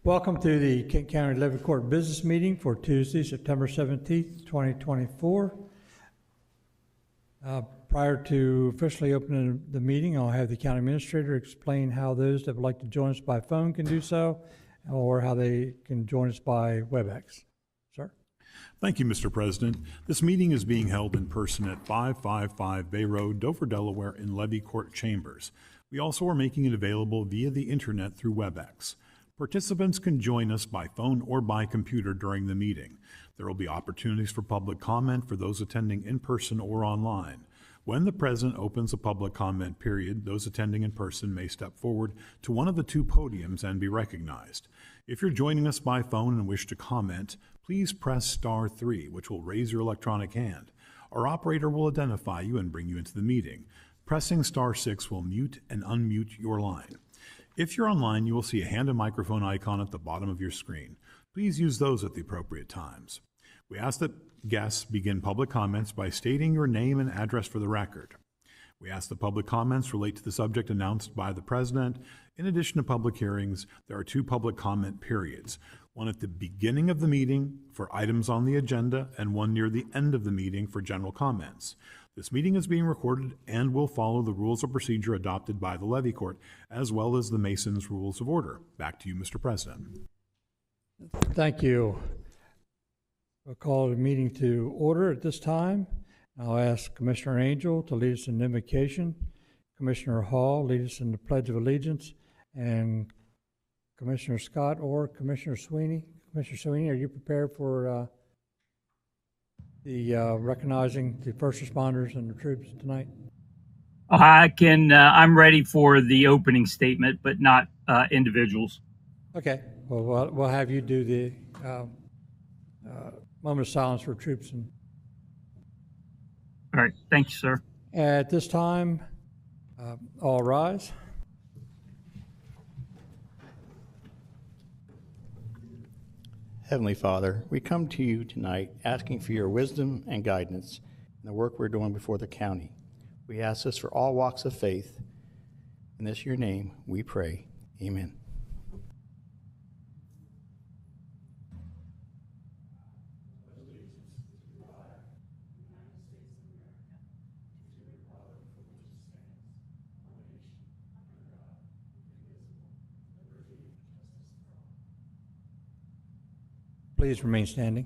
Welcome to the Kent County Levy Court Business Meeting for Tuesday, September 17th, 2024. Prior to officially opening the meeting, I'll have the County Administrator explain how those that would like to join us by phone can do so, or how they can join us by WebEx. Sir? Thank you, Mr. President. This meeting is being held in person at 555 Bay Road, Dover, Delaware, in Levy Court Chambers. We also are making it available via the internet through WebEx. Participants can join us by phone or by computer during the meeting. There will be opportunities for public comment for those attending in person or online. When the President opens a public comment period, those attending in person may step forward to one of the two podiums and be recognized. If you're joining us by phone and wish to comment, please press star 3, which will raise your electronic hand. Our operator will identify you and bring you into the meeting. Pressing star 6 will mute and unmute your line. If you're online, you will see a hand and microphone icon at the bottom of your screen. Please use those at the appropriate times. We ask that guests begin public comments by stating your name and address for the record. We ask that public comments relate to the subject announced by the President. In addition to public hearings, there are 2 public comment periods, one at the beginning of the meeting for items on the agenda and one near the end of the meeting for general comments. This meeting is being recorded and will follow the rules of procedure adopted by the Levy Court, as well as the Mason's Rules of Order. Back to you, Mr. President. Thank you. We'll call the meeting to order at this time. I'll ask Commissioner Angel to lead us in invocation, Commissioner Hall lead us in the Pledge of Allegiance, and Commissioner Scott or Commissioner Sweeney. Commissioner Sweeney, are you prepared for the recognizing the first responders and the troops tonight? I'm ready for the opening statement, but not individuals. Okay. Well, we'll have you do the moment of silence for troops. All right. Thank you, sir. At this time, all rise. Heavenly Father, we come to you tonight asking for your wisdom and guidance in the work we're doing before the county. We ask this for all walks of faith. In this your name we pray. Amen. Please remain standing.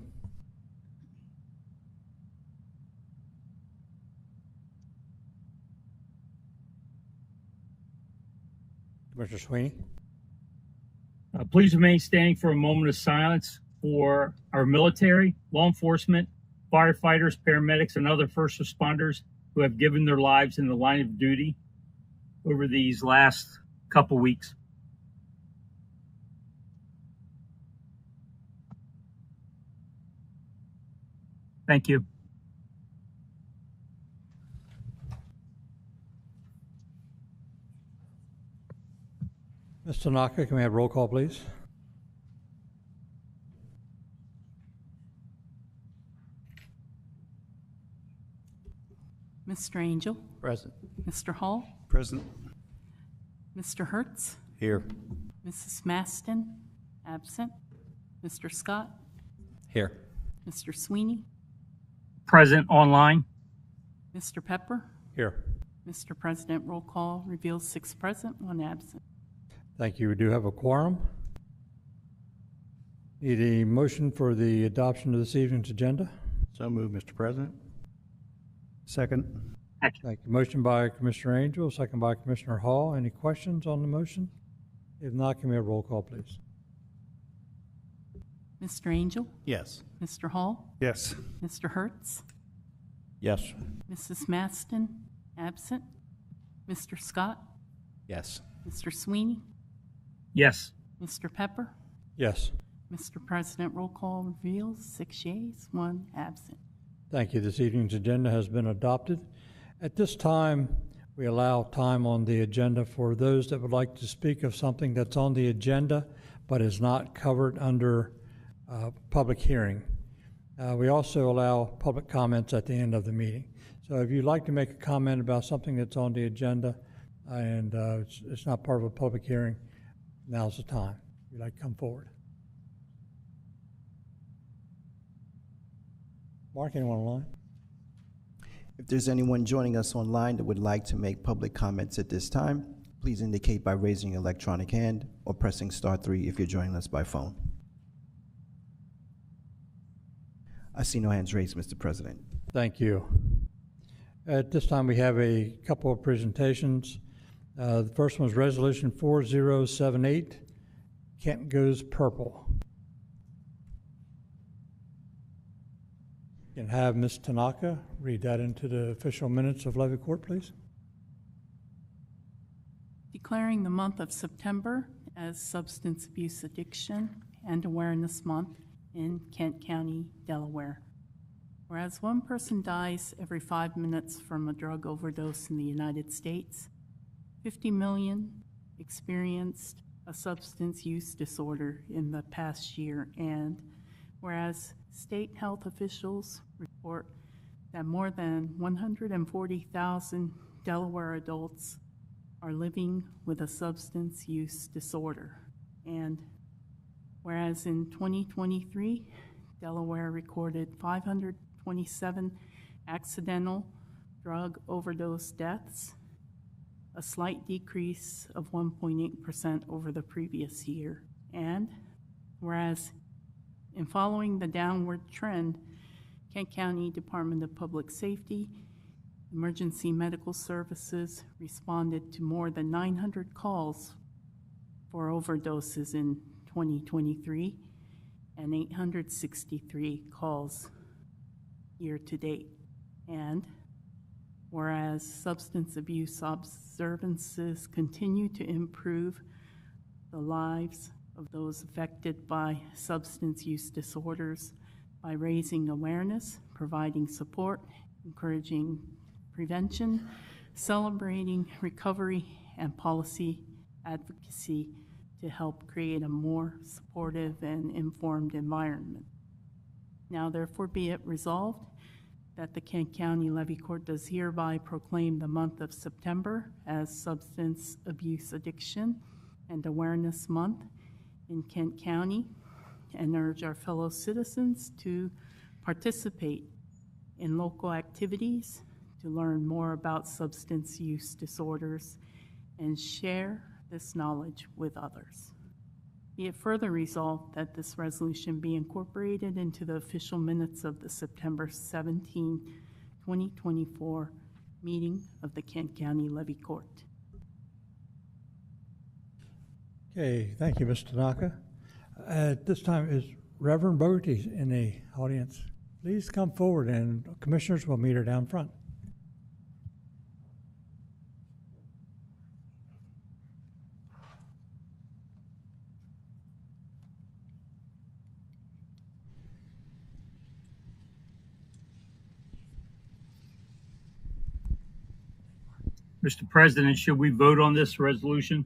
Commissioner Sweeney. Please remain standing for a moment of silence for our military, law enforcement, firefighters, paramedics, and other first responders who have given their lives in the line of duty over these last couple weeks. Thank you. Ms. Tanaka, can we have roll call, please? Mr. Angel. Present. Mr. Hall. Present. Mr. Hertz. Here. Mrs. Maston. Absent. Mr. Scott. Here. Mr. Sweeney. Present online. Mr. Pepper. Here. Mr. President, roll call reveals 6 present, 1 absent. Thank you. We do have a quorum. Need a motion for the adoption of this evening's agenda. So moved, Mr. President. Second. Thank you. Motion by Commissioner Angel, second by Commissioner Hall. Any questions on the motion? If not, can we have roll call, please? Mr. Angel. Yes. Mr. Hall. Yes. Mr. Hertz. Yes. Mrs. Maston. Absent. Mr. Scott. Yes. Mr. Sweeney. Yes. Mr. Pepper. Yes. Mr. President, roll call reveals 6 yeas, 1 absent. Thank you. This evening's agenda has been adopted. At this time, we allow time on the agenda for those that would like to speak of something that's on the agenda but is not covered under public hearing. We also allow public comments at the end of the meeting. So if you'd like to make a comment about something that's on the agenda and it's not part of a public hearing, now's the time. If you'd like to come forward. Mark, anyone online? If there's anyone joining us online that would like to make public comments at this time, please indicate by raising your electronic hand or pressing *3 if you're joining us by phone. I see no hands raised, Mr. President. Thank you. At this time, we have a couple of presentations. The first one is Resolution 4078, Kent Goes Purple. You can have Ms. Tanaka read that into the official minutes of Levy Court, please. Declaring the month of September as Substance Abuse Addiction and Awareness Month in Kent County, Delaware. Whereas one person dies every 5 minutes from a drug overdose in the United States, 50 million experienced a substance use disorder in the past year, and whereas state health officials report that more than 140,000 Delaware adults are living with a substance use disorder, and whereas in 2023, Delaware recorded 527 accidental drug overdose deaths, a slight decrease of 1.8% over the previous year. And whereas in following the downward trend, Kent County Department of Public Safety Emergency Medical Services responded to more than 900 calls for overdoses in 2023 and 863 calls year to date. And whereas substance abuse observances continue to improve the lives of those affected by substance use disorders by raising awareness, providing support, encouraging prevention, celebrating recovery, and policy advocacy to help create a more supportive and informed environment. Now therefore be it resolved that the Kent County Levy Court does hereby proclaim the month of September as Substance Abuse Addiction and Awareness Month in Kent County, and urge our fellow citizens to participate in local activities to learn more about substance use disorders and share this knowledge with others. Be it further resolved that this resolution be incorporated into the official minutes of the September 17, 2024 meeting of the Kent County Levy Court. Okay, thank you, Mr. Tanaka. At this time, is Reverend Bogerty in the audience? Please come forward, and commissioners will meet her down front. Mr. President, should we vote on this resolution?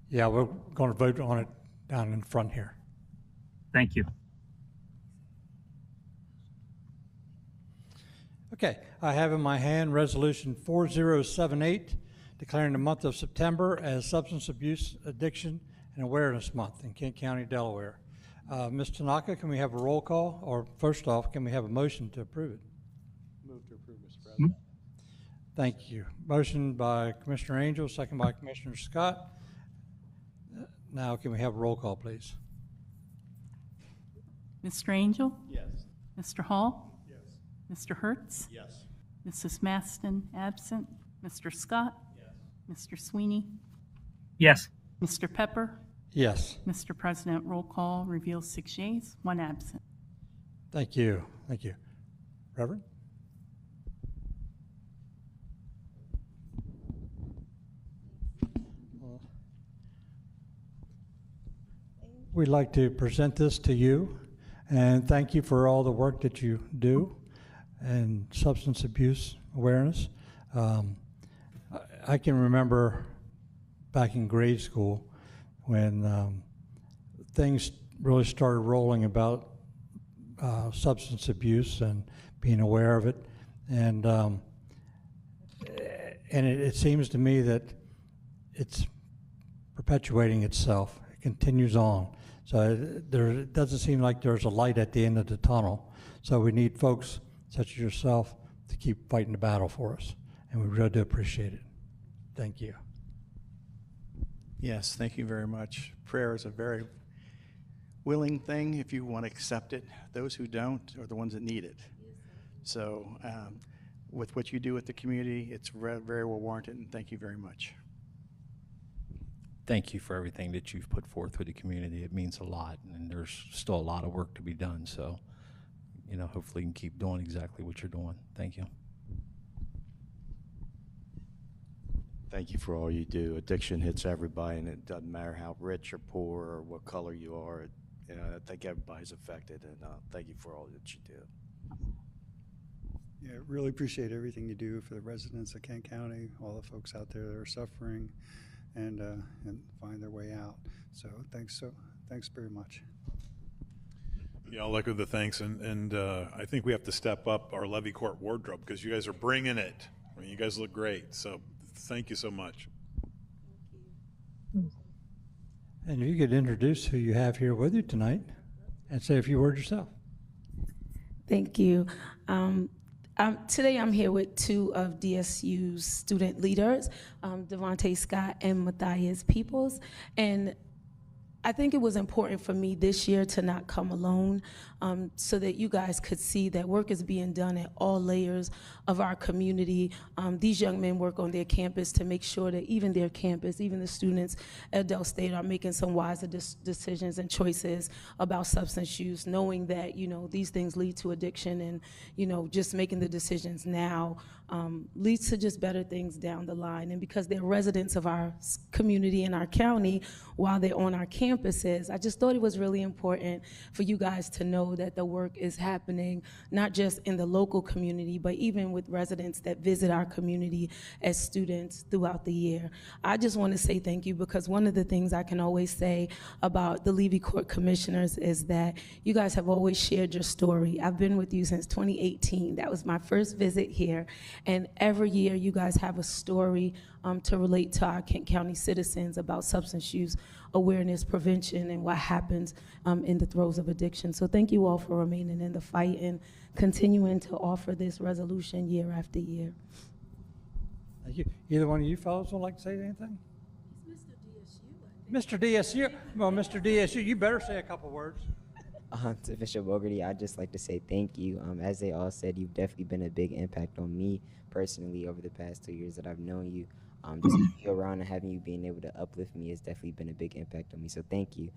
Yeah, we're going to vote on it down in front here. Thank you. Okay, I have in my hand Resolution 4078, declaring the month of September as Substance Abuse Addiction and Awareness Month in Kent County, Delaware. Ms. Tanaka, can we have a roll call? Or first off, can we have a motion to approve it? Move to approve, Mr. President. Thank you. Motion by Commissioner Angel, second by Commissioner Scott. Now can we have a roll call, please? Mr. Angel? Yes. Mr. Hall? Yes. Mr. Hertz? Yes. Mrs. Maston absent. Mr. Scott? Yes. Mr. Sweeney? Yes. Mr. Pepper? Yes. Mr. President, roll call reveals 6 yeas, 1 absent. Thank you. Thank you. Reverend? We'd like to present this to you and thank you for all the work that you do in substance abuse awareness. I can remember back in grade school when things really started rolling about substance abuse and being aware of it, and it seems to me that it's perpetuating itself. It continues on. So it doesn't seem like there's a light at the end of the tunnel. So we need folks such as yourself to keep fighting the battle for us, and we really do appreciate it. Thank you. Yes, thank you very much. Prayer is a very willing thing if you want to accept it. Those who don't are the ones that need it. So with what you do with the community, it's very well warranted, and thank you very much. Thank you for everything that you've put forth with the community. It means a lot, and there's still a lot of work to be done. So, you know, hopefully you can keep doing exactly what you're doing. Thank you. Thank you for all you do. Addiction hits everybody, and it doesn't matter how rich or poor or what color you are. You know, I think everybody's affected, and thank you for all that you do. Yeah, really appreciate everything you do for the residents of Kent County, all the folks out there that are suffering and find their way out. So thanks very much. Yeah, I'll echo the thanks, and I think we have to step up our Levy Court wardrobe because you guys are bringing it. I mean, you guys look great, so thank you so much. And if you could introduce who you have here with you tonight and say a few words yourself. Thank you. Today I'm here with two of DSU's student leaders, Devontae Scott and Matthias Peoples. And I think it was important for me this year to not come alone, so that you guys could see that work is being done at all layers of our community. These young men work on their campus to make sure that even their campus, even the students at Del State are making some wiser decisions and choices about substance use, knowing that, you know, these things lead to addiction, and, you know, just making the decisions now leads to just better things down the line. And because they're residents of our community and our county while they're on our campuses, I just thought it was really important for you guys to know that the work is happening not just in the local community, but even with residents that visit our community as students throughout the year. I just want to say thank you, because one of the things I can always say about the Levy Court Commissioners is that you guys have always shared your story. I've been with you since 2018. That was my first visit here. And every year you guys have a story to relate to our Kent County citizens about substance use awareness, prevention, and what happens in the throes of addiction. So thank you all for remaining in the fight and continuing to offer this resolution year after year. Thank you. Either one of you fellows would like to say anything? Mr. DSU. Well, Mr. DSU, you better say a couple words. To Bishop Bogarty, I'd just like to say thank you. As they all said, you've definitely been a big impact on me personally over the past 2 years that I've known you. Just being around and having you being able to uplift me has definitely been a big impact on me. So thank you.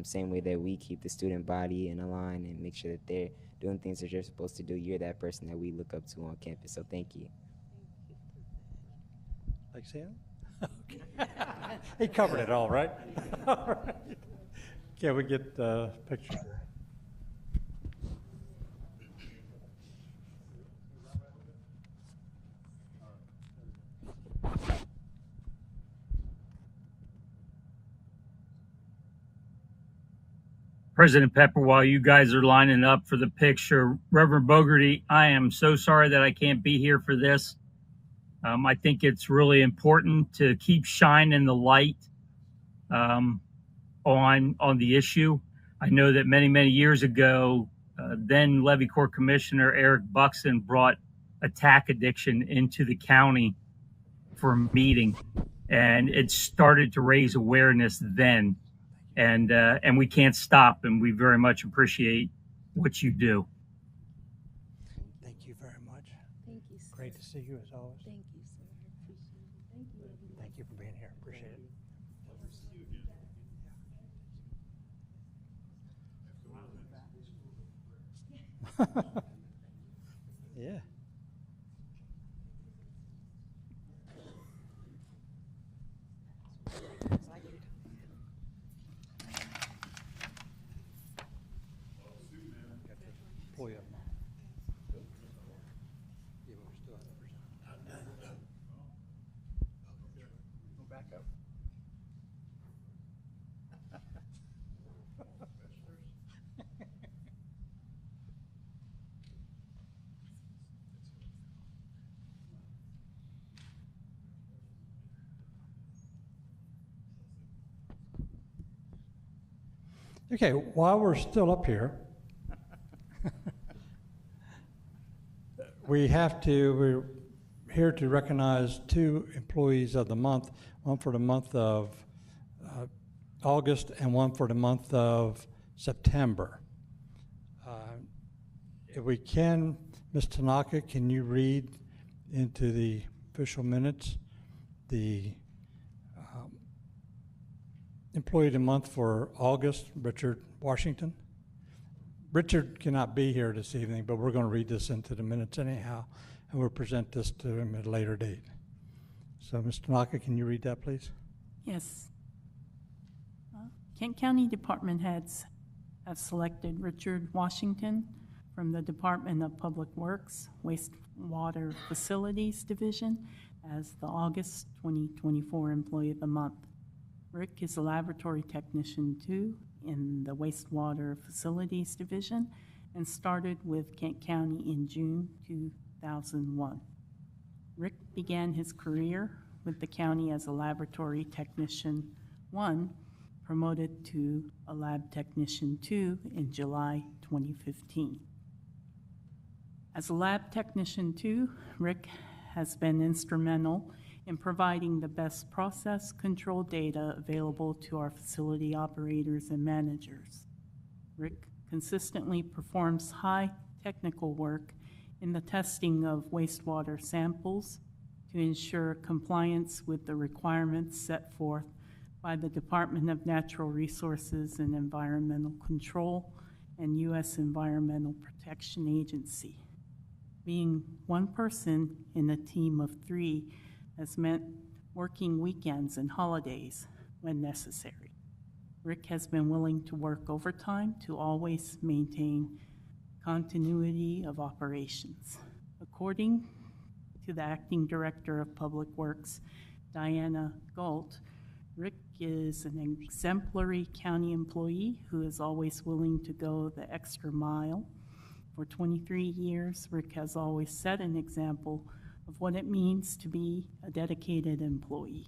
Same way that we keep the student body in a line and make sure that they're doing things that you're supposed to do, you're that person that we look up to on campus. So thank you. Like Sam? Okay. He covered it all, right? All right. Can we get a picture? President Pepper, while you guys are lining up for the picture, Reverend Bogarty, I am so sorry that I can't be here for this. I think it's really important to keep shining the light on the issue. I know that many years ago, then Levy Court Commissioner Eric Buxton brought attack addiction into the county for a meeting, and it started to raise awareness then. And we can't stop, and we very much appreciate what you do. Thank you very much. Thank you, sir. Great to see you as always. Thank you, sir. I appreciate it. Thank you, everyone. Thank you for being here. Appreciate it. Yeah. Pull you up. Yeah, but we still have to present. Go back up. Okay, while we're still up here, we're here to recognize 2 employees of the month, one for the month of August and one for the month of September. If we can, Ms. Tanaka, can you read into the official minutes the employee of the month for August, Richard Washington? Richard cannot be here this evening, but we're going to read this into the minutes anyhow, and we'll present this to him at a later date. So, Ms. Tanaka, can you read that, please? Yes. Kent County department heads have selected Richard Washington from the Department of Public Works, Wastewater Facilities Division as the August 2024 Employee of the Month. Rick is a laboratory technician 2 in the Wastewater Facilities Division and started with Kent County in June 2001. Rick began his career with the county as a laboratory technician 1, promoted to a lab technician 2 in July 2015. As a lab technician 2, Rick has been instrumental in providing the best process control data available to our facility operators and managers. Rick consistently performs high technical work in the testing of wastewater samples to ensure compliance with the requirements set forth by the Department of Natural Resources and Environmental Control and U.S. Environmental Protection Agency. Being one person in a team of 3 has meant working weekends and holidays when necessary. Rick has been willing to work overtime to always maintain continuity of operations. According to the Acting Director of Public Works, Diana Galt, Rick is an exemplary county employee who is always willing to go the extra mile. For 23 years, Rick has always set an example of what it means to be a dedicated employee.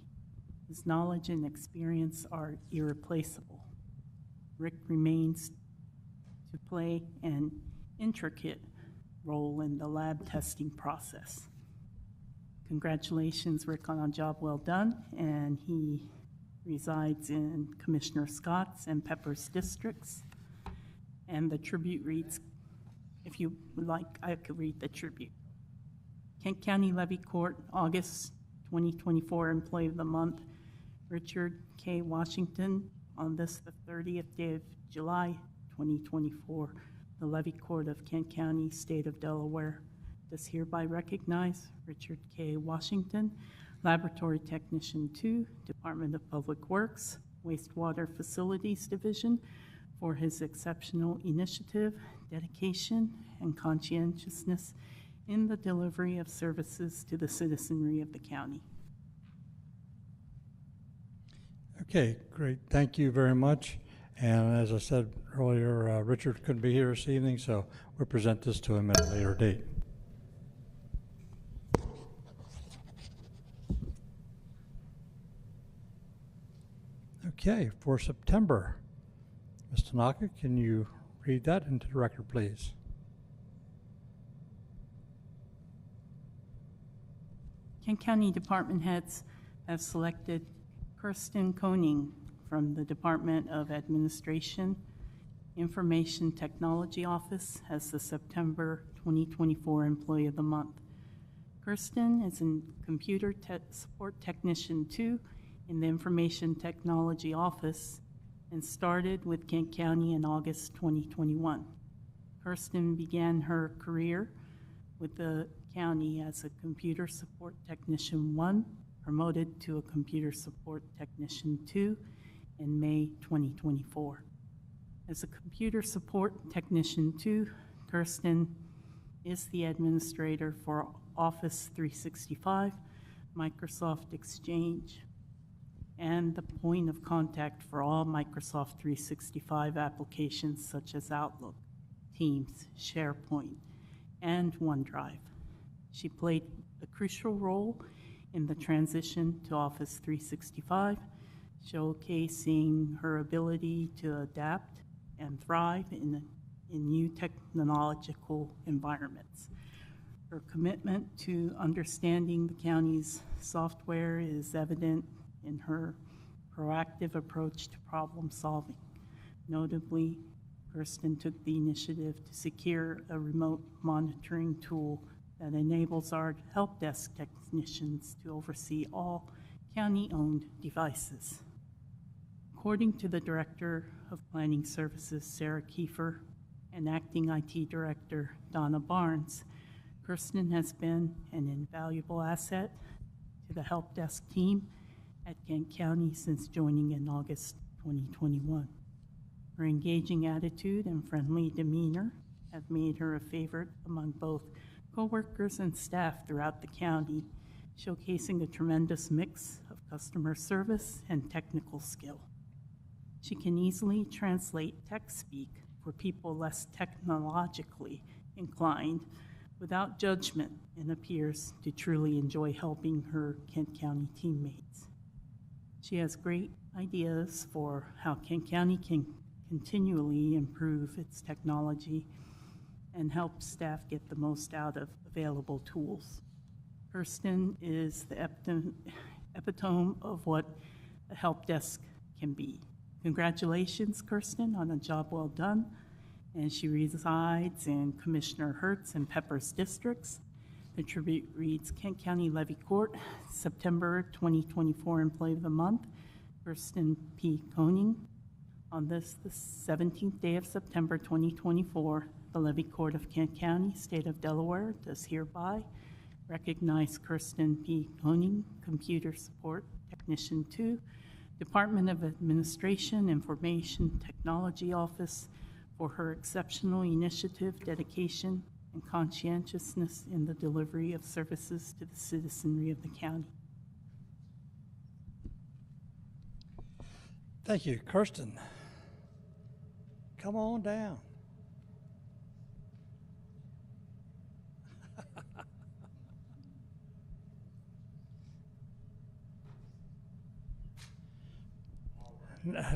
His knowledge and experience are irreplaceable. Rick remains to play an intricate role in the lab testing process. Congratulations, Rick, on a job well done, and he resides in Commissioner Scott's and Pepper's districts. And the tribute reads, if you would like, I could read the tribute. Kent County Levy Court, August 2024 Employee of the Month, Richard K. Washington. On this, the 30th day of July 2024, the Levy Court of Kent County, State of Delaware, does hereby recognize Richard K. Washington, Laboratory Technician 2, Department of Public Works, Wastewater Facilities Division, for his exceptional initiative, dedication, and conscientiousness in the delivery of services to the citizenry of the county. Okay, great. Thank you very much. And as I said earlier, Richard couldn't be here this evening, so we'll present this to him at a later date. Okay, for September, Ms. Tanaka, can you read that into the record, please? Kent County department heads have selected Kirsten Koning from the Department of Administration, Information Technology Office as the September 2024 Employee of the Month. Kirsten is a Computer Support Technician 2 in the Information Technology Office and started with Kent County in August 2021. Kirsten began her career with the county as a Computer Support Technician 1, promoted to a Computer Support Technician 2 in May 2024. As a Computer Support Technician 2, Kirsten is the administrator for Office 365, Microsoft Exchange, and the point of contact for all Microsoft 365 applications such as Outlook, Teams, SharePoint, and OneDrive. She played a crucial role in the transition to Office 365, showcasing her ability to adapt and thrive in new technological environments. Her commitment to understanding the county's software is evident in her proactive approach to problem solving. Notably, Kirsten took the initiative to secure a remote monitoring tool that enables our help desk technicians to oversee all county-owned devices. According to the Director of Planning Services, Sarah Kiefer, and Acting IT Director, Donna Barnes, Kirsten has been an invaluable asset to the help desk team at Kent County since joining in August 2021. Her engaging attitude and friendly demeanor have made her a favorite among both coworkers and staff throughout the county, showcasing a tremendous mix of customer service and technical skill. She can easily translate tech speak for people less technologically inclined without judgment and appears to truly enjoy helping her Kent County teammates. She has great ideas for how Kent County can continually improve its technology and help staff get the most out of available tools. Kirsten is the epitome of what a help desk can be. Congratulations, Kirsten, on a job well done. And she resides in Commissioner Hertz and Pepper's districts. The tribute reads, Kent County Levy Court, September 2024 Employee of the Month, Kirsten P. Koenig. On the 17th day of September 2024, the Levy Court of Kent County, State of Delaware, does hereby recognize Kirsten P. Koenig, Computer Support Technician 2, Department of Administration, Information Technology Office, for her exceptional initiative, dedication, and conscientiousness in the delivery of services to the citizenry of the county. Thank you, Kirsten. Come on down.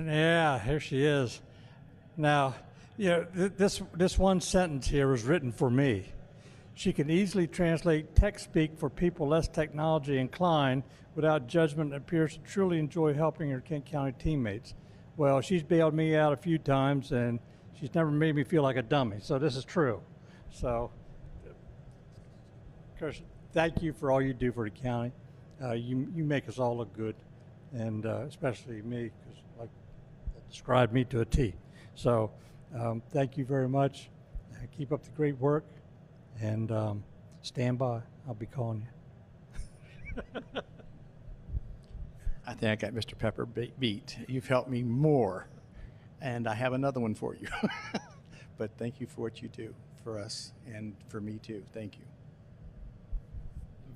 Yeah, here she is. Now, this one sentence here was written for me. She can easily translate tech speak for people less technology inclined without judgment and appears to truly enjoy helping her Kent County teammates. Well, she's bailed me out a few times, and she's never made me feel like a dummy, so this is true. So, Kirsten, thank you for all you do for the county. You make us all look good, and especially me, because like that described me to a T. So, thank you very much. Keep up the great work, and stand by. I'll be calling you. I think I got Mr. Pepper beat. You've helped me more, and I have another one for you. But thank you for what you do for us and for me too. Thank you.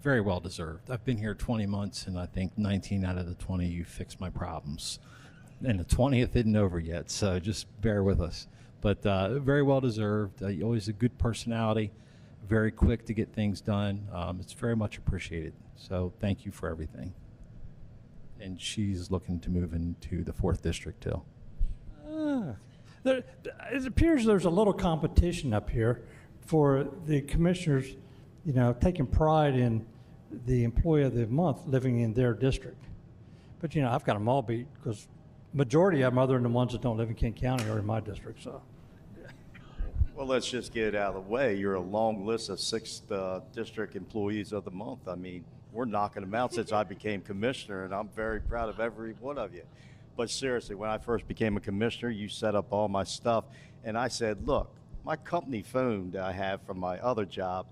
Very well deserved. I've been here 20 months, and I think 19 out of the 20 you fixed my problems. And the 20th isn't over yet, so just bear with us. But very well deserved. Always a good personality, very quick to get things done. It's very much appreciated. So thank you for everything. And she's looking to move into the 4th District too. It appears there's a little competition up here for the commissioners, taking pride in the employee of the month living in their district. But, I've got them all beat because majority of them, other than the ones that don't live in Kent County, are in my district. So, Well, let's just get it out of the way. You're a long list of 6th District Employees of the Month. I mean, we're knocking them out since I became commissioner, and I'm very proud of every one of you. But seriously, when I first became a commissioner, you set up all my stuff, and I said, look, my company phone that I have from my other job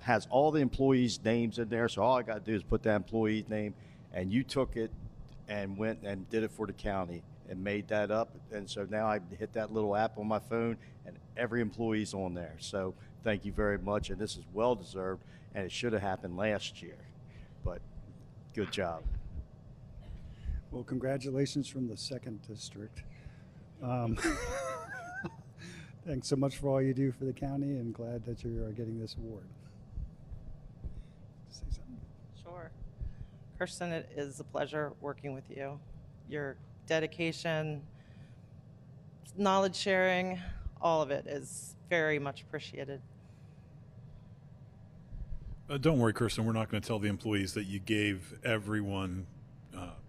has all the employees' names in there, so all I got to do is put that employee's name, and you took it and went and did it for the county and made that up. And so now I hit that little app on my phone, and every employee's on there. So thank you very much, and this is well-deserved, and it should have happened last year. But good job. Well, congratulations from the 2nd District. Thanks so much for all you do for the county, and glad that you are getting this award. Say something. Sure. Kirsten, it is a pleasure working with you. Your dedication, knowledge sharing, all of it is very much appreciated. Don't worry, Kirsten. We're not going to tell the employees that you gave everyone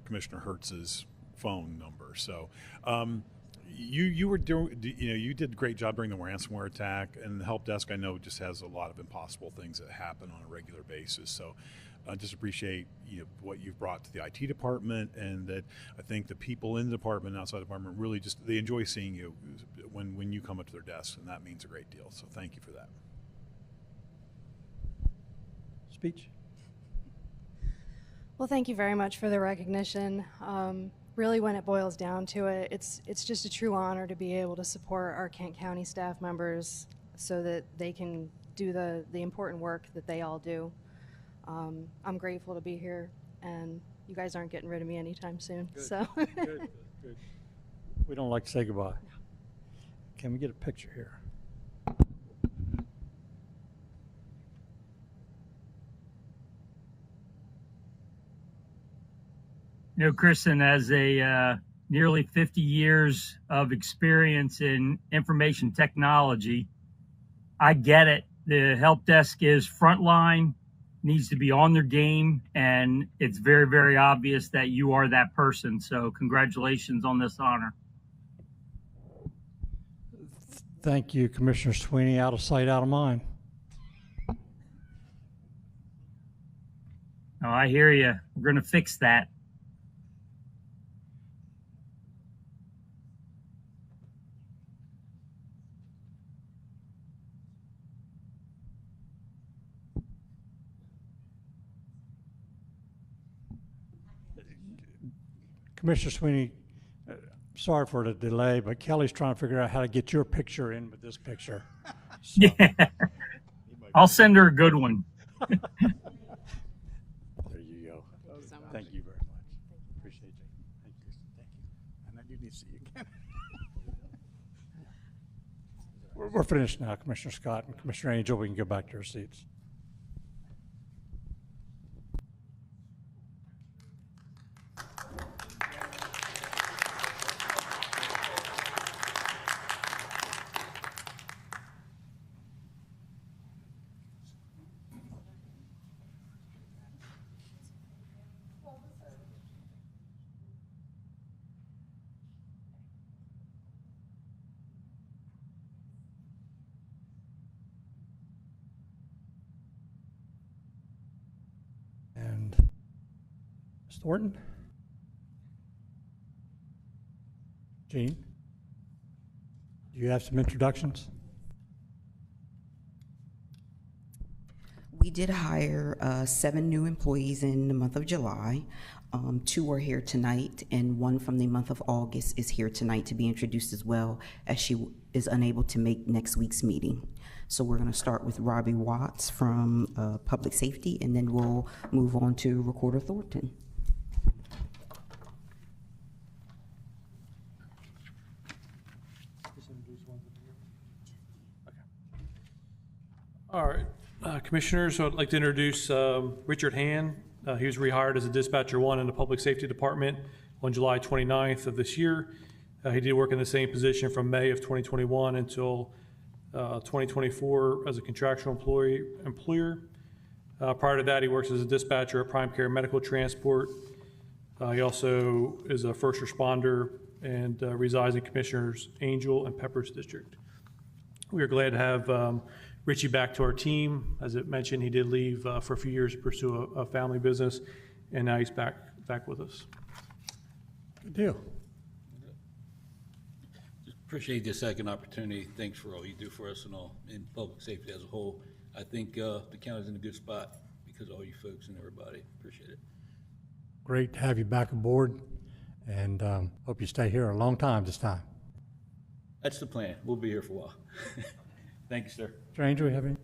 Commissioner Hertz's phone number. So you were doing, you did a great job during the ransomware attack, and the help desk I know just has a lot of impossible things that happen on a regular basis. So I just appreciate what you've brought to the IT department, and that I think the people in the department and outside the department really just they enjoy seeing you when you come up to their desks, and that means a great deal. So thank you for that. Speech. Well, thank you very much for the recognition. Really, when it boils down to it, it's just a true honor to be able to support our Kent County staff members so that they can do the important work that they all do. I'm grateful to be here, and you guys aren't getting rid of me anytime soon. Good. So. Good. We don't like to say goodbye. Can we get a picture here? Kristen, as a nearly 50 years of experience in information technology, I get it. The help desk is frontline, needs to be on their game, and it's very, very obvious that you are that person. So congratulations on this honor. Thank you, Commissioner Sweeney. Out of sight, out of mind. Oh, I hear you. We're going to fix that. Commissioner Sweeney, sorry for the delay, but Kelly's trying to figure out how to get your picture in with this picture. So. Yeah. I'll send her a good one. There you go. Thank you very much. Appreciate you. Thank you. Thank you. And I do need to see you again. We're finished now, Commissioner Scott and Commissioner Angel. We can go back to our seats. And Ms. Thornton? Jean? Do you have some introductions? We did hire 7 new employees in the month of July. 2 are here tonight, and 1 from the month of August is here tonight to be introduced as well, as she is unable to make next week's meeting. So we're going to start with Robbie Watts from Public Safety, and then we'll move on to Recorder Thornton. All right, Commissioners, I'd like to introduce Richard Hand. He was rehired as a Dispatcher 1 in the Public Safety Department on July 29th of this year. He did work in the same position from May of 2021 until 2024 as a contractual employer. Prior to that, he works as a dispatcher at Prime Care Medical Transport. He also is a first responder and resides in Commissioners Angel and Pepperidge District. We are glad to have Richie back to our team. As it mentioned, he did leave for a few years to pursue a family business, and now he's back with us. Good deal. Appreciate the second opportunity. Thanks for all you do for us and all in public safety as a whole. I think the county's in a good spot because of all you folks and everybody. Appreciate it. Great to have you back aboard, and hope you stay here a long time this time. That's the plan. We'll be here for a while. Thank you, sir. Stranger, you have any?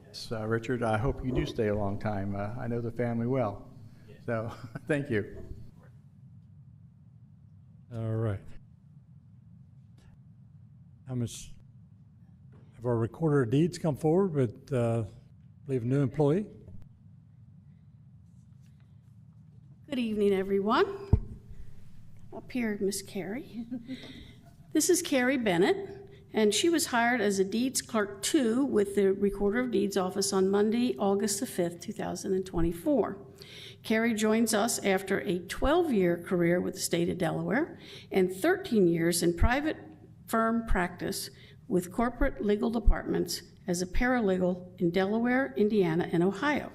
Yes, Richard, I hope you do stay a long time. I know the family well. So thank you. All right. Have our recorder of deeds come forward with, I believe, a new employee? Good evening, everyone. Up here, Miss Carey. This is Carrie Bennett, and she was hired as a Deeds Clerk 2 with the Recorder of Deeds office on Monday, August the 5th, 2024. Carrie joins us after a 12-year career with the state of Delaware and 13 years in private firm practice with corporate legal departments as a paralegal in Delaware, Indiana, and Ohio.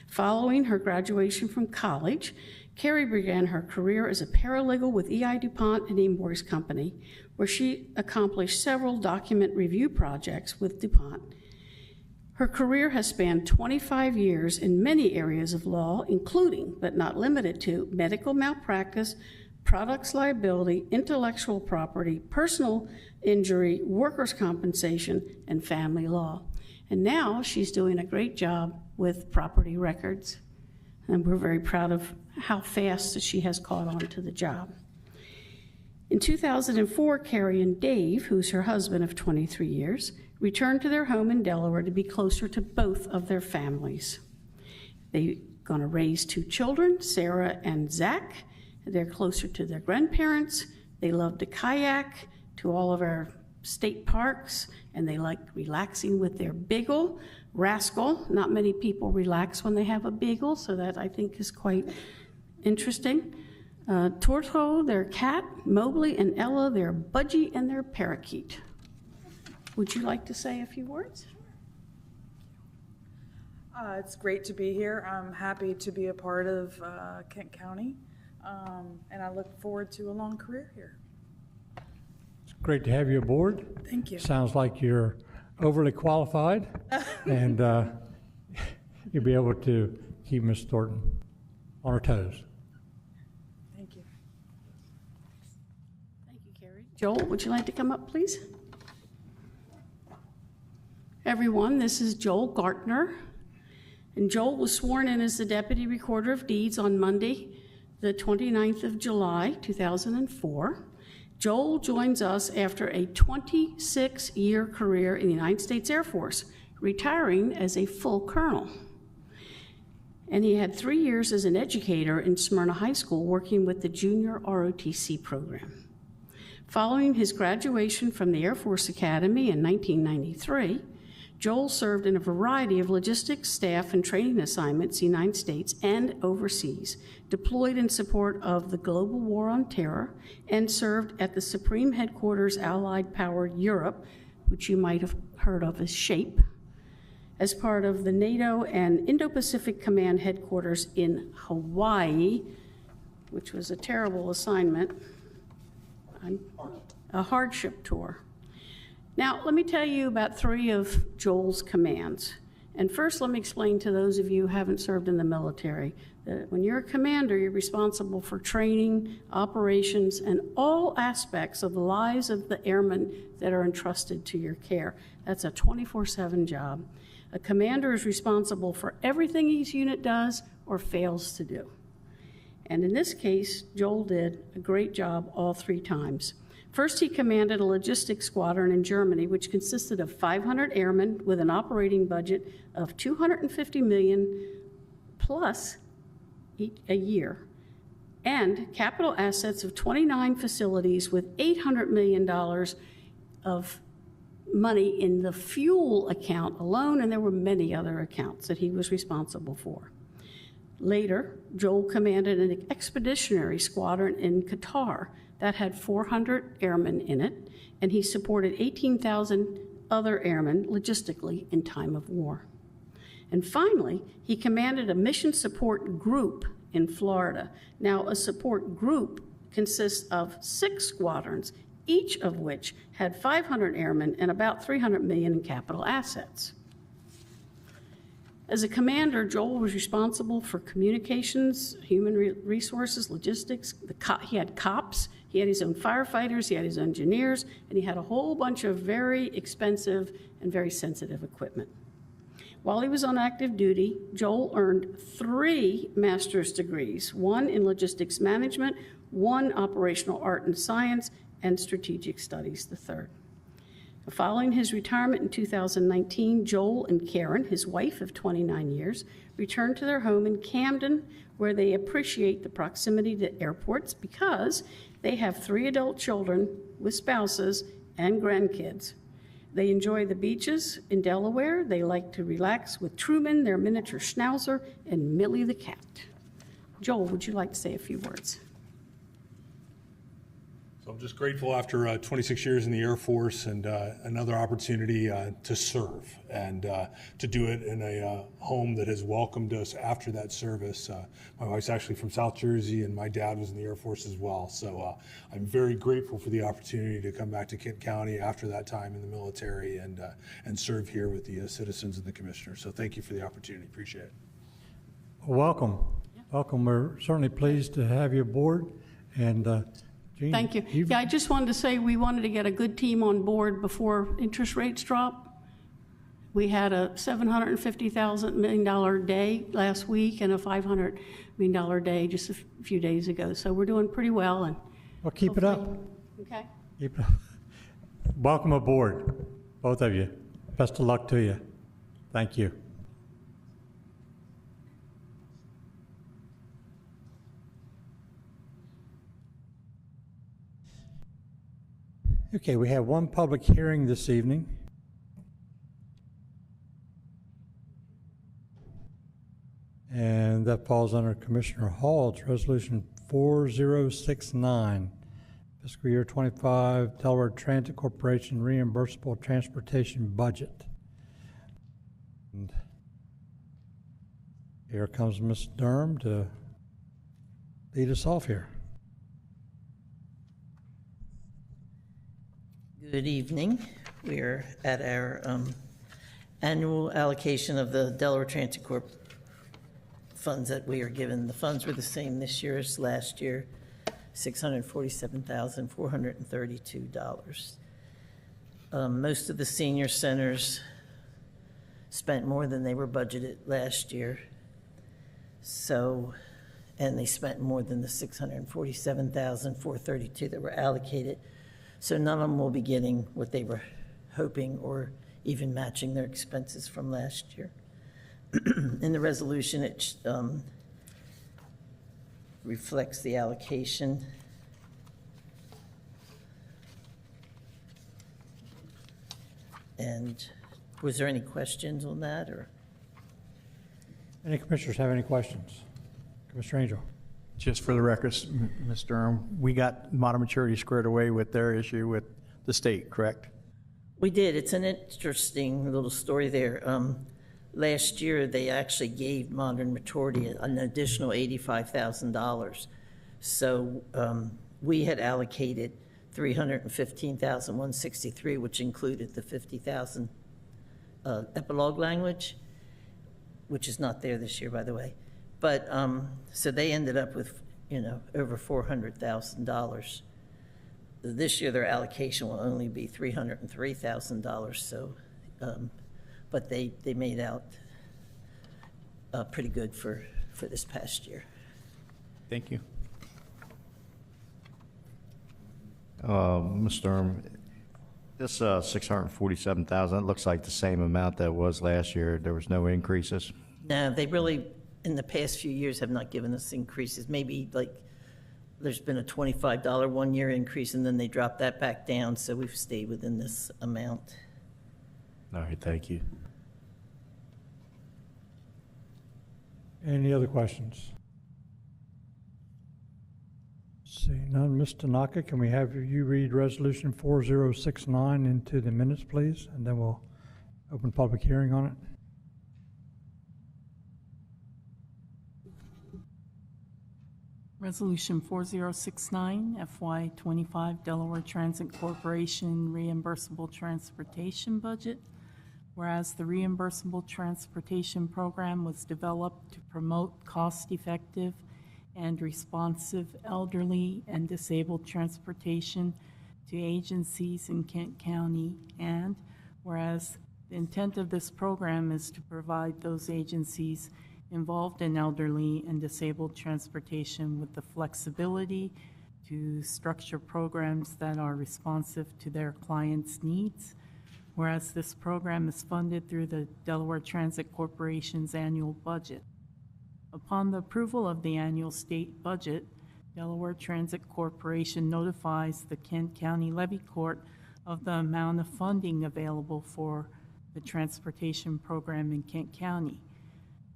Following her graduation from college, Carrie began her career as a paralegal with E.I. DuPont and Morris Company, where she accomplished several document review projects with DuPont. Her career has spanned 25 years in many areas of law, including, but not limited to, medical malpractice, products liability, intellectual property, personal injury, workers' compensation, and family law. And now she's doing a great job with property records. And we're very proud of how fast that she has caught on to the job. In 2004, Carrie and Dave, who's her husband of 23 years, returned to their home in Delaware to be closer to both of their families. They're going to raise 2 children, Sarah and Zach. They're closer to their grandparents. They love to kayak to all of our state parks, and they like relaxing with their beagle, Rascal. Not many people relax when they have a beagle, so that I think is quite interesting. Torto, their cat, Mobley and Ella, their budgie, and their parakeet. Would you like to say a few words? It's great to be here. I'm happy to be a part of Kent County, and I look forward to a long career here. It's great to have you aboard. Thank you. Sounds like you're overly qualified, and you'll be able to keep Ms. Thornton on her toes. Thank you. Thank you, Carrie. Joel, would you like to come up, please? Everyone, this is Joel Gartner, and Joel was sworn in as the Deputy Recorder of Deeds on Monday, the 29th of July, 2004. Joel joins us after a 26-year career in the United States Air Force, retiring as a full colonel. And he had 3 years as an educator in Smyrna High School working with the Junior ROTC program. Following his graduation from the Air Force Academy in 1993, Joel served in a variety of logistics, staff, and training assignments in the United States and overseas, deployed in support of the global war on terror, and served at the Supreme Headquarters Allied Power Europe, which you might have heard of as SHAPE, as part of the NATO and Indo-Pacific Command Headquarters in Hawaii, which was a terrible assignment, a hardship tour. Now, let me tell you about 3 of Joel's commands. And first, let me explain to those of you who haven't served in the military that when you're a commander, you're responsible for training, operations, and all aspects of the lives of the airmen that are entrusted to your care. That's a 24/7 job. A commander is responsible for everything each unit does or fails to do. And in this case, Joel did a great job all 3 times. First, he commanded a logistics squadron in Germany, which consisted of 500 airmen with an operating budget of $250 million plus a year, and capital assets of 29 facilities with $800 million of money in the fuel account alone, and there were many other accounts that he was responsible for. Later, Joel commanded an expeditionary squadron in Qatar that had 400 airmen in it, and he supported 18,000 other airmen logistically in time of war. And finally, he commanded a mission support group in Florida. Now, a support group consists of 6 squadrons, each of which had 500 airmen and about $300 million in capital assets. As a commander, Joel was responsible for communications, human resources, logistics. He had cops, he had his own firefighters, he had his own engineers, and he had a whole bunch of very expensive and very sensitive equipment. While he was on active duty, Joel earned 3 master's degrees, 1 in logistics management, 1 operational art and science, and strategic studies, the 3rd. Following his retirement in 2019, Joel and Karen, his wife of 29 years, return to their home in Camden, where they appreciate the proximity to airports because they have 3 adult children with spouses and grandkids. They enjoy the beaches in Delaware. They like to relax with Truman, their miniature schnauzer, and Millie the cat. Joel, would you like to say a few words? So I'm just grateful after 26 years in the Air Force and another opportunity to serve and to do it in a home that has welcomed us after that service. My wife's actually from South Jersey and my dad was in the Air Force as well. So I'm very grateful for the opportunity to come back to Kent County after that time in the military and serve here with the citizens and the commissioners. So thank you for the opportunity. Appreciate it. Welcome. Welcome. We're certainly pleased to have you aboard. And Jean, Thank you. Yeah, I just wanted to say we wanted to get a good team on board before interest rates drop. We had a $750 million day last week and a $500 million day just a few days ago. So we're doing pretty well. And well, keep it up. Okay. Keep it up. Welcome aboard, both of you. Best of luck to you. Thank you. Okay, we have one public hearing this evening. And that falls under Commissioner Hall's Resolution 4069, fiscal year 25, Delaware Transit Corporation reimbursable transportation budget. And here comes Ms. Durham to lead us off here. Good evening. We're at our annual allocation of the Delaware Transit Corp funds that we are given. The funds were the same this year as last year, $647,432. Most of the senior centers spent more than they were budgeted last year. So, and they spent more than the $647,432 that were allocated. So none of them will be getting what they were hoping or even matching their expenses from last year. In the resolution, it reflects the allocation. And was there any questions on that, or? Any commissioners have any questions? Commissioner Angel. Just for the record, Ms. Durham, we got modern maturity squared away with their issue with the state, correct? We did. It's an interesting little story there. Last year, they actually gave modern maturity an additional $85,000. So we had allocated $315,163, which included the $50,000 epilogue language, which is not there this year, by the way. But so they ended up with, over $400,000. This year, their allocation will only be $303,000. So, but they made out pretty good for this past year. Thank you. Mr. Durham, this $647,000 looks like the same amount that was last year. There was no increases. No, they really, in the past few years, have not given us increases. Maybe like there's been a $25 1-year increase, and then they dropped that back down, so we've stayed within this amount. All right, thank you. Any other questions? Seeing none, Ms. Tanaka, can we have you read Resolution 4069 into the minutes, please? And then we'll open public hearing on it. Resolution 4069, FY25 Delaware Transit Corporation reimbursable transportation budget. Whereas the reimbursable transportation program was developed to promote cost-effective and responsive elderly and disabled transportation to agencies in Kent County, and whereas the intent of this program is to provide those agencies involved in elderly and disabled transportation with the flexibility to structure programs that are responsive to their clients' needs. whereas this program is funded through the Delaware Transit Corporation's annual budget. Upon the approval of the annual state budget, Delaware Transit Corporation notifies the Kent County Levy Court of the amount of funding available for the transportation program in Kent County.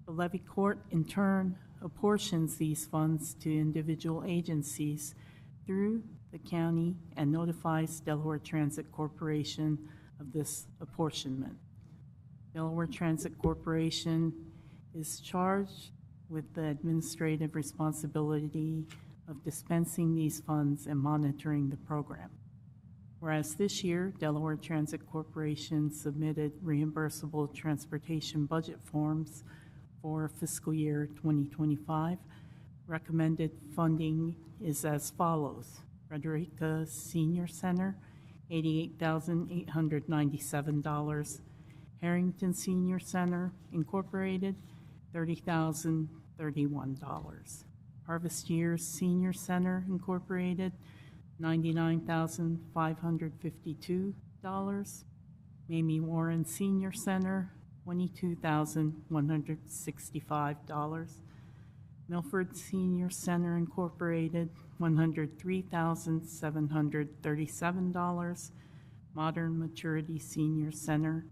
The Levy Court, in turn, apportions these funds to individual agencies through the county and notifies Delaware Transit Corporation of this apportionment. Delaware Transit Corporation is charged with the administrative responsibility of dispensing these funds and monitoring the program. Whereas this year, Delaware Transit Corporation submitted reimbursable transportation budget forms for fiscal year 2025. Recommended funding is as follows. Frederica Senior Center, $88,897. Harrington Senior Center, Incorporated, $30,031. Harvest Years Senior Center, Incorporated, $99,552. Mamie Warren Senior Center, $22,165. Milford Senior Center, Incorporated, $103,737. Modern Maturity Senior Center,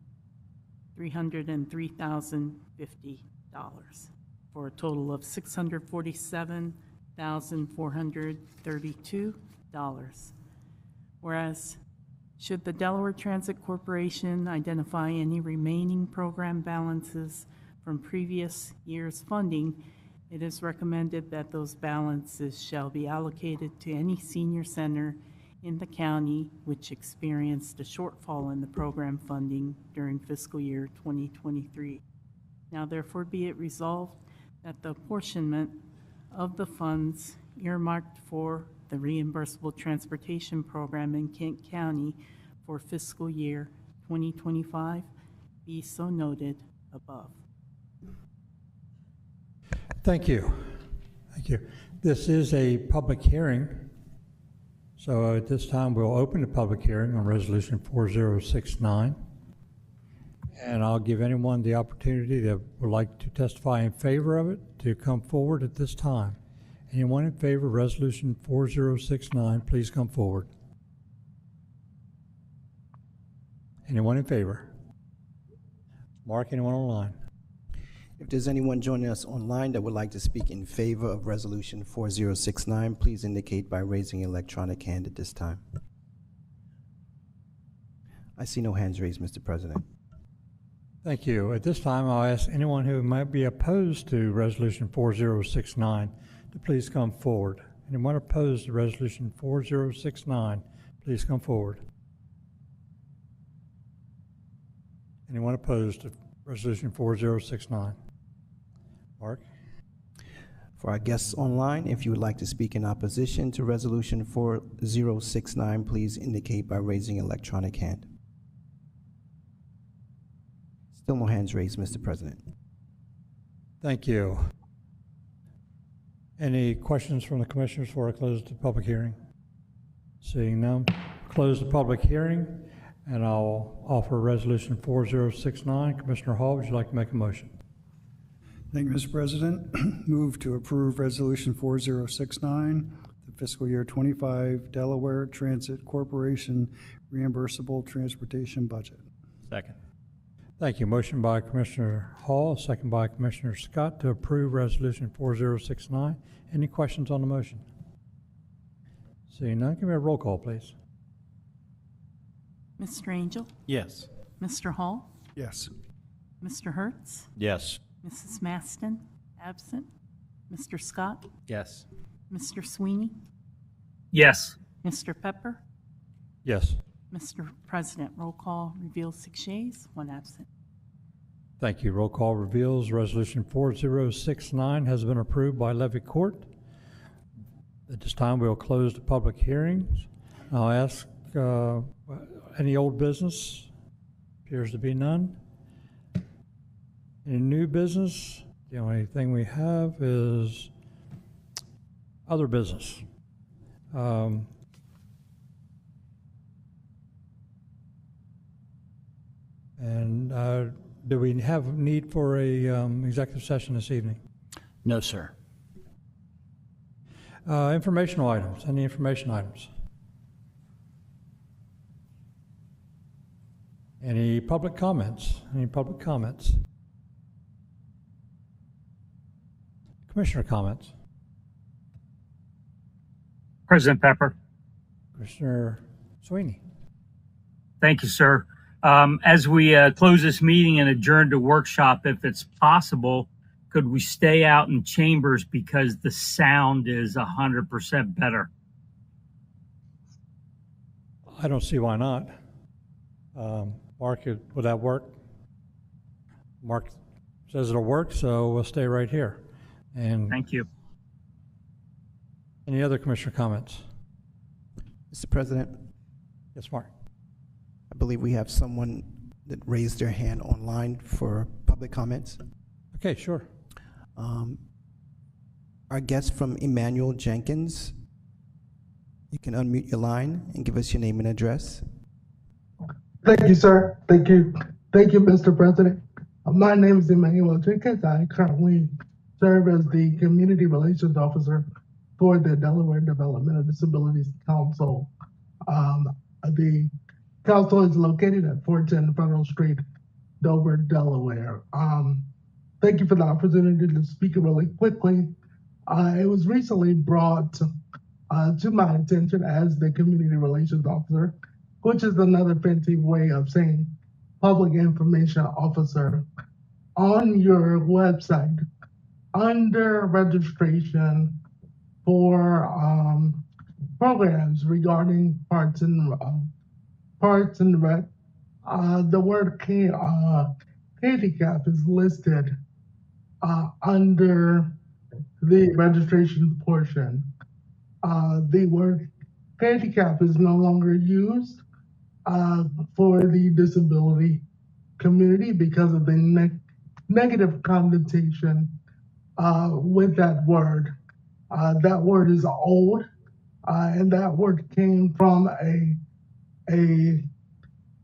$303,050, for a total of $647,432. Whereas, should the Delaware Transit Corporation identify any remaining program balances from previous year's funding, it is recommended that those balances shall be allocated to any senior center in the county which experienced a shortfall in the program funding during fiscal year 2023. Now therefore be it resolved that the apportionment of the funds earmarked for the reimbursable transportation program in Kent County for fiscal year 2025 be so noted above. Thank you. Thank you. This is a public hearing, so at this time we'll open the public hearing on Resolution 4069. And I'll give anyone the opportunity that would like to testify in favor of it to come forward at this time. Anyone in favor of Resolution 4069, please come forward. Anyone in favor? Mark, anyone online? If there's anyone joining us online that would like to speak in favor of Resolution 4069, please indicate by raising your electronic hand at this time. I see no hands raised, Mr. President. Thank you. At this time, I'll ask anyone who might be opposed to Resolution 4069 to please come forward. Anyone opposed to Resolution 4069, please come forward. Anyone opposed to Resolution 4069? Mark? For our guests online, if you would like to speak in opposition to Resolution 4069, please indicate by raising your electronic hand. Still no hands raised, Mr. President. Thank you. Any questions from the commissioners before I close the public hearing? Seeing none, close the public hearing, and I'll offer Resolution 4069. Commissioner Hall, would you like to make a motion? Thank you, Mr. President. Move to approve Resolution 4069, the fiscal year 25 Delaware Transit Corporation reimbursable transportation budget. Second. Thank you. Motion by Commissioner Hall, second by Commissioner Scott to approve Resolution 4069. Any questions on the motion? Seeing none, give me a roll call, please. Mr. Angel? Yes. Mr. Hall? Yes. Mr. Hertz? Yes. Mrs. Maston? Absent. Mr. Scott? Yes. Mr. Sweeney? Yes. Mr. Pepper? Yes. Mr. President, roll call reveals 6 yeas, 1 absent. Thank you. Roll call reveals Resolution 4069 has been approved by Levy Court. At this time, we'll close the public hearings. I'll ask any old business? Appears to be none. Any new business? The only thing we have is other business. And do we have need for a executive session this evening? No, sir. Informational items. Any information items? Any public comments? Any public comments? Commissioner comments? President Pepper. Commissioner Sweeney. Thank you, sir. As we close this meeting and adjourn to workshop, if it's possible, could we stay out in chambers because the sound is 100% better? I don't see why not. Mark, would that work? Mark says it'll work, so we'll stay right here. And thank you. Any other commissioner comments? Mr. President? Yes, Mark. I believe we have someone that raised their hand online for public comments. Okay, sure. Our guest from Emmanuel Jenkins, you can unmute your line and give us your name and address. Thank you, sir. Thank you. Thank you, Mr. President. My name is Emmanuel Jenkins. I currently serve as the Community Relations Officer for the Delaware Development of Disabilities Council. The council is located at 410 Federal Street, Dover, Delaware. Thank you for the opportunity to speak really quickly. It was recently brought to my attention as the Community Relations Officer, which is another fancy way of saying Public Information Officer. On your website, under registration for programs regarding parts and rec, the word handicap is listed under the registration portion. The word handicap is no longer used for the disability community because of the negative connotation with that word. That word is old, and that word came from a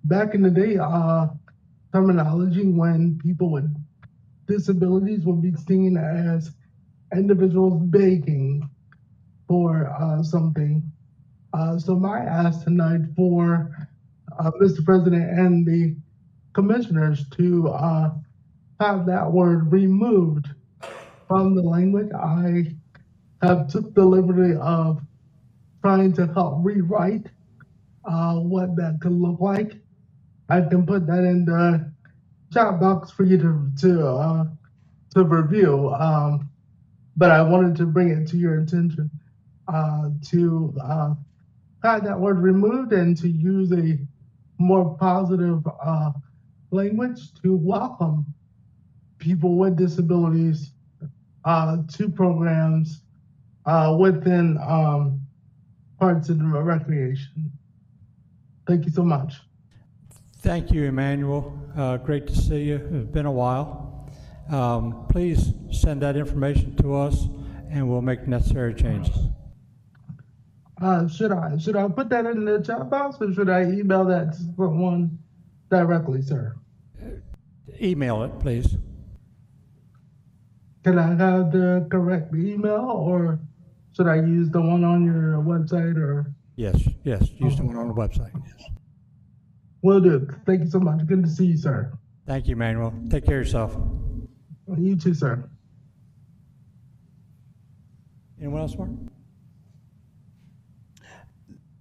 back in the day terminology when people with disabilities would be seen as individuals begging for something. So my ask tonight for Mr. President and the commissioners to have that word removed from the language. I have took the liberty of trying to help rewrite what that could look like. I can put that in the chat box for you to review. But I wanted to bring it to your attention to have that word removed and to use a more positive language to welcome people with disabilities to programs within parts of recreation. Thank you so much. Thank you, Emmanuel. Great to see you. It's been a while. Please send that information to us and we'll make necessary changes. Should I put that in the chat box or should I email that to someone directly, sir? Email it, please. Can I have the correct email or should I use the one on your website or? Yes, use the one on the website. Yes. Will do. Thank you so much. Good to see you, sir. Thank you, Emmanuel. Take care of yourself. You too, sir. Anyone else, Mark?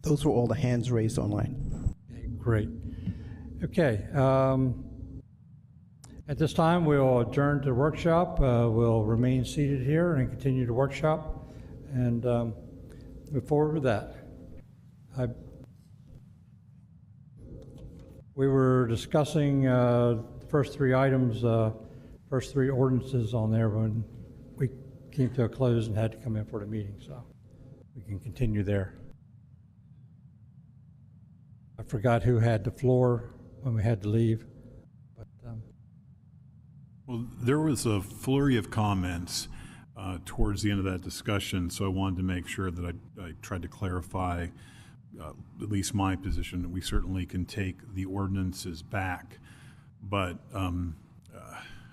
Those were all the hands raised online. Okay, great. Okay. At this time, we'll adjourn to the workshop. We'll remain seated here and continue the workshop and move forward with that. We were discussing the first three items, first three ordinances on there when we came to a close and had to come in for the meeting, so we can continue there. I forgot who had the floor when we had to leave. But, well, there was a flurry of comments towards the end of that discussion, so I wanted to make sure that I tried to clarify at least my position. We certainly can take the ordinances back but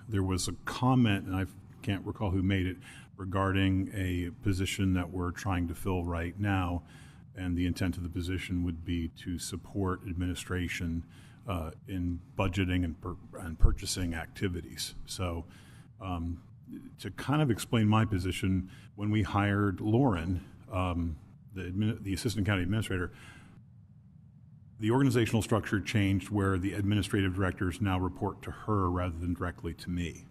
there was a comment, and I can't recall who made it, regarding a position that we're trying to fill right now, and the intent of the position would be to support administration in budgeting and purchasing activities. So to kind of explain my position, when we hired Lauren, the assistant county administrator, the organizational structure changed where the administrative directors now report to her rather than directly to me.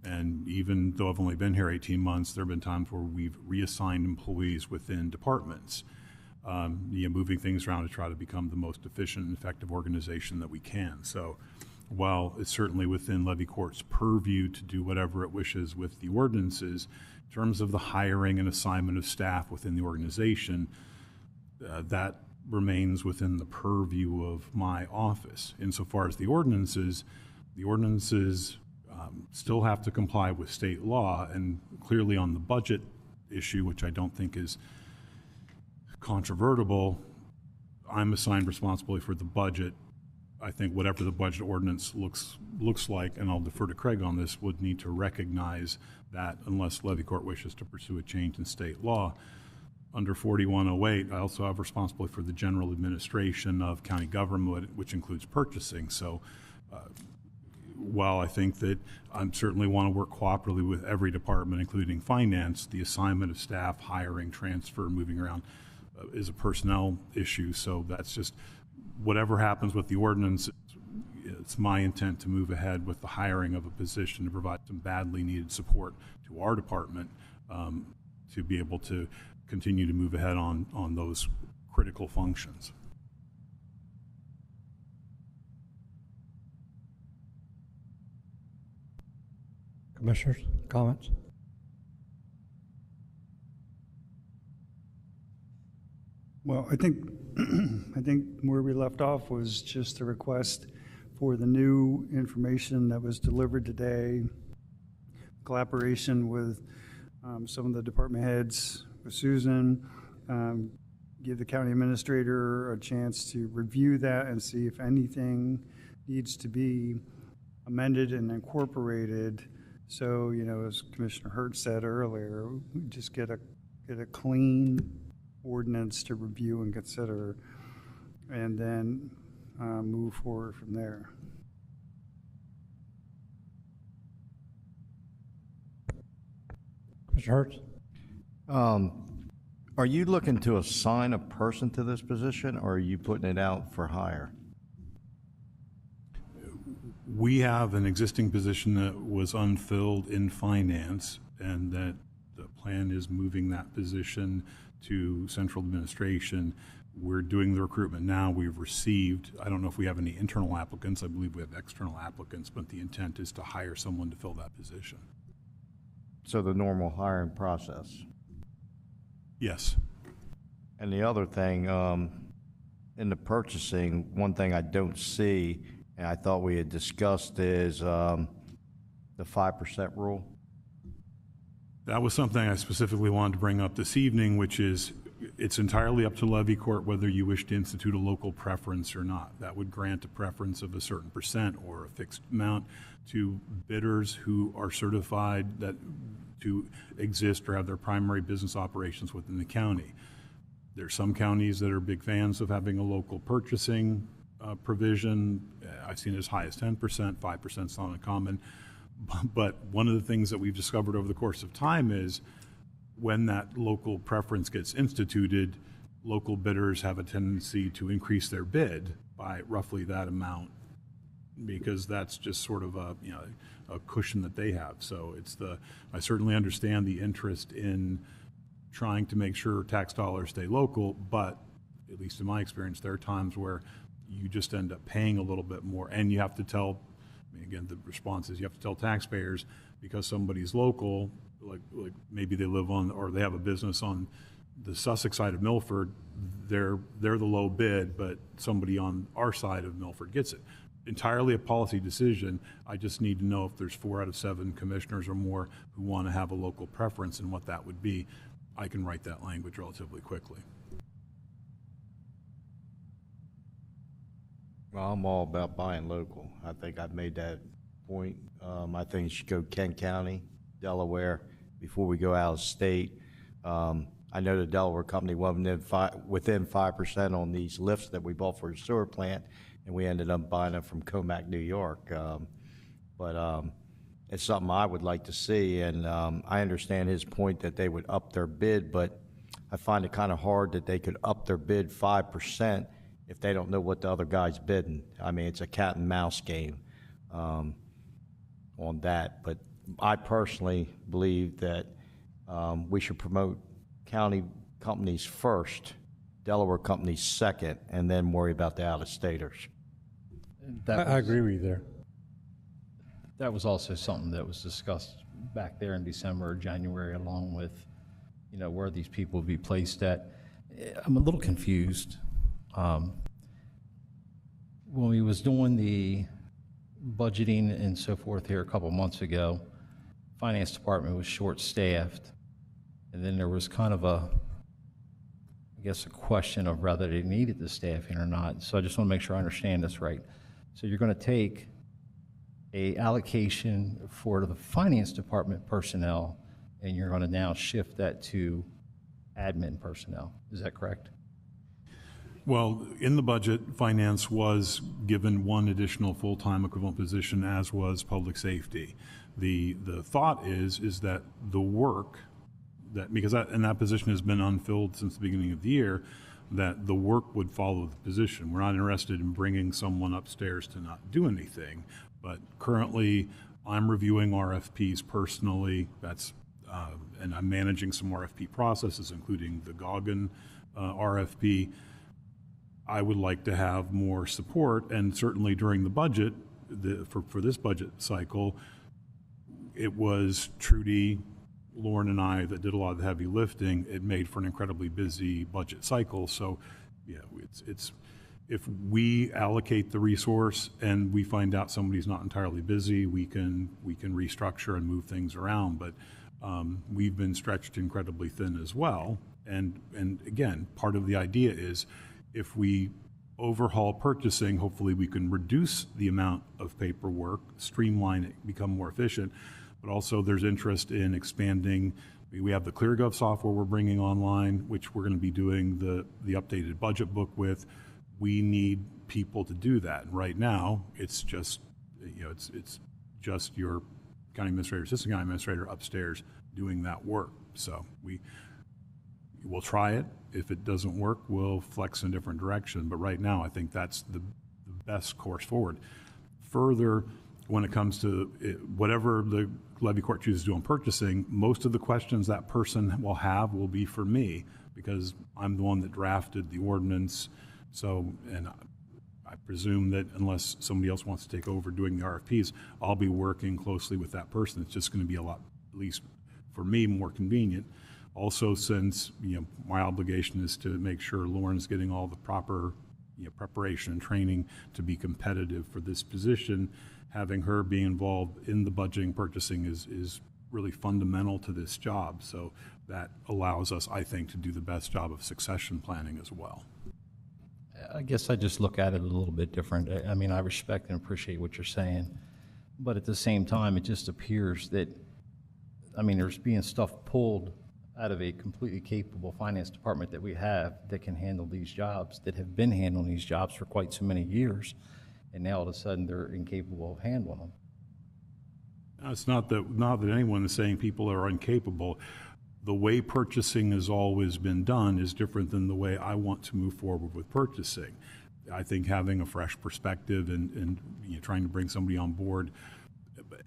And even though I've only been here 18 months, there have been times where we've reassigned employees within departments, moving things around to try to become the most efficient and effective organization that we can. So while it's certainly within Levy Court's purview to do whatever it wishes with the ordinances, in terms of the hiring and assignment of staff within the organization, that remains within the purview of my office. Insofar as the ordinances still have to comply with state law, and clearly on the budget issue, which I don't think is controvertible, I'm assigned responsibility for the budget. I think whatever the budget ordinance looks like, and I'll defer to Craig on this, would need to recognize that unless Levy Court wishes to pursue a change in state law. Under 4108, I also have responsibility for the general administration of county government, which includes purchasing. So while I think that I certainly want to work cooperatively with every department, including finance, the assignment of staff, hiring, transfer, moving around is a personnel issue. So that's just whatever happens with the ordinance. It's my intent to move ahead with the hiring of a position to provide some badly needed support to our department to be able to continue to move ahead on those critical functions. Commissioners, comments? Well, I think where we left off was just a request for the new information that was delivered today, collaboration with some of the department heads, with Susan, give the county administrator a chance to review that and see if anything needs to be amended and incorporated. So, as Commissioner Hurt said earlier, we just get a clean ordinance to review and consider, and then move forward from there. Mr. Hurts? Are you looking to assign a person to this position, or are you putting it out for hire? We have an existing position that was unfilled in finance, and that the plan is moving that position to central administration. We're doing the recruitment now. We've received, I don't know if we have any internal applicants. I believe we have external applicants, but the intent is to hire someone to fill that position. So the normal hiring process? Yes. And the other thing, in the purchasing, one thing I don't see, and I thought we had discussed, is the 5% rule. That was something I specifically wanted to bring up this evening, which is it's entirely up to Levy Court whether you wish to institute a local preference or not. That would grant a preference of a certain percent or a fixed amount to bidders who are certified that to exist or have their primary business operations within the county. There's some counties that are big fans of having a local purchasing provision. I've seen as high as 10%, 5% is not uncommon. But one of the things that we've discovered over the course of time is when that local preference gets instituted, local bidders have a tendency to increase their bid by roughly that amount, because that's just sort of a cushion that they have. So I certainly understand the interest in trying to make sure tax dollars stay local, but at least in my experience, there are times where you just end up paying a little bit more, and you have to tell, again, the response is you have to tell taxpayers, because somebody's local, like maybe they live on, or they have a business on the Sussex side of Milford, they're the low bid, but somebody on our side of Milford gets it. Entirely a policy decision. I just need to know if there's 4 out of 7 commissioners or more who want to have a local preference and what that would be. I can write that language relatively quickly. Well, I'm all about buying local. I think I've made that point. I think it should go Kent County, Delaware, before we go out of state. I know the Delaware company wasn't within 5% on these lifts that we bought for the sewer plant, and we ended up buying them from Comac, New York. But it's something I would like to see, and I understand his point that they would up their bid, but I find it kind of hard that they could up their bid 5% if they don't know what the other guy's bidding. I mean, it's a cat and mouse game on that. But I personally believe that we should promote county companies first, Delaware companies second, and then worry about the out-of-staters. I agree with you there. That was also something that was discussed back there in December or January, along with, you know, where these people would be placed at. I'm a little confused. When we was doing the budgeting and so forth here a couple months ago, finance department was short-staffed, and then there was kind of a question of whether they needed the staffing or not. So I just want to make sure I understand this right. So you're going to take a allocation for the finance department personnel, and you're going to now shift that to admin personnel. Is that correct? Well, in the budget, finance was given one additional full-time equivalent position, as was public safety. The thought is that the work that, because that position has been unfilled since the beginning of the year, that the work would follow the position. We're not interested in bringing someone upstairs to not do anything, but currently I'm reviewing RFPs personally. That's and I'm managing some RFP processes, including the Goggin RFP. I would like to have more support, and certainly during the budget, for this budget cycle, it was Trudy, Lauren, and I that did a lot of the heavy lifting. It made for an incredibly busy budget cycle. So, yeah, it's if we allocate the resource and we find out somebody's not entirely busy, we can restructure and move things around. But we've been stretched incredibly thin as well. And again, part of the idea is if we overhaul purchasing, hopefully we can reduce the amount of paperwork, streamline it, become more efficient. But also there's interest in expanding. We have the ClearGov software we're bringing online, which we're going to be doing the updated budget book with. We need people to do that. And right now, it's just, you know, it's just your county administrator, assistant county administrator upstairs doing that work. So we'll try it. If it doesn't work, we'll flex in a different direction. But right now, I think that's the best course forward. Further, when it comes to whatever the levy court chooses to do on purchasing, most of the questions that person will have will be for me, because I'm the one that drafted the ordinance. So, and I presume that unless somebody else wants to take over doing the RFPs, I'll be working closely with that person. It's just going to be a lot, at least for me, more convenient. Also, since, you know, my obligation is to make sure Lauren's getting all the proper, you know, preparation and training to be competitive for this position, having her be involved in the budgeting purchasing is really fundamental to this job. So that allows us, I think, to do the best job of succession planning as well. I guess I just look at it a little bit different. I mean, I respect and appreciate what you're saying, but at the same time, it just appears that, I mean, there's being stuff pulled out of a completely capable finance department that we have that can handle these jobs, that have been handling these jobs for quite so many years, and now all of a sudden they're incapable of handling them. It's not that anyone is saying people are incapable. The way purchasing has always been done is different than the way I want to move forward with purchasing. I think having a fresh perspective and you know, trying to bring somebody on board.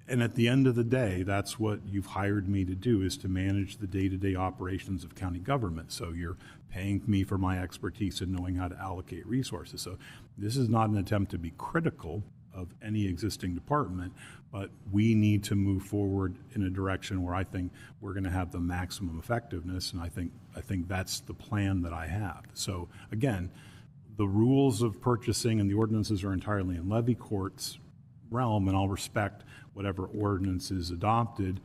And at the end of the day, that's what you've hired me to do, is to manage the day-to-day operations of county government. So you're paying me for my expertise in knowing how to allocate resources. So this is not an attempt to be critical of any existing department, but we need to move forward in a direction where I think we're going to have the maximum effectiveness, and I think that's the plan that I have. So again, the rules of purchasing and the ordinances are entirely in levy court's realm, and I'll respect whatever ordinance is adopted,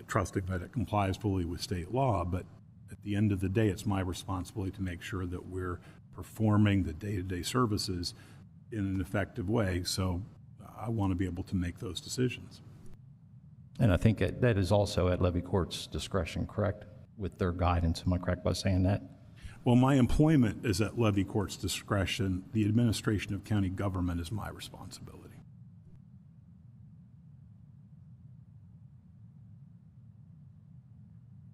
trusting that it complies fully with state law. But at the end of the day, it's my responsibility to make sure that we're performing the day-to-day services in an effective way. So I want to be able to make those decisions. And I think that is also at Levy Court's discretion, correct? With their guidance, am I correct by saying that? Well, my employment is at Levy Court's discretion. The administration of county government is my responsibility.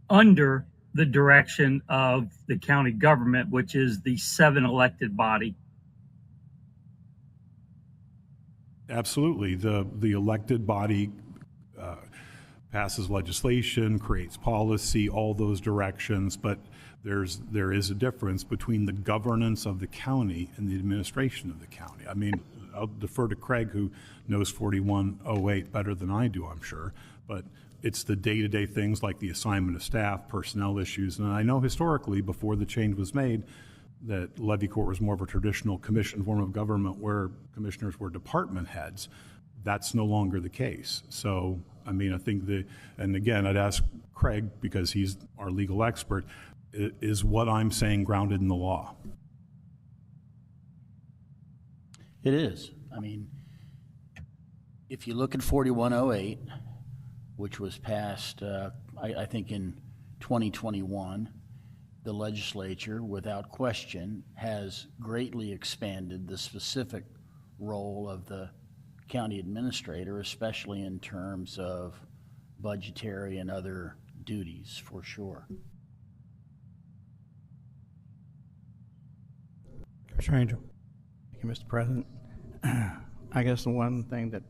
Under the direction of the county government, which is the 7 elected body. Absolutely. The elected body passes legislation, creates policy, all those directions, but there is a difference between the governance of the county and the administration of the county. I mean, I'll defer to Craig, who knows 4108 better than I do, I'm sure, but it's the day-to-day things like the assignment of staff, personnel issues, and I know historically, before the change was made, that Levy Court was more of a traditional commission form of government where commissioners were department heads. That's no longer the case. So, I mean, I think and again, I'd ask Craig, because he's our legal expert, is what I'm saying grounded in the law? It is. I mean, if you look at 4108, which was passed, I think in 2021, the legislature, without question, has greatly expanded the specific role of the county administrator, especially in terms of budgetary and other duties, for sure. Commissioner Angel. Thank you, Mr. President. I guess the one thing that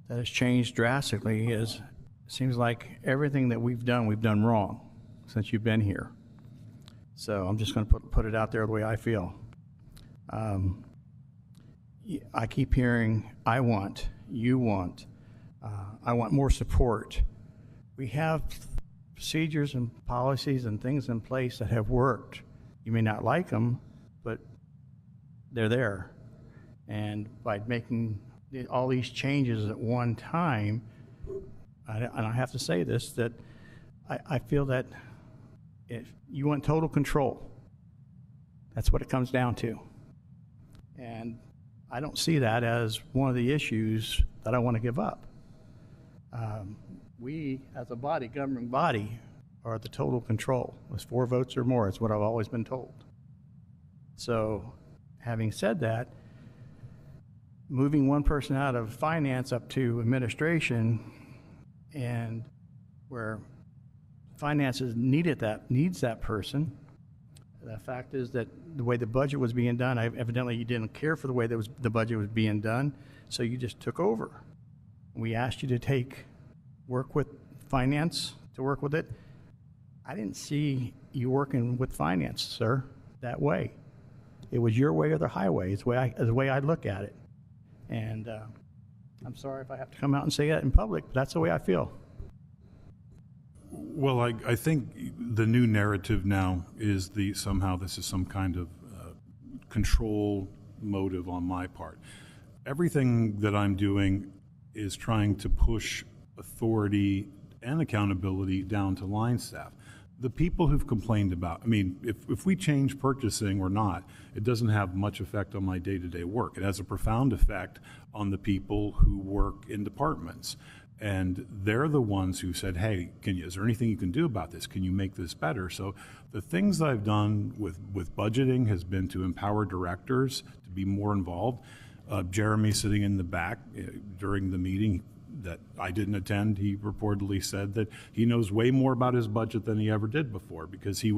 has changed drastically is it seems like everything that we've done wrong since you've been here. So I'm just going to put it out there the way I feel. I keep hearing, I want, you want, I want more support. We have procedures and policies and things in place that have worked. You may not like them, but they're there. And by making all these changes at one time, and I have to say this, that I feel that if you want total control, that's what it comes down to. And I don't see that as one of the issues that I want to give up. We, as a body, governing body, are the total control. With 4 votes or more is what I've always been told. So, having said that, moving one person out of finance up to administration, and where finances needs that person. The fact is that the way the budget was being done, evidently you didn't care for the way the budget was being done, so you just took over. We asked you to work with finance to work with it. I didn't see you working with finance, sir, that way. It was your way or the highway. It's the way I look at it. And I'm sorry if I have to come out and say that in public, but that's the way I feel. Well, I think the new narrative now is somehow this is some kind of control motive on my part. Everything that I'm doing is trying to push authority and accountability down to line staff. The people who've complained about, I mean, if we change purchasing or not, it doesn't have much effect on my day-to-day work. It has a profound effect on the people who work in departments. And they're the ones who said, hey, is there anything you can do about this? Can you make this better? So the things that I've done with budgeting has been to empower directors to be more involved. Jeremy, sitting in the back during the meeting that I didn't attend, he reportedly said that he knows way more about his budget than he ever did before, because he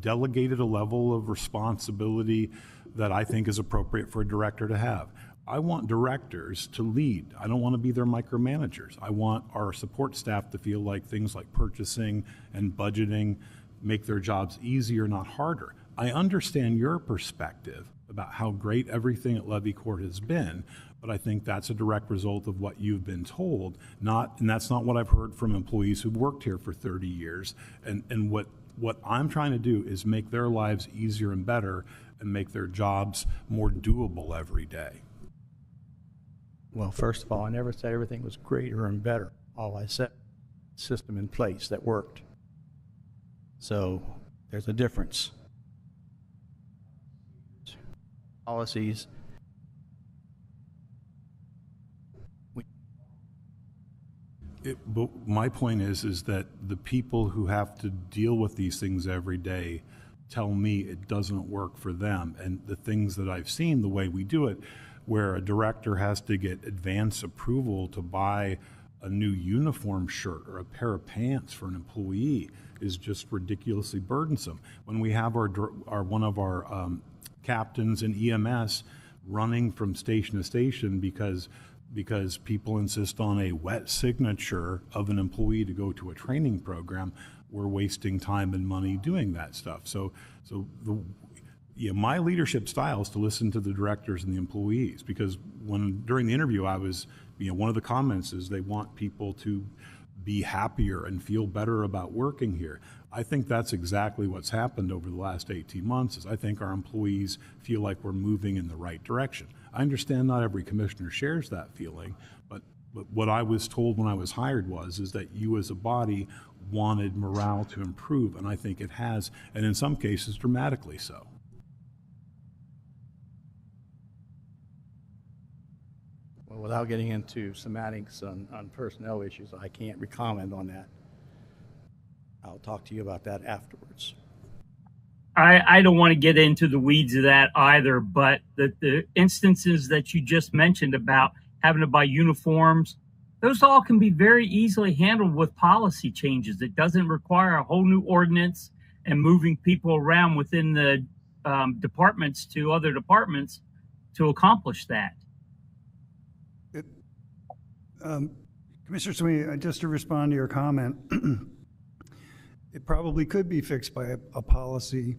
delegated a level of responsibility that I think is appropriate for a director to have. I want directors to lead. I don't want to be their micromanagers. I want our support staff to feel like things like purchasing and budgeting make their jobs easier, not harder. I understand your perspective about how great everything at Levy Court has been, but I think that's a direct result of what you've been told, and that's not what I've heard from employees who've worked here for 30 years. And what I'm trying to do is make their lives easier and better and make their jobs more doable every day. Well, first of all, I never said everything was greater and better. All I said, system in place that worked. So there's a difference. policies. But my point is that the people who have to deal with these things every day tell me it doesn't work for them. And the things that I've seen, the way we do it, where a director has to get advance approval to buy a new uniform shirt or a pair of pants for an employee is just ridiculously burdensome. When we have one of our captains in EMS running from station to station because people insist on a wet signature of an employee to go to a training program, we're wasting time and money doing that stuff. My leadership style is to listen to the directors and the employees, because during the interview one of the comments is they want people to be happier and feel better about working here. I think that's exactly what's happened over the last 18 months. Is I think our employees feel like we're moving in the right direction. I understand not every commissioner shares that feeling, but what I was told when I was hired is that you as a body wanted morale to improve, and I think it has, and in some cases dramatically so. Well, without getting into semantics on personnel issues, I can't comment on that. I'll talk to you about that afterwards. I don't want to get into the weeds of that either, but the instances that you just mentioned about having to buy uniforms, those all can be very easily handled with policy changes. It doesn't require a whole new ordinance and moving people around within the departments to other departments to accomplish that. Commissioner Sweeney, just to respond to your comment, it probably could be fixed by a policy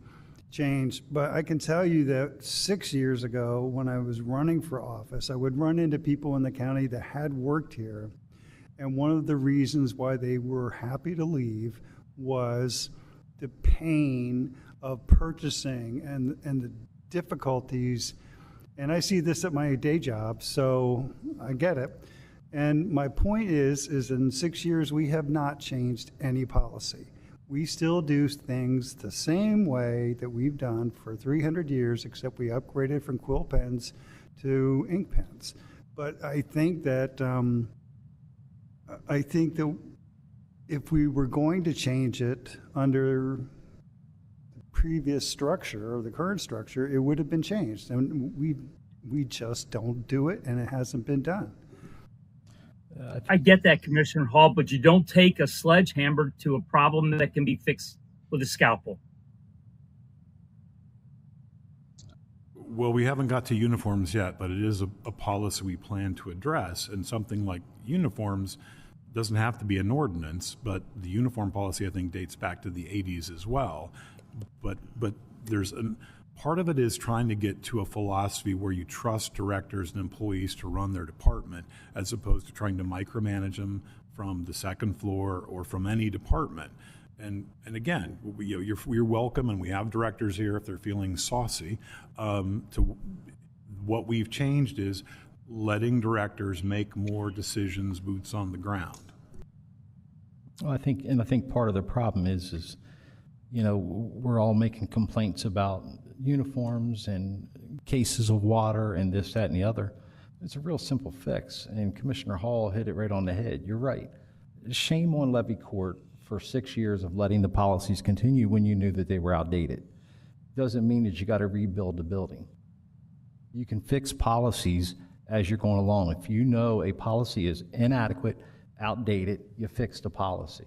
change, but I can tell you that 6 years ago when I was running for office, I would run into people in the county that had worked here, and one of the reasons why they were happy to leave was the pain of purchasing and the difficulties. And I see this at my day job, so I get it. And my point is in 6 years, we have not changed any policy. We still do things the same way that we've done for 300 years, except we upgraded from quill pens to ink pens. But I think that if we were going to change it under the previous structure or the current structure, it would have been changed. And we just don't do it, and it hasn't been done. I get that, Commissioner Hall, but you don't take a sledgehammer to a problem that can be fixed with a scalpel. Well, we haven't got to uniforms yet, but it is a policy we plan to address, and something like uniforms doesn't have to be an ordinance, but the uniform policy, I think, dates back to the 80s as well. But there's part of it is trying to get to a philosophy where you trust directors and employees to run their department, as opposed to trying to micromanage them from the second floor or from any department. And again, you're welcome, and we have directors here if they're feeling saucy. What we've changed is letting directors make more decisions, boots on the ground. Well, I think part of the problem is we're all making complaints about uniforms and cases of water and this, that, and the other. It's a real simple fix, and Commissioner Hall hit it right on the head. You're right. Shame on Levy Court for 6 years of letting the policies continue when you knew that they were outdated. Doesn't mean that you got to rebuild the building. You can fix policies as you're going along. If you know a policy is inadequate, outdated, you fix the policy.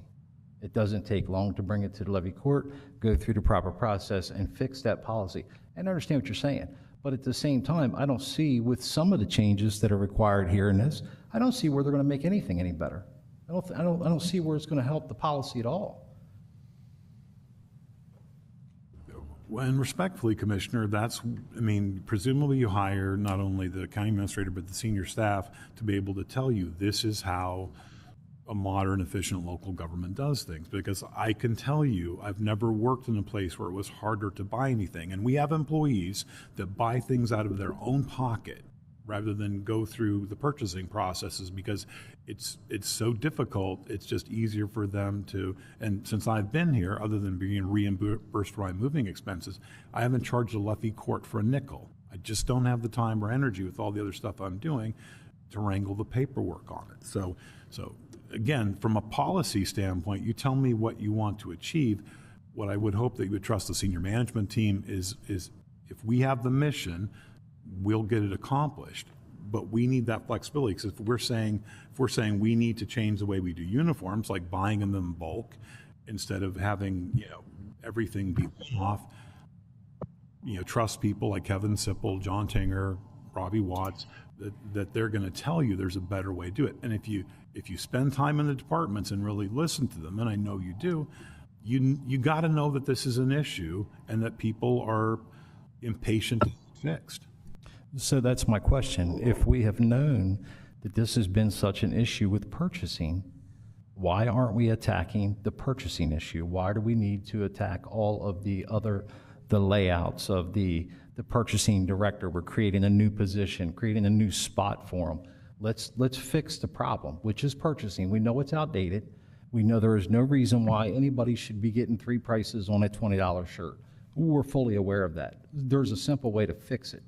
It doesn't take long to bring it to the Levy Court, go through the proper process, and fix that policy. And I understand what you're saying, but at the same time, I don't see, with some of the changes that are required here in this, I don't see where they're going to make anything any better. I don't see where it's going to help the policy at all. And respectfully, Commissioner, presumably you hire not only the county administrator, but the senior staff to be able to tell you this is how a modern, efficient local government does things. Because I can tell you, I've never worked in a place where it was harder to buy anything. And we have employees that buy things out of their own pocket rather than go through the purchasing processes, because it's so difficult. It's just easier for them to, and since I've been here, other than being reimbursed for my moving expenses, I haven't charged the Levy Court for a nickel. I just don't have the time or energy with all the other stuff I'm doing to wrangle the paperwork on it. So again, from a policy standpoint, you tell me what you want to achieve. What I would hope that you would trust the senior management team is if we have the mission, we'll get it accomplished. But we need that flexibility, because if we're saying we need to change the way we do uniforms, like buying them in bulk instead of having everything be off, trust people like Kevin Sipple, John Tinger, Robbie Watts, that they're going to tell you there's a better way to do it. And if you spend time in the departments and really listen to them, and I know you do, you got to know that this is an issue and that people are impatient to be fixed. So that's my question. If we have known that this has been such an issue with purchasing, why aren't we attacking the purchasing issue? Why do we need to attack all of the layouts of the purchasing director? We're creating a new position, creating a new spot for them. Let's fix the problem, which is purchasing. We know it's outdated. We know there is no reason why anybody should be getting 3 prices on a $20 shirt. We're fully aware of that. There's a simple way to fix it.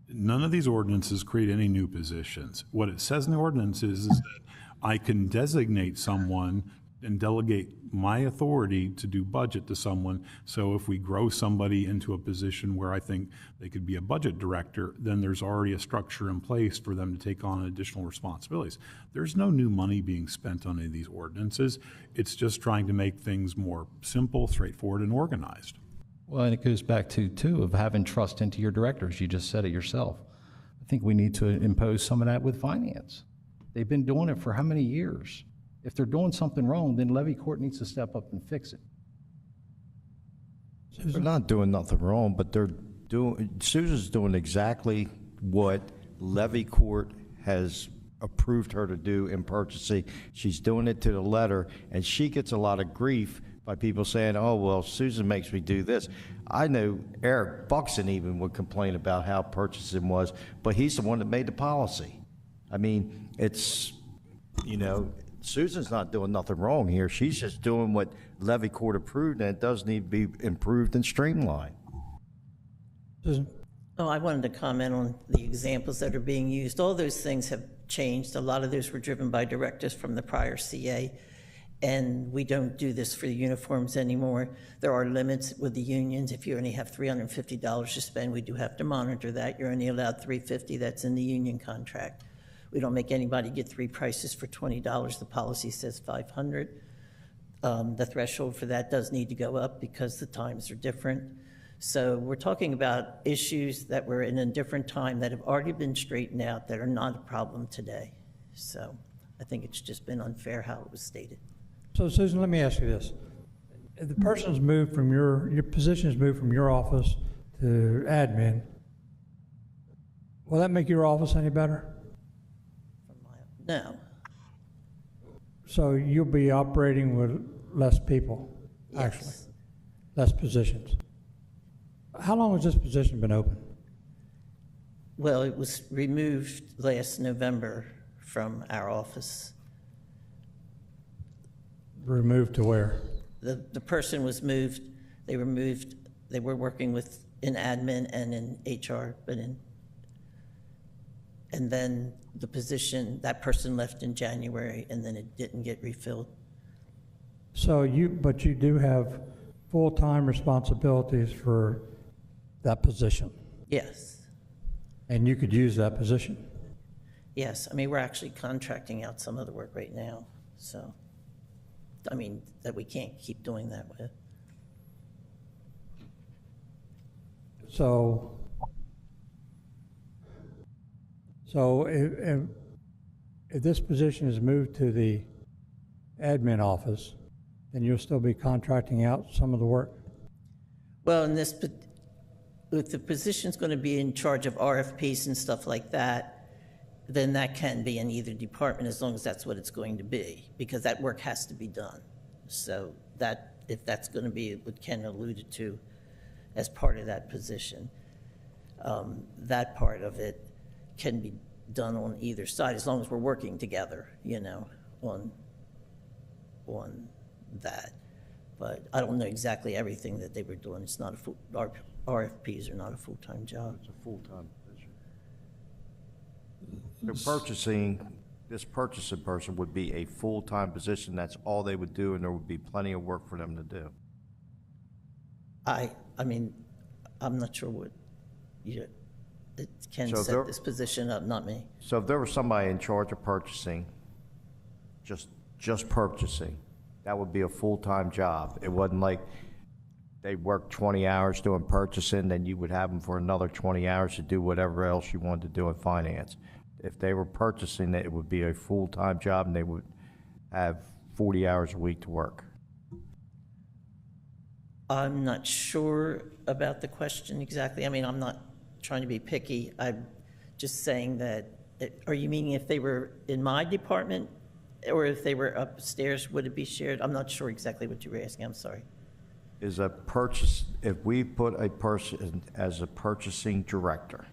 None of these ordinances create any new positions. What it says in the ordinance is that I can designate someone and delegate my authority to do budget to someone. So if we grow somebody into a position where I think they could be a budget director, then there's already a structure in place for them to take on additional responsibilities. There's no new money being spent on any of these ordinances. It's just trying to make things more simple, straightforward, and organized. Well, and it goes back to, too, of having trust into your directors. You just said it yourself. I think we need to impose some of that with finance. They've been doing it for how many years? If they're doing something wrong, then levy court needs to step up and fix it. They're not doing nothing wrong, but Susan's doing exactly what levy court has approved her to do in purchasing. She's doing it to the letter, and she gets a lot of grief by people saying, oh, well, Susan makes me do this. I know Eric Buxton even would complain about how purchasing was, but he's the one that made the policy. I mean, it's, Susan's not doing nothing wrong here. She's just doing what levy court approved, and it does need to be improved and streamlined. Susan? Oh, I wanted to comment on the examples that are being used. All those things have changed. A lot of those were driven by directives from the prior CA. And we don't do this for the uniforms anymore. There are limits with the unions. If you only have $350 to spend, we do have to monitor that. You're only allowed $350. That's in the union contract. We don't make anybody get 3 prices for $20. The policy says $500. The threshold for that does need to go up because the times are different. So we're talking about issues that were in a different time that have already been straightened out that are not a problem today. So I think it's just been unfair how it was stated. So Susan, let me ask you this. If the person's moved from your position is moved from your office to admin, will that make your office any better? No. So you'll be operating with less people, actually, less positions. How long has this position been open? Well, it was removed last November from our office. Removed to where? The person was moved, they were working in admin and in HR, and then the position, that person left in January, and then it didn't get refilled. So but you do have full-time responsibilities for that position? Yes. And you could use that position? Yes, I mean, we're actually contracting out some of the work right now, so. I mean, that we can't keep doing that with. So if this position is moved to the admin office, then you'll still be contracting out some of the work? Well, if the position's going to be in charge of RFPs and stuff like that, then that can be in either department as long as that's what it's going to be, because that work has to be done. So that, if that's going to be what Ken alluded to as part of that position, that part of it can be done on either side as long as we're working together, on that. But I don't know exactly everything that they were doing. It's not a full, RFPs are not a full-time job. It's a full-time position. The purchasing, this purchasing person would be a full-time position. That's all they would do, and there would be plenty of work for them to do. I mean, I'm not sure what, it can So set there- this position up, not me. So if there was somebody in charge of purchasing, just purchasing, that would be a full-time job. It wasn't like they worked 20 hours doing purchasing, then you would have them for another 20 hours to do whatever else you wanted to do in finance. If they were purchasing, it would be a full-time job, and they would have 40 hours a week to work. I'm not sure about the question exactly. I mean, I'm not trying to be picky. I'm just saying that, are you meaning if they were in my department or if they were upstairs, would it be shared? I'm not sure exactly what you were asking. I'm sorry. Is a purchase, if we put a person as a purchasing director,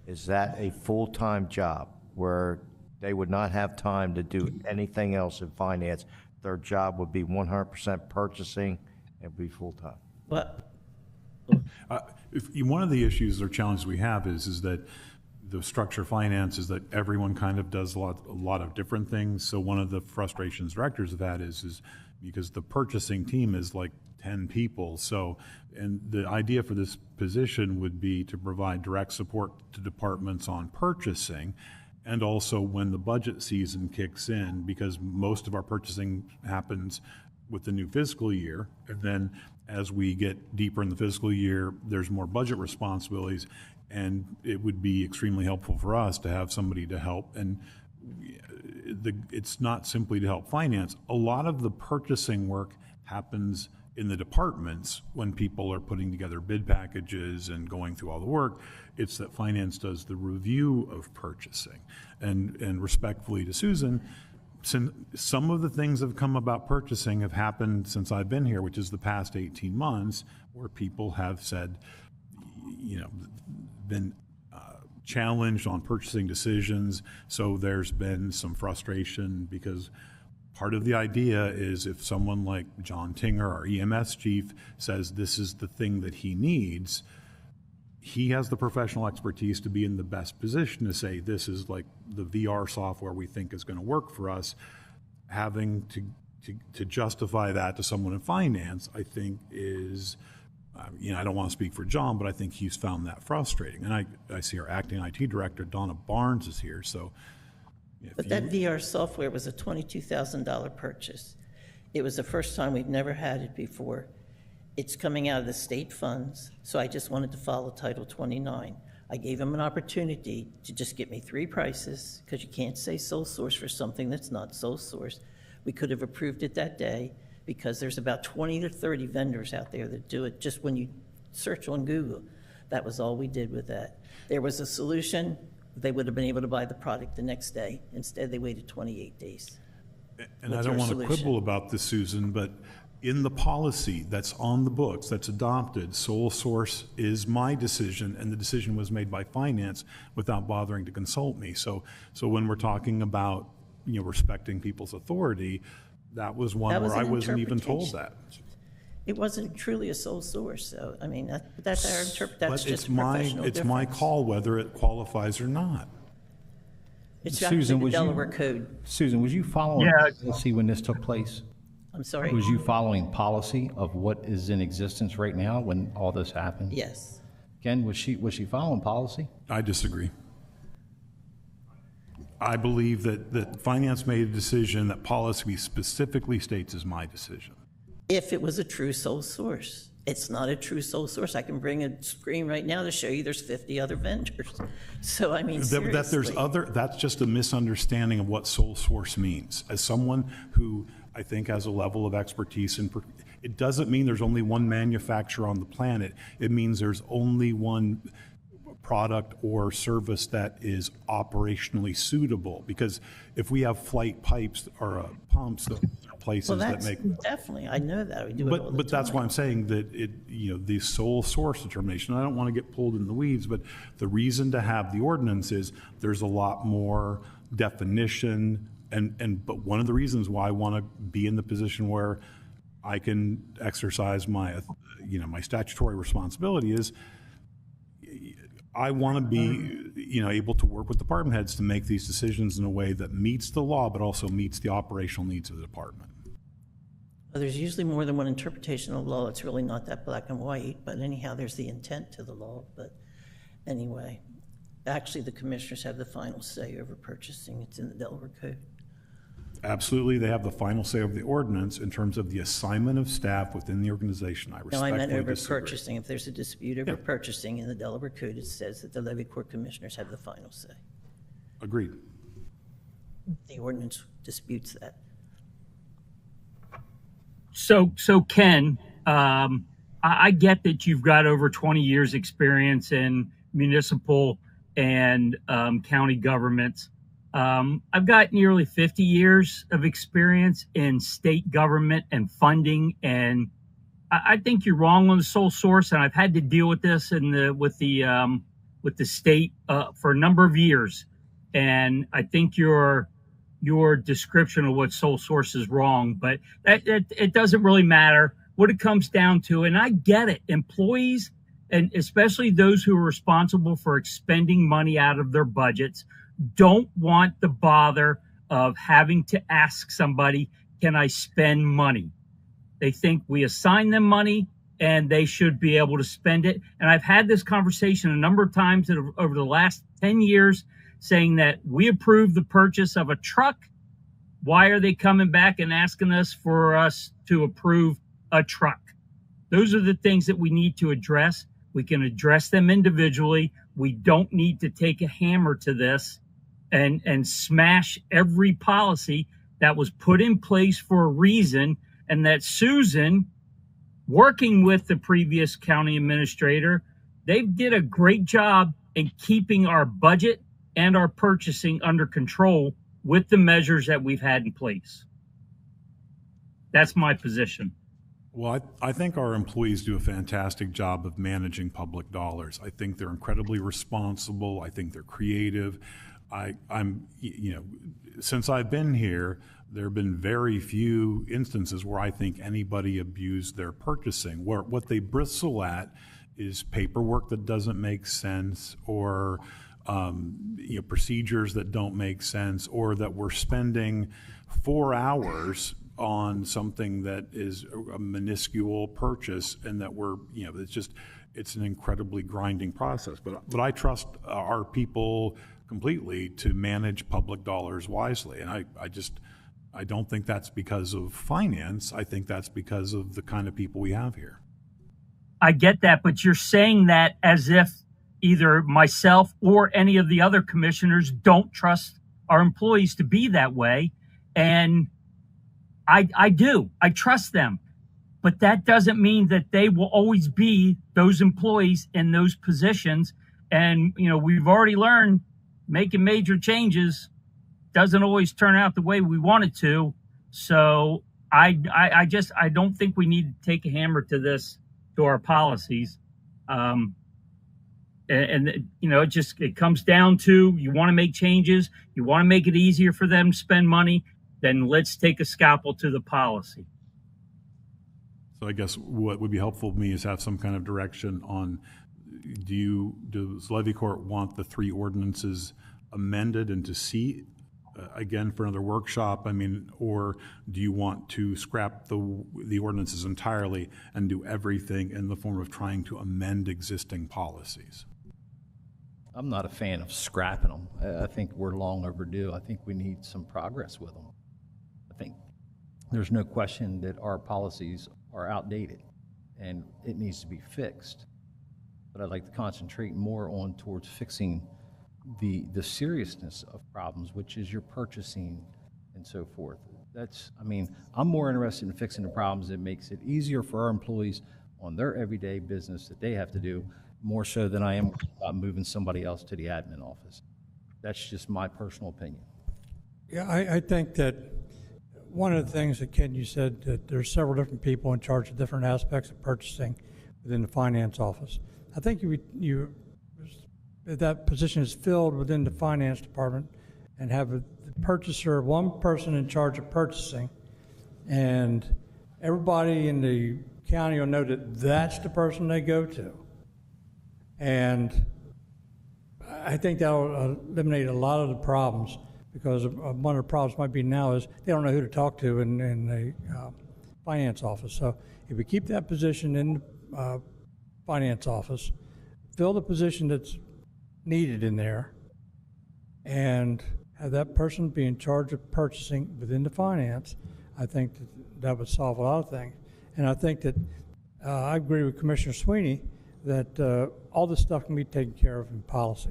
is that a full-time job where they would not have time to do anything else in finance? Their job would be 100% purchasing and be full-time? What? One of the issues or challenges we have is that the structure of finance is that everyone kind of does a lot of different things. So one of the frustrations directors have had is because the purchasing team is like 10 people. So, and the idea for this position would be to provide direct support to departments on purchasing, and also when the budget season kicks in, because most of our purchasing happens with the new fiscal year, and then as we get deeper in the fiscal year, there's more budget responsibilities, and it would be extremely helpful for us to have somebody to help. And it's not simply to help finance. A lot of the purchasing work happens in the departments when people are putting together bid packages and going through all the work. It's that finance does the review of purchasing. And respectfully to Susan, some of the things that have come about purchasing have happened since I've been here, which is the past 18 months, where people have said, been challenged on purchasing decisions. So there's been some frustration, because part of the idea is if someone like John Tinger, our EMS chief, says this is the thing that he needs, he has the professional expertise to be in the best position to say this is like the VR software we think is going to work for us. Having to justify that to someone in finance, I think is, I don't want to speak for John, but I think he's found that frustrating. And I see our acting IT director, Donna Barnes, is here. So, But that VR software was a $22,000 purchase. It was the first time, we've never had it before. It's coming out of the state funds, so I just wanted to follow Title 29. I gave him an opportunity to just get me 3 prices, because you can't say sole source for something that's not sole source. We could have approved it that day, because there's about 20 to 30 vendors out there that do it just when you search on Google. That was all we did with that. There was a solution. They would have been able to buy the product the next day. Instead, they waited 28 days. And I don't want to quibble about this, Susan, but in the policy that's on the books, that's adopted, sole source is my decision, and the decision was made by finance without bothering to consult me. So when we're talking about, respecting people's authority, that was one where I wasn't even told that. It wasn't truly a sole source, so, I mean, that's our interpretation. That's But just a professional it's my difference. call whether it qualifies or not. It's actually the Delaware code. Susan, was you following policy when this took place? I'm sorry? Was you following policy of what is in existence right now when all this happened? Yes. Ken, was she following policy? I disagree. I believe that finance made a decision that policy specifically states is my decision. If it was a true sole source. It's not a true sole source. I can bring a screen right now to show you there's 50 other vendors. So, I mean, seriously. That's just a misunderstanding of what sole source means. As someone who I think has a level of expertise in, it doesn't mean there's only one manufacturer on the planet. It means there's only one product or service that is operationally suitable. Because if we have flight pipes or pumps, places that make definitely, I know that we do it all the time. But that's why I'm saying that the sole source determination. I don't want to get pulled in the weeds, but the reason to have the ordinance is there's a lot more definition, but one of the reasons why I want to be in the position where I can exercise my, my statutory responsibility is I want to be, able to work with department heads to make these decisions in a way that meets the law, but also meets the operational needs of the department. Well, there's usually more than one interpretation of law. It's really not that black and white, but anyhow, there's the intent to the law. But anyway, actually, the commissioners have the final say over purchasing. It's in the Delaware Code. Absolutely, they have the final say over the ordinance in terms of the assignment of staff within the organization. I No, respectfully I meant over disagree. purchasing. If there's a dispute over purchasing in the Delaware Code, it says that the levy court commissioners have the final say. Agreed. The ordinance disputes that. So Ken, I get that you've got over 20 years experience in municipal and county governments. I've got nearly 50 years of experience in state government and funding, and I think you're wrong on the sole source. And I've had to deal with this with the state for a number of years, and I think your description of what sole source is wrong. But it doesn't really matter what it comes down to. And I get it, employees, and especially those who are responsible for expending money out of their budgets, don't want the bother of having to ask somebody, can I spend money? They think we assign them money and they should be able to spend it. And I've had this conversation a number of times over the last 10 years saying that we approved the purchase of a truck. Why are they coming back and asking us for us to approve a truck? Those are the things that we need to address. We can address them individually. We don't need to take a hammer to this and smash every policy that was put in place for a reason, and that Susan, working with the previous county administrator, they did a great job in keeping our budget and our purchasing under control with the measures that we've had in place. That's my position. Well, I think our employees do a fantastic job of managing public dollars. I think they're incredibly responsible. I think they're creative. Since I've been here, there have been very few instances where I think anybody abused their purchasing. What they bristle at is paperwork that doesn't make sense, or procedures that don't make sense, or that we're spending 4 hours on something that is a minuscule purchase, and that we're, it's an incredibly grinding process. But I trust our people completely to manage public dollars wisely. And I don't think that's because of finance. I think that's because of the kind of people we have here. I get that, but you're saying that as if either myself or any of the other commissioners don't trust our employees to be that way. And I do. I trust them. But that doesn't mean that they will always be those employees in those positions. And, we've already learned making major changes doesn't always turn out the way we want it to. So I don't think we need to take a hammer to this, to our policies. It comes down to, you want to make changes, you want to make it easier for them to spend money, then let's take a scalpel to the policy. So I guess what would be helpful to me is have some kind of direction on, does Levy Court want the 3 ordinances amended and to see again for another workshop? Or do you want to scrap the ordinances entirely and do everything in the form of trying to amend existing policies? I'm not a fan of scrapping them. I think we're long overdue. I think we need some progress with them. I think there's no question that our policies are outdated and it needs to be fixed. But I'd like to concentrate more towards fixing the seriousness of problems, which is your purchasing and so forth. I'm more interested in fixing the problems that makes it easier for our employees on their everyday business that they have to do, more so than I am about moving somebody else to the admin office. That's just my personal opinion. Yeah, I think that one of the things that Ken, you said that there's several different people in charge of different aspects of purchasing within the finance office. I think if that position is filled within the finance department and have the purchaser, one person in charge of purchasing, and everybody in the county will know that that's the person they go to. And I think that'll eliminate a lot of the problems, because one of the problems might be now is they don't know who to talk to in the finance office. So if we keep that position in the finance office, fill the position that's needed in there, and have that person be in charge of purchasing within the finance, I think that would solve a lot of things. And I think that I agree with Commissioner Sweeney that all this stuff can be taken care of in policy.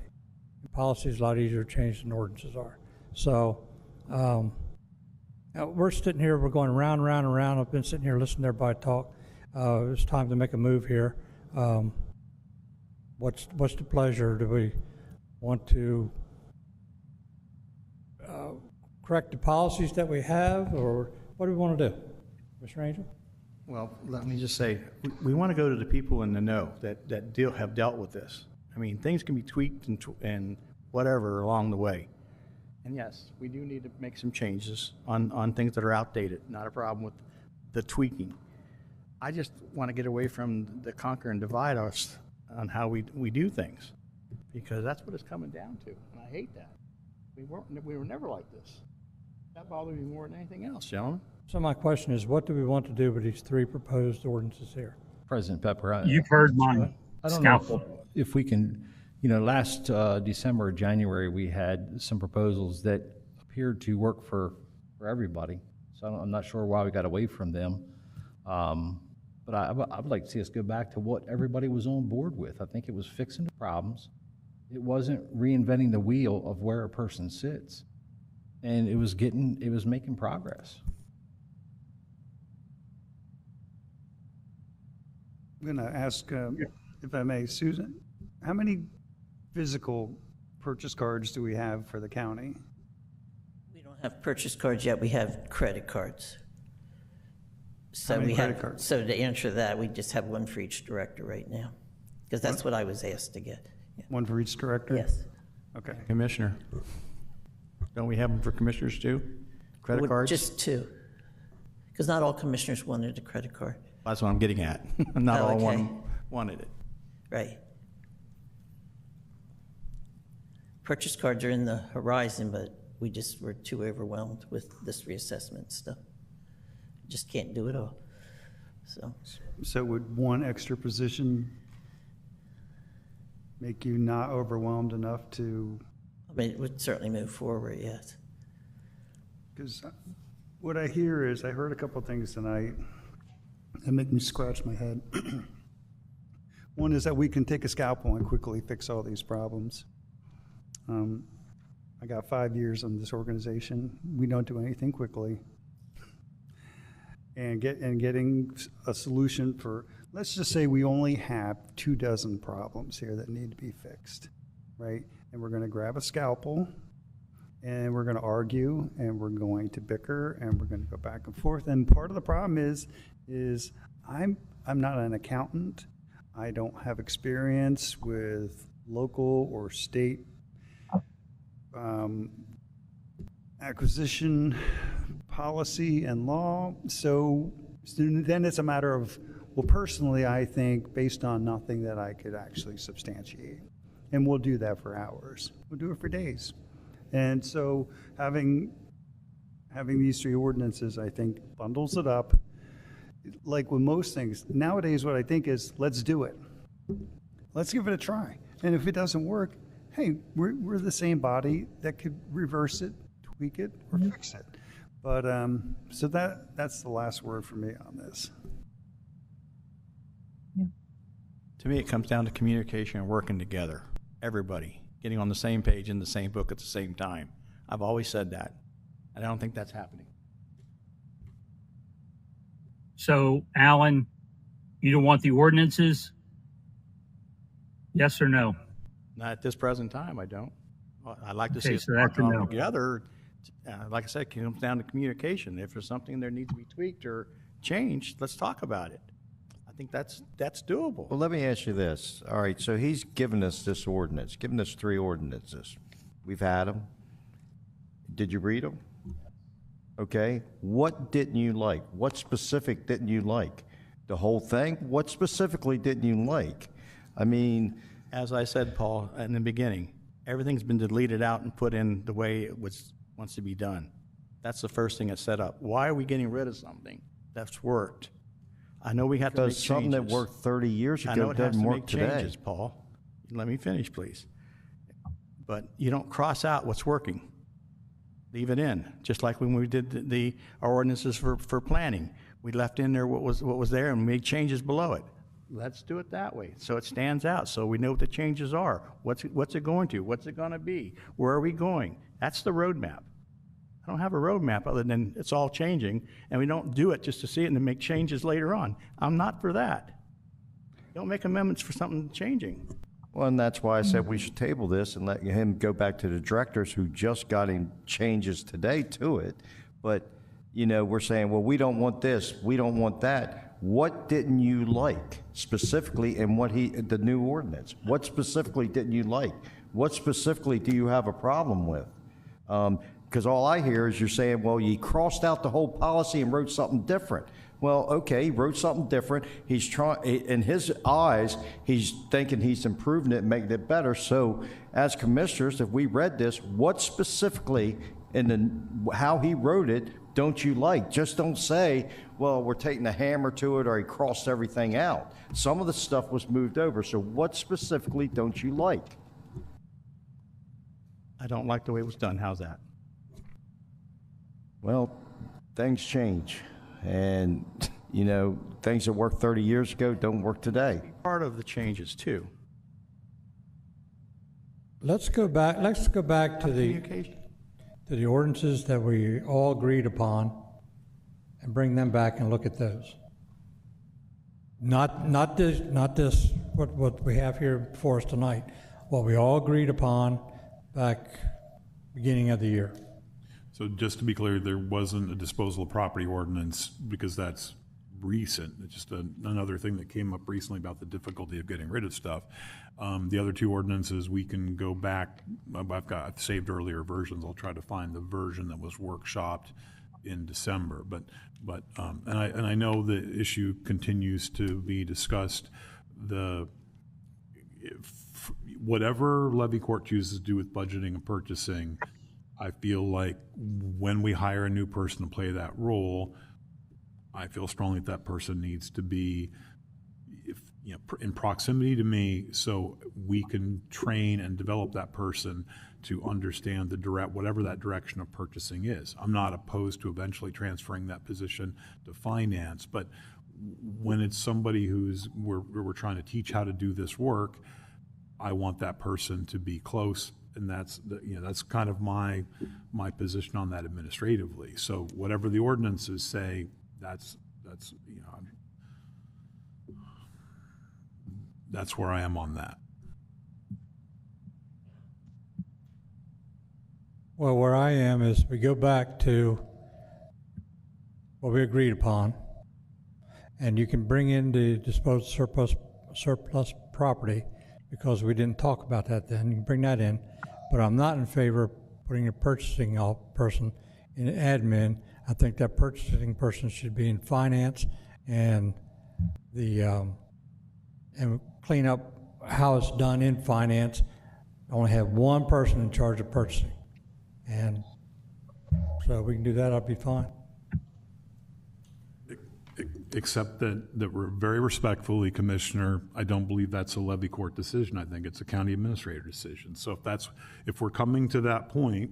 And policy is a lot easier to change than ordinances are. So now we're sitting here, we're going round and round and round. I've been sitting here listening to everybody talk. It's time to make a move here. What's the pleasure? Do we want to correct the policies that we have, or what do we want to do? Mr. Angel? Well, let me just say, we want to go to the people in the know that have dealt with this. I mean, things can be tweaked and whatever along the way. And yes, we do need to make some changes on things that are outdated. Not a problem with the tweaking. I just want to get away from the conquer and divide us on how we do things, because that's what it's coming down to, and I hate that. We were never like this. That bothers me more than anything else, gentlemen. So my question is, what do we want to do with these three proposed ordinances here? President Pepper, You've heard mine. I don't Scalpel. know if we can, last December or January, we had some proposals that appeared to work for everybody. So I'm not sure why we got away from them. But I would like to see us go back to what everybody was on board with. I think it was fixing the problems. It wasn't reinventing the wheel of where a person sits. And it was making progress. I'm going to ask, if I may, Susan, how many physical purchase cards do we have for the county? We don't have purchase cards yet, we have credit cards. So How many we credit have, cards? so to answer that, we just have one for each director right now, because that's what I was asked to get. Yeah. One for each director? Yes. Okay. Commissioner, don't we have them for commissioners too? Credit Well, cards? Just two, because not all commissioners wanted a credit card. That's what I'm getting at. Not Oh, all okay. wanted it. Right. Purchase cards are in the horizon, but we just were too overwhelmed with this reassessment stuff. Just can't do it all. So would one extra position make you not overwhelmed enough to? I mean, it would certainly move forward, yes. Because what I hear is, I heard a couple of things tonight that make me scratch my head. One is that we can take a scalpel and quickly fix all these problems. I got 5 years in this organization. We don't do anything quickly. And getting a solution for, let's just say we only have 24 problems here that need to be fixed, right? And we're going to grab a scalpel, and we're going to argue, and we're going to bicker, and we're going to go back and forth. And part of the problem is I'm not an accountant. I don't have experience with local or state acquisition policy and law. So then it's a matter of, well, personally, I think based on nothing that I could actually substantiate. And we'll do that for hours. We'll do it for days. And so having these three ordinances, I think, bundles it up. Like with most things, nowadays what I think is, let's do it. Let's give it a try. And if it doesn't work, hey, we're the same body that could reverse it, tweak it, or fix it. But so that's the last word for me on this. To me, it comes down to communication and working together. Everybody getting on the same page in the same book at the same time. I've always said that, and I don't think that's happening. So, Alan, you don't want the ordinances? Yes or no? Not at this present time, I don't. I'd like to Okay, see us so that's work a no. on together. Like I said, it comes down to communication. If there's something that needs to be tweaked or changed, let's talk about it. I think that's doable. Well, let me ask you this. All right, so he's given us this ordinance, given us 3 ordinances. We've had them. Did you read them? Okay? What didn't you like? What specific didn't you like? The whole thing? What specifically didn't you like? I mean, As I said, Paul, in the beginning, everything's been deleted out and put in the way it wants to be done. That's the first thing that's set up. Why are we getting rid of something that's worked? I know we have to make because changes. something that worked 30 years I know ago it has doesn't to work make today. changes, Paul. Let me finish, please. But you don't cross out what's working. Leave it in, just like when we did our ordinances for planning. We left in there what was there and made changes below it. Let's do it that way, so it stands out, so we know what the changes are. What's it going to? What's it going to be? Where are we going? That's the roadmap. I don't have a roadmap other than it's all changing, and we don't do it just to see it and to make changes later on. I'm not for that. Don't make amendments for something changing. Well, and that's why I said we should table this and let him go back to the directors who just got him changes today to it. But, you know, we're saying, well, we don't want this, we don't want that. What didn't you like specifically in the new ordinance? What specifically didn't you like? What specifically do you have a problem with? Because all I hear is you're saying, well, you crossed out the whole policy and wrote something different. Well, okay, he wrote something different. He's trying, in his eyes, he's thinking he's improving it and making it better. So as commissioners, if we read this, what specifically in how he wrote it don't you like? Just don't say, well, we're taking a hammer to it or he crossed everything out. Some of the stuff was moved over. So what specifically don't you like? I don't like the way it was done. How's that? Well, things change. And, you know, things that worked 30 years ago don't work today. Part of the changes, too. Let's go back to the ordinances that we all agreed upon and bring them back and look at those. Not this what we have here before us tonight. What we all agreed upon back beginning of the year. So just to be clear, there wasn't a disposal of property ordinance because that's recent. It's just another thing that came up recently about the difficulty of getting rid of stuff. The other two ordinances, we can go back. I've saved earlier versions. I'll try to find the version that was workshopped in December. But I know the issue continues to be discussed. Whatever levy court chooses to do with budgeting and purchasing, I feel like when we hire a new person to play that role, I feel strongly that person needs to be in proximity to me so we can train and develop that person to understand whatever that direction of purchasing is. I'm not opposed to eventually transferring that position to finance, but when it's somebody we're trying to teach how to do this work, I want that person to be close. And that's kind of my position on that administratively. So whatever the ordinances say, that's where I am on that. Well, where I am is we go back to what we agreed upon, and you can bring in the disposed surplus property because we didn't talk about that then. You can bring that in. But I'm not in favor of putting a purchasing person in admin. I think that purchasing person should be in finance and and clean up how it's done in finance. Only have one person in charge of purchasing. And so we can do that, I'll be fine. Except that we're very respectfully, Commissioner, I don't believe that's a levy court decision. I think it's a county administrator decision. So if we're coming to that point,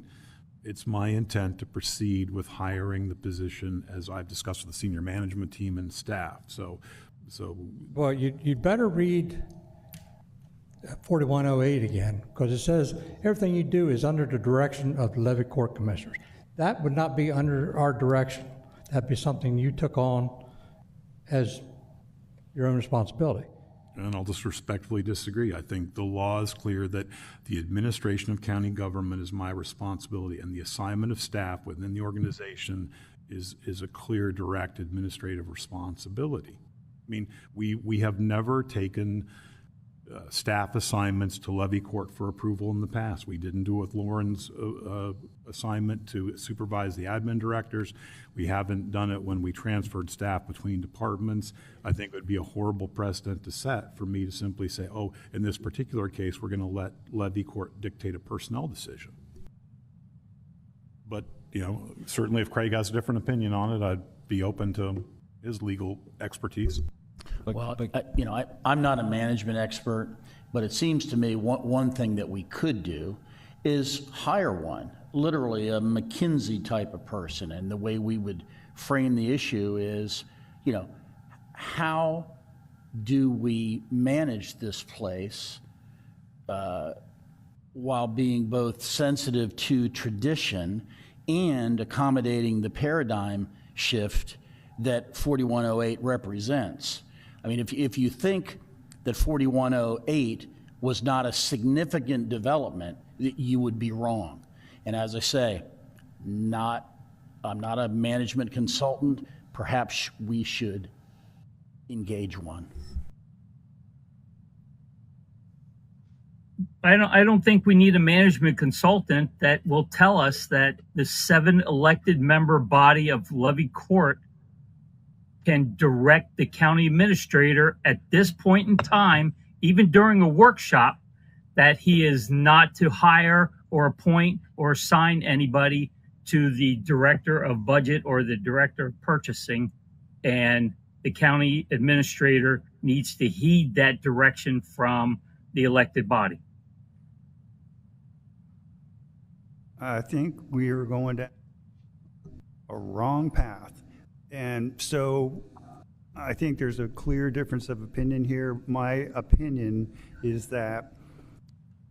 it's my intent to proceed with hiring the position as I've discussed with the senior management team and staff. Well, you'd better read 4108 again, because it says everything you do is under the direction of the levy court commissioners. That would not be under our direction. That'd be something you took on as your own responsibility. And I'll just respectfully disagree. I think the law is clear that the administration of county government is my responsibility, and the assignment of staff within the organization is a clear, direct administrative responsibility. I mean, we have never taken staff assignments to levy court for approval in the past. We didn't do it with Lauren's assignment to supervise the admin directors. We haven't done it when we transferred staff between departments. I think it would be a horrible precedent to set for me to simply say, oh, in this particular case, we're going to let levy court dictate a personnel decision. But, you know, certainly if Craig has a different opinion on it, I'd be open to his legal expertise. Well, I'm not a management expert, but it seems to me one thing that we could do is hire one, literally a McKinsey type of person. And the way we would frame the issue is, you know, how do we manage this place while being both sensitive to tradition and accommodating the paradigm shift that 4108 represents? I mean, if you think that 4108 was not a significant development, you would be wrong. And as I say, I'm not a management consultant. Perhaps we should engage one. I don't think we need a management consultant that will tell us that the 7 elected member body of levy court can direct the county administrator at this point in time, even during a workshop, that he is not to hire or appoint or assign anybody to the director of budget or the director of purchasing. And the county administrator needs to heed that direction from the elected body. I think we are going down a wrong path. And so I think there's a clear difference of opinion here. My opinion is that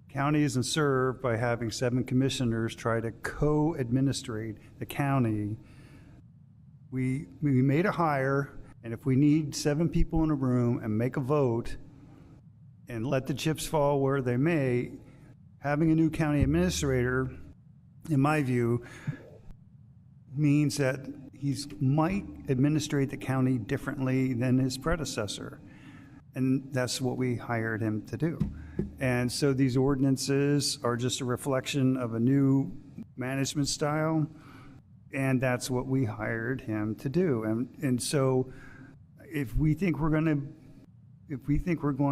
county isn't served by having 7 commissioners try to co-administrate the county. We made a hire, and if we need 7 people in a room and make a vote and let the chips fall where they may, having a new county administrator, in my view, means that he might administrate the county differently than his predecessor. And that's what we hired him to do. And so these ordinances are just a reflection of a new management style, and that's what we hired him to do. And so if we think we're going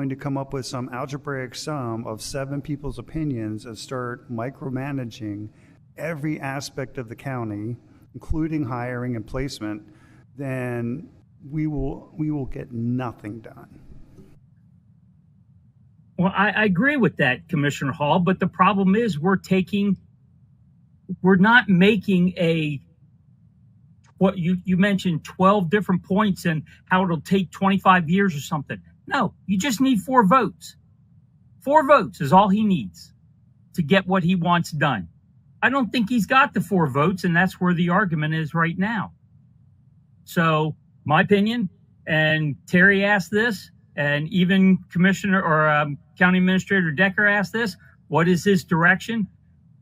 to come up with some algebraic sum of 7 people's opinions and start micromanaging every aspect of the county, including hiring and placement, then we will get nothing done. Well, I agree with that, Commissioner Hall, but the problem is we're not making what you mentioned 12 different points and how it'll take 25 years or something. No, you just need 4 votes. 4 votes is all he needs to get what he wants done. I don't think he's got the 4 votes, and that's where the argument is right now. So my opinion, and Terry asked this, and even Commissioner or County Administrator Decker asked this, what is his direction?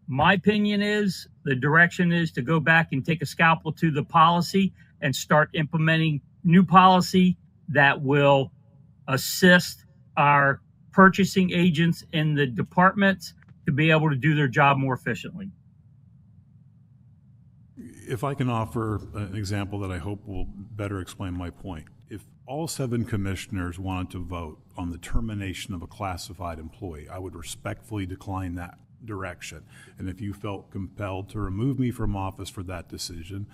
My opinion is the direction is to go back and take a scalpel to the policy and start implementing new policy that will assist our purchasing agents in the departments to be able to do their job more efficiently. If I can offer an example that I hope will better explain my point. If all 7 commissioners wanted to vote on the termination of a classified employee, I would respectfully decline that direction. And if you felt compelled to remove me from office for that decision,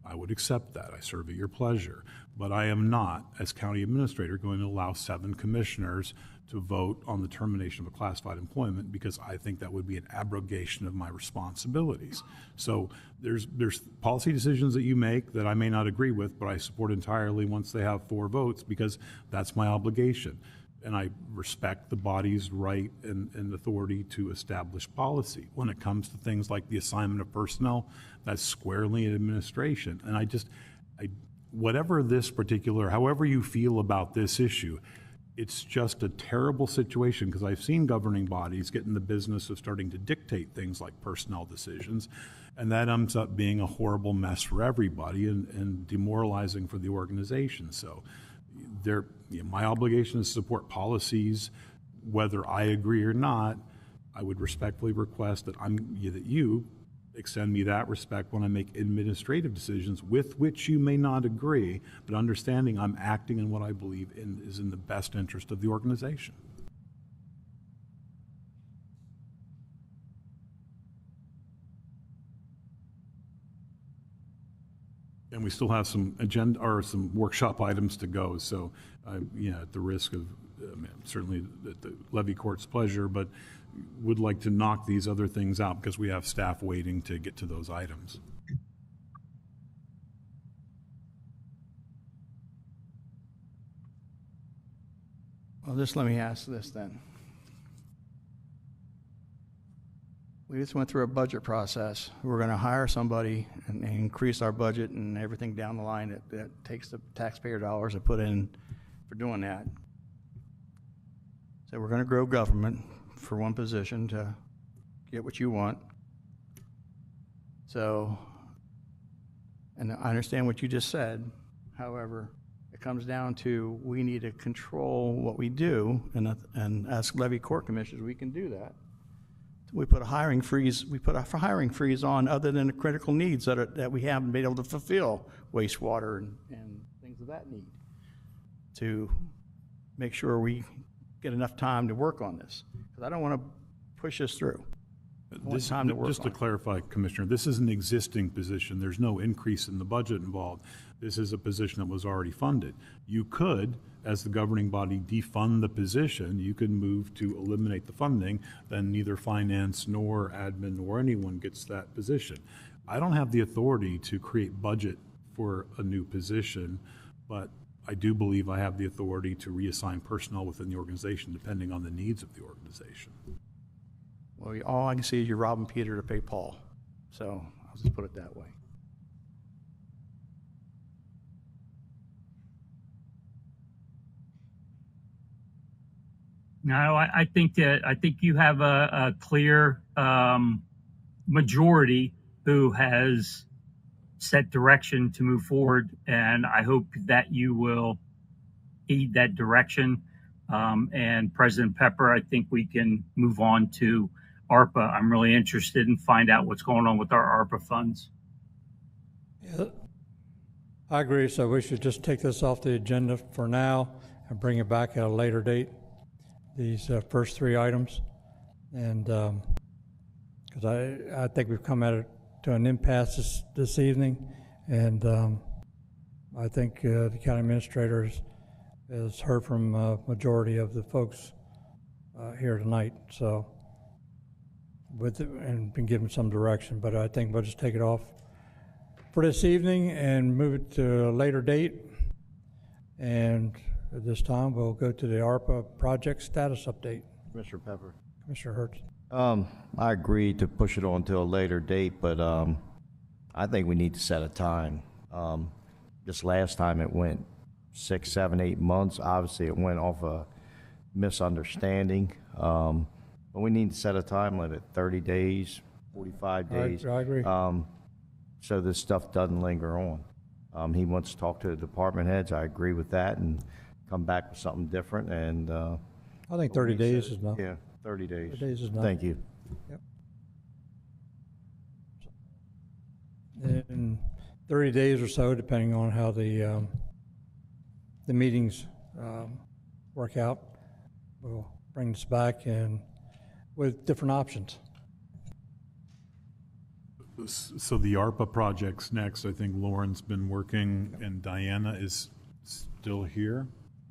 I would accept that. I serve at your pleasure. But I am not, as county administrator, going to allow 7 commissioners to vote on the termination of a classified employment, because I think that would be an abrogation of my responsibilities. So there's policy decisions that you make that I may not agree with, but I support entirely once they have 4 votes, because that's my obligation. And I respect the body's right and authority to establish policy. When it comes to things like the assignment of personnel, that's squarely in administration. And whatever this particular, however you feel about this issue, it's just a terrible situation, because I've seen governing bodies get in the business of starting to dictate things like personnel decisions, and that ends up being a horrible mess for everybody and demoralizing for the organization. So my obligation is to support policies whether I agree or not, I would respectfully request that you extend me that respect when I make administrative decisions with which you may not agree, but understanding I'm acting in what I believe is in the best interest of the organization. And we still have some agenda or some workshop items to go. So, at the risk of certainly at the Levy Court's pleasure, but would like to knock these other things out because we have staff waiting to get to those items. Well, just let me ask this then. We just went through a budget process. We're going to hire somebody and increase our budget and everything down the line that takes the taxpayer dollars to put in for doing that. So we're going to grow government for one position to get what you want. So, and I understand what you just said. However, it comes down to we need to control what we do, and as levy court commissioners, we can do that. We put a hiring freeze. We put a hiring freeze on other than the critical needs that we haven't been able to fulfill, wastewater and things of that need, to make sure we get enough time to work on this. Because I don't want to push this through. Just to clarify, Commissioner, this is an existing position. There's no increase in the budget involved. This is a position that was already funded. You could, as the governing body, defund the position. You could move to eliminate the funding. Then neither finance nor admin nor anyone gets that position. I don't have the authority to create budget for a new position, but I do believe I have the authority to reassign personnel within the organization depending on the needs of the organization. Well, all I can see is you're robbing Peter to pay Paul. So I'll just put it that way. No, I think you have a clear majority who has set direction to move forward, and I hope that you will heed that direction. And President Pepper, I think we can move on to ARPA. I'm really interested in find out what's going on with our ARPA funds. Yeah, I agree. So we should just take this off the agenda for now and bring it back at a later date. These first three items, and because I think we've come at it to an impasse this evening, and I think the county administrator has heard from a majority of the folks here tonight. So and been given some direction, but I think we'll just take it off for this evening and move it to a later date. And at this time, we'll go to the ARPA project status update. Commissioner Pepper. Commissioner Hertz. I agree to push it on to a later date, but I think we need to set a time. Just last time it went 6, 7, 8 months. Obviously, it went off a misunderstanding. But we need to set a time limit, 30 days, 45 days. I agree. So this stuff doesn't linger on. He wants to talk to the department heads. I agree with that, and come back with something different. And I think 30 days is enough. Yeah, 30 days. 30 days is enough. Thank you. Yep. In 30 days or so, depending on how the meetings work out, we'll bring this back and with different options. So the ARPA project's next. I think Lauren's been working and Diana is still here.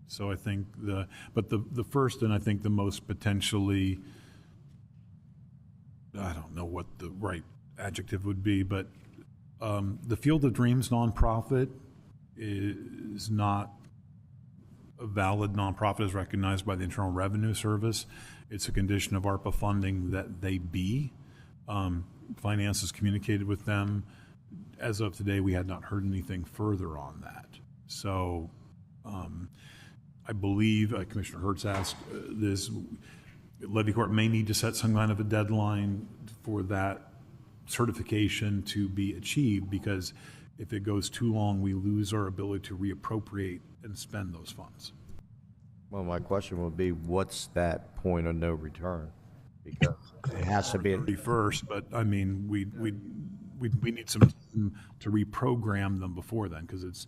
So I think the first and I think the most potentially, I don't know what the right adjective would be, but the Field of Dreams nonprofit is not a valid nonprofit as recognized by the Internal Revenue Service. It's a condition of ARPA funding that they be. Finance has communicated with them. As of today, we had not heard anything further on that. So I believe Commissioner Hertz asked this, Levy Court may need to set some kind of a deadline for that certification to be achieved, because if it goes too long, we lose our ability to reappropriate and spend those funds. Well, my question would be, what's that point of no return? Because it has to be. 31st, but I mean, we need some time to reprogram them before then, because it's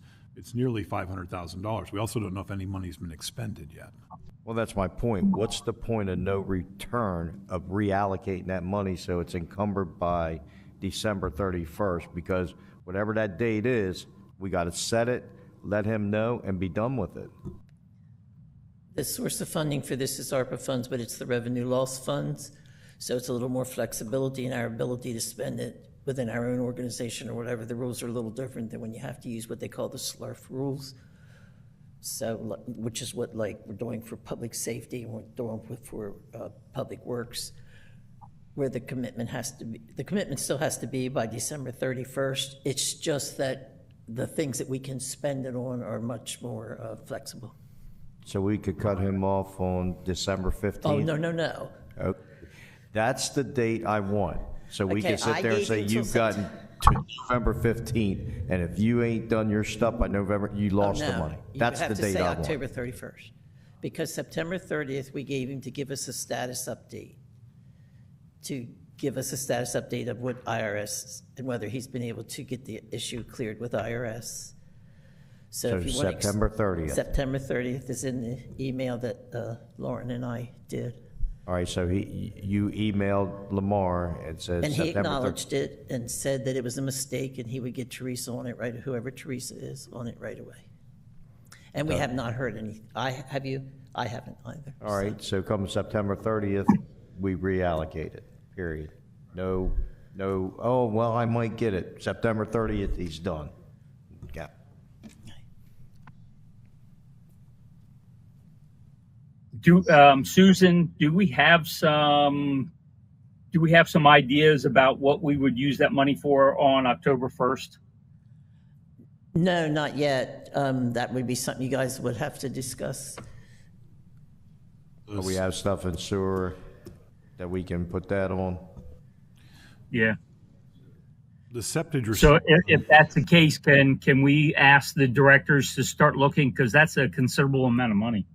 nearly $500,000. We also don't know if any money's been expended yet. Well, that's my point. What's the point of no return of reallocating that money so it's encumbered by December 31st? Because whatever that date is, we got to set it, let him know, and be done with it. The source of funding for this is ARPA funds, but it's the revenue loss funds. So it's a little more flexibility in our ability to spend it within our own organization or whatever. The rules are a little different than when you have to use what they call the SLURF rules. So, which is what like we're doing for public safety and we're doing for public works, where the commitment still has to be by December 31st. It's just that the things that we can spend it on are much more flexible. So we could cut him off on December 15th? Oh, no. Okay. That's the date I want. So we can sit there and say, you've gotten to November 15th, and if you ain't done your stuff by November, you lost the money. That's the date I want. You have to say October 31st, because September 30th, we gave him to give us a status update, of what IRS, and whether he's been able to get the issue cleared with IRS. So if you want September 30th. September 30th is in the email that Lauren and I did. All right, so you emailed Lamar and said And he September 30th. acknowledged it and said that it was a mistake and he would get Teresa on it right, whoever Teresa is, on it right away. And we have not heard any, have you? I haven't either. All right, so come September 30th, we reallocate it, period. No, oh, well, I might get it. September 30th, he's done. Yeah. Susan, do we have some ideas about what we would use that money for on October 1st? No, not yet. That would be something you guys would have to discuss. We have stuff in sewer that we can put that on. Yeah. The septage. So if that's the case, can we ask the directors to start looking, because that's a considerable amount of money.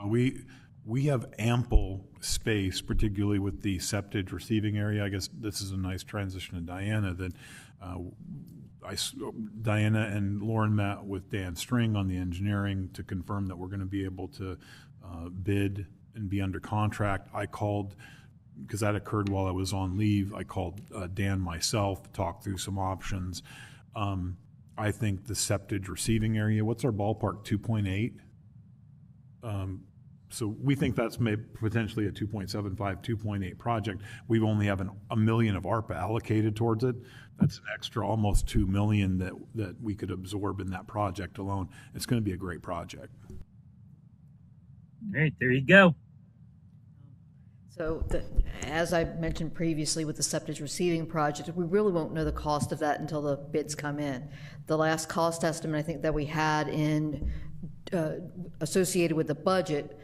We have ample space, particularly with the septage receiving area. I guess this is a nice transition to Diana. That Diana and Lauren met with Dan String on the engineering to confirm that we're going to be able to bid and be under contract. I called, because that occurred while I was on leave, I called Dan myself, talked through some options. I think the septage receiving area, what's our ballpark, 2.8? So we think that's potentially a 2.75, 2.8 project. We only have $1 million of ARPA allocated towards it. That's an extra almost $2 million that we could absorb in that project alone. It's going to be a great project. All right, there you go. So as I mentioned previously with the septic receiving project, we really won't know the cost of that until the bids come in. The last cost estimate I think that we had in associated with the budget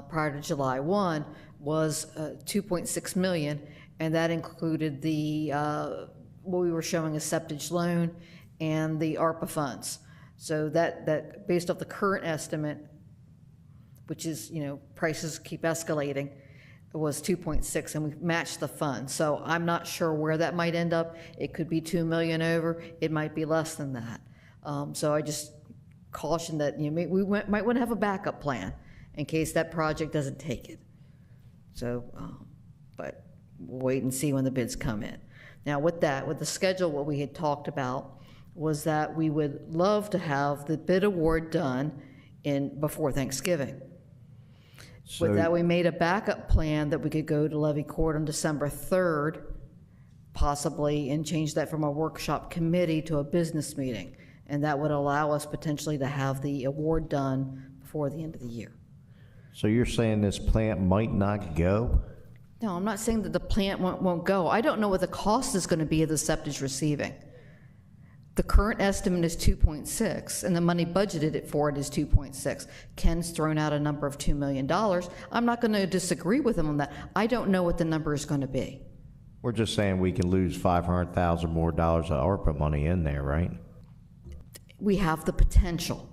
prior to July 1 was $2.6 million, and that included the what we were showing as septage loan and the ARPA funds. So that based off the current estimate, which is, prices keep escalating, it was 2.6, and we matched the fund. So I'm not sure where that might end up. It could be 2 million over. It might be less than that. So I just caution that we might want to have a backup plan in case that project doesn't take it. So, but we'll wait and see when the bids come in. Now with the schedule, what we had talked about was that we would love to have the bid award done before Thanksgiving. So, with that, we made a backup plan that we could go to Levy Court on December 3rd, possibly, and change that from a workshop committee to a business meeting. And that would allow us potentially to have the award done before the end of the year. So you're saying this plant might not go? No, I'm not saying that the plant won't go. I don't know what the cost is going to be of the septage receiving. The current estimate is 2.6, and the money budgeted for it is 2.6. Ken's thrown out a number of $2 million. I'm not going to disagree with him on that. I don't know what the number is going to be. We're just saying we can lose $500,000 more of ARPA money in there, right? We have the potential.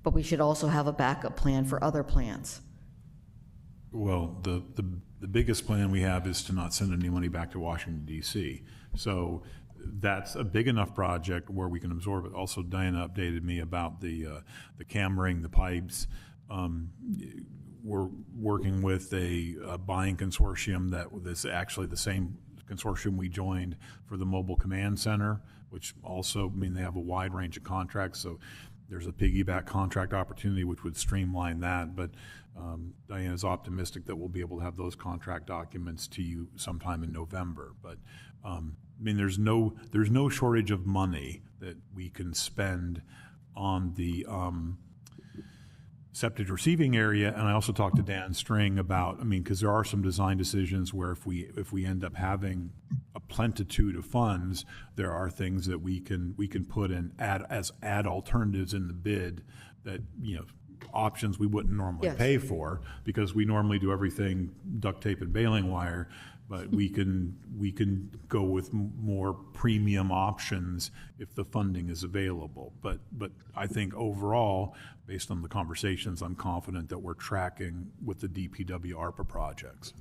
but we should also have a backup plan for other plans. Well, the biggest plan we have is to not send any money back to Washington, D.C. So that's a big enough project where we can absorb it. Also, Diana updated me about the cammering, the pipes. We're working with a buying consortium that is actually the same consortium we joined for the mobile command center, which also, I mean, they have a wide range of contracts. So there's a piggyback contract opportunity which would streamline that. But Diana is optimistic that we'll be able to have those contract documents to you sometime in November. But I mean, there's no shortage of money that we can spend on the septic receiving area. And I also talked to Dan String about, I mean, because there are some design decisions where if we end up having a plentitude of funds, there are things that we can put in add alternatives in the bid that, you know, options we wouldn't normally pay for, because we normally do everything duct tape and baling wire, but we can go with more premium options if the funding is available. But I think overall, based on the conversations, I'm confident that we're tracking with the DPW ARPA projects.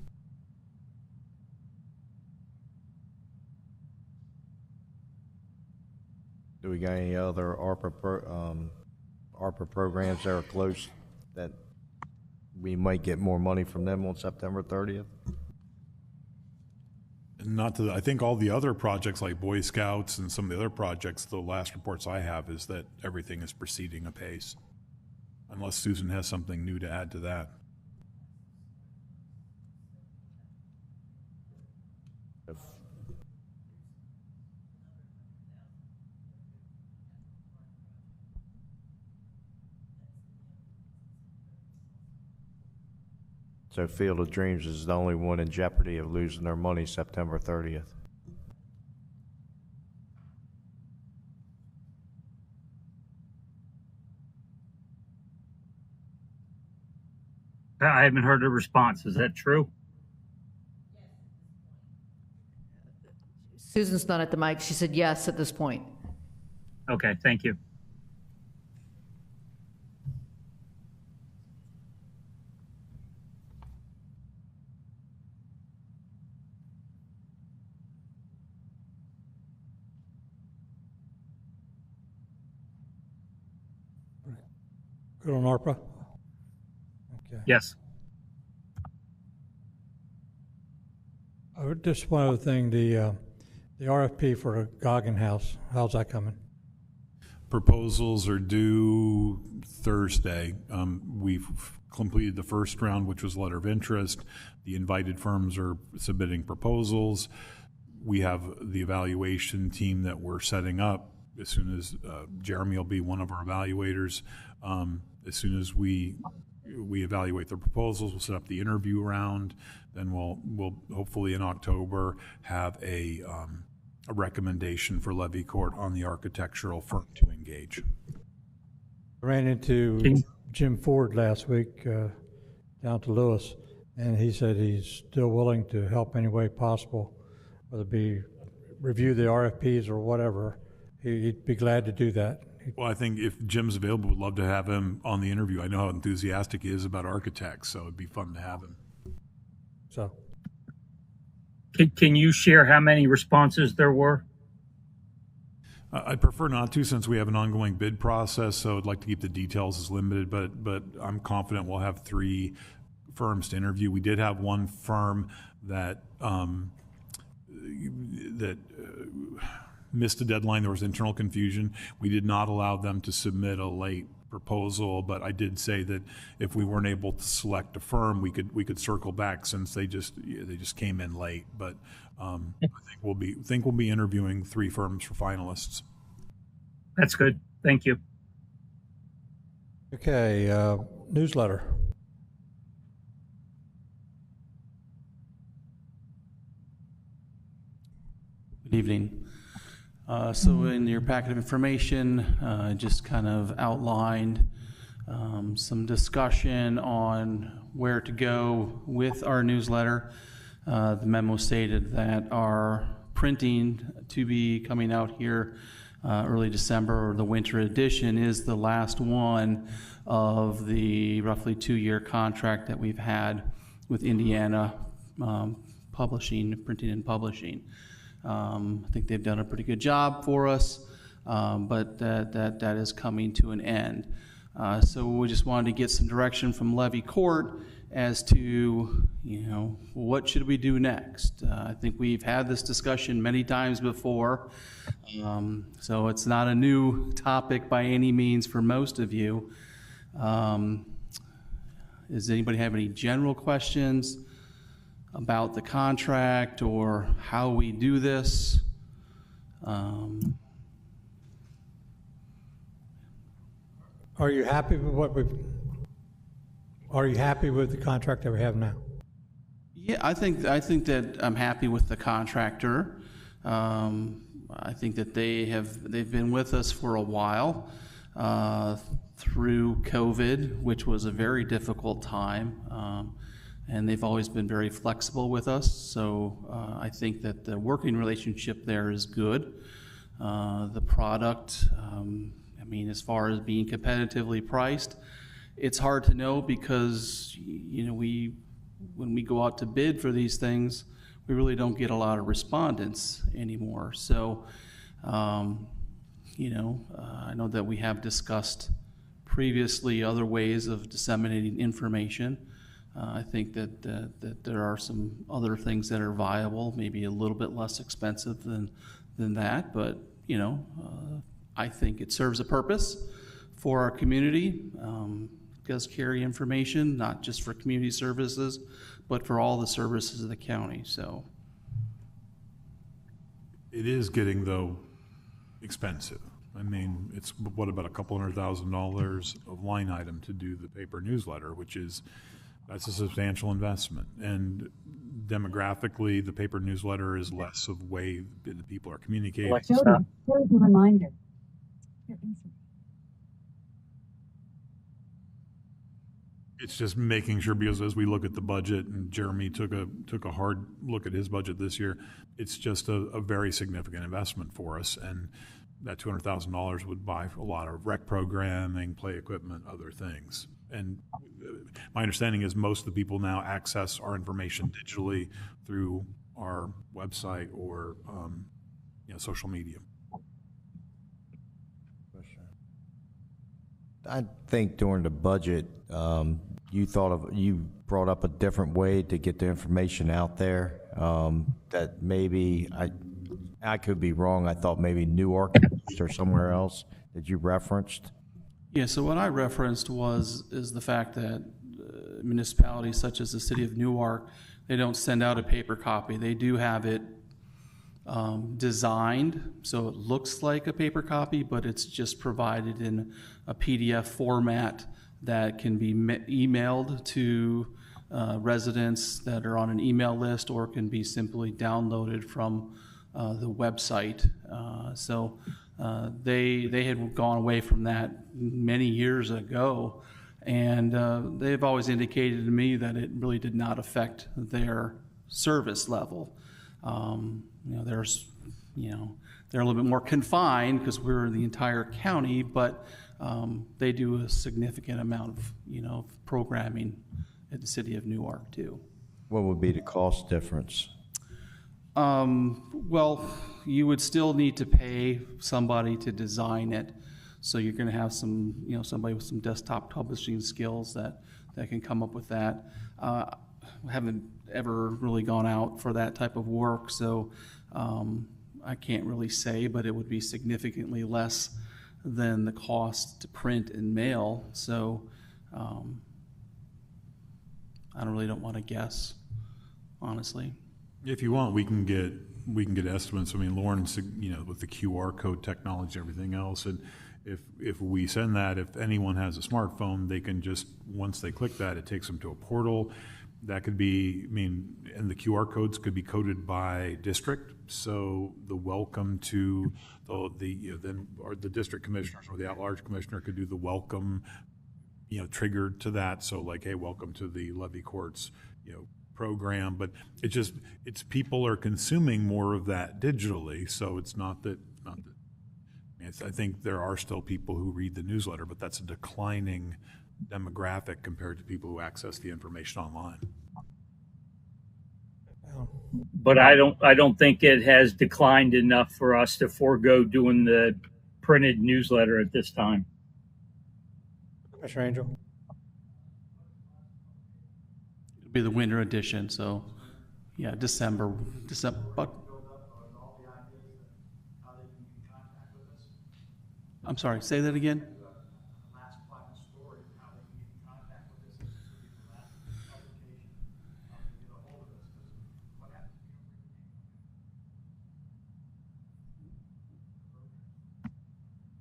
Do we got any other ARPA programs that are close that we might get more money from them on September 30th? Not to, I think all the other projects like Boy Scouts and some of the other projects, the last reports I have is that everything is proceeding apace, unless Susan has something new to add to that. So Field of Dreams is the only one in jeopardy of losing their money September 30th. I haven't heard a response. Is that true? Susan's not at the mic. She said yes at this point. Okay, thank you. Good on ARPA? Okay. Yes. Just one other thing, the RFP for the Goggin House, how's that coming? Proposals are due Thursday. We've completed the first round, which was letter of interest. The invited firms are submitting proposals. We have the evaluation team that we're setting up. As soon as Jeremy will be one of our evaluators. As soon as we evaluate the proposals, we'll set up the interview round. Then we'll hopefully in October have a recommendation for levy court on the architectural firm to engage. I ran into Jim Ford last week down to Lewis, and he said he's still willing to help any way possible, whether it be review the RFPs or whatever. He'd be glad to do that. Well, I think if Jim's available, we'd love to have him on the interview. I know how enthusiastic he is about architects, so it'd be fun to have him. So, can you share how many responses there were? I'd prefer not to, since we have an ongoing bid process, so I'd like to keep the details as limited, but I'm confident we'll have 3 firms to interview. We did have one firm that missed a deadline. There was internal confusion. We did not allow them to submit a late proposal, but I did say that if we weren't able to select a firm, we could circle back, since they just came in late. But I think we'll be interviewing 3 firms for finalists. That's good. Thank you. okay, newsletter. Good evening. So in your packet of information, just kind of outlined some discussion on where to go with our newsletter. The memo stated that our printing to be coming out here early December, or the winter edition, is the last one of the roughly 2-year contract that we've had with Indiana Publishing, Printing and Publishing. I think they've done a pretty good job for us, but that is coming to an end. So we just wanted to get some direction from Levy Court as to, what should we do next? I think we've had this discussion many times before, so it's not a new topic by any means for most of you. Does anybody have any general questions about the contract or how we do this? Are you happy with Are you happy with the contract that we have now? Yeah, I think that I'm happy with the contractor. I think that they've been with us for a while through COVID, which was a very difficult time, and they've always been very flexible with us. So I think that the working relationship there is good. The product, as far as being competitively priced, it's hard to know because when we go out to bid for these things, we really don't get a lot of respondents anymore. So, I know that we have discussed previously other ways of disseminating information. I think that there are some other things that are viable, maybe a little bit less expensive than that, but I think it serves a purpose for our community. Does carry information, not just for community services, but for all the services of the county. So it is getting, though, expensive. It's what, about $200,000 of line item to do the paper newsletter, that's a substantial investment. And demographically, the paper newsletter is less of way that people are communicating. Alexa, stop. Here's a reminder. It's just making sure, because as we look at the budget, and Jeremy took a hard look at his budget this year, it's just a very significant investment for us, and that $200,000 would buy a lot of rec programming, play equipment, other things. And my understanding is most of the people now access our information digitally through our website or social media. I think during the budget, you brought up a different way to get the information out there. That maybe I could be wrong. I thought maybe Newark or somewhere else that you referenced. Yeah. So what I referenced is the fact that municipalities such as the city of Newark, they don't send out a paper copy. They do have it designed so it looks like a paper copy, but it's just provided in a PDF format that can be emailed to residents that are on an email list, or can be simply downloaded from the website. So they had gone away from that many years ago, and they've always indicated to me that it really did not affect their service level. They're a little bit more confined because we're the entire county, but they do a significant amount of programming at the city of Newark too. What would be the cost difference? Well, you would still need to pay somebody to design it. So you're going to have somebody with some desktop publishing skills that can come up with that. I haven't ever really gone out for that type of work, so I can't really say, but it would be significantly less than the cost to print and mail. So I don't want to guess, honestly. If you want, we can get estimates. Lauren's, with the QR code technology and everything else, and if we send that, if anyone has a smartphone, they can just, once they click that, it takes them to a portal. That could be, and the QR codes could be coded by district. So the welcome to or the district commissioners or the at-large commissioner could do the welcome, triggered to that. So like, hey, welcome to the Levy Courts, program. But it's people are consuming more of that digitally. So it's not that I think there are still people who read the newsletter, but that's a declining demographic compared to people who access the information online. But I don't think it has declined enough for us to forego doing the printed newsletter at this time. Mr. Angel? It'll be the winter edition, so yeah, December. But I'm sorry, say that again.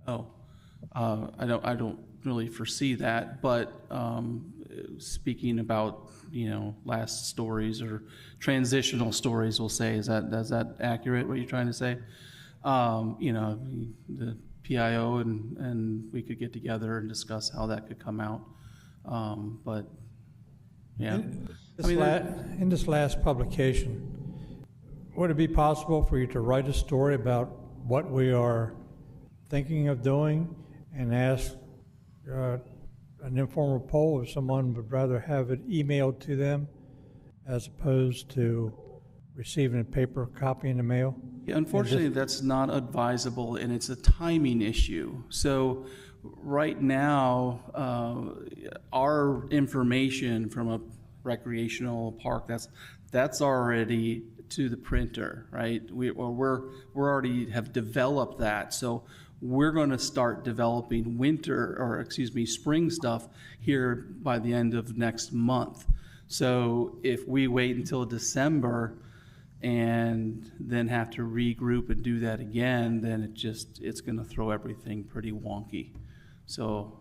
Oh, I don't really foresee that, but speaking about, last stories or transitional stories, we'll say, is that accurate, what you're trying to say? The PIO and we could get together and discuss how that could come out. But yeah. In this last publication, would it be possible for you to write a story about what we are thinking of doing and ask an informal poll if someone would rather have it emailed to them as opposed to receiving a paper copy in the mail? Yeah, unfortunately, that's not advisable, and it's a timing issue. So right now, our information from a recreational park, that's already to the printer, right? We already have developed that. So we're going to start developing spring stuff here by the end of next month. So if we wait until December and then have to regroup and do that again, then it's going to throw everything pretty wonky. So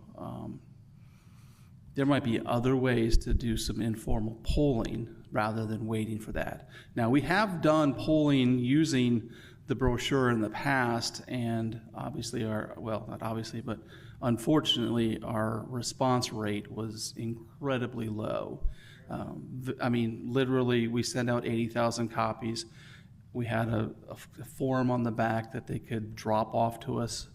there might be other ways to do some informal polling rather than waiting for that. Now, we have done polling using the brochure in the past, and obviously not obviously, but unfortunately our response rate was incredibly low. Literally we sent out 80,000 copies. We had a form on the back that they could drop off to us.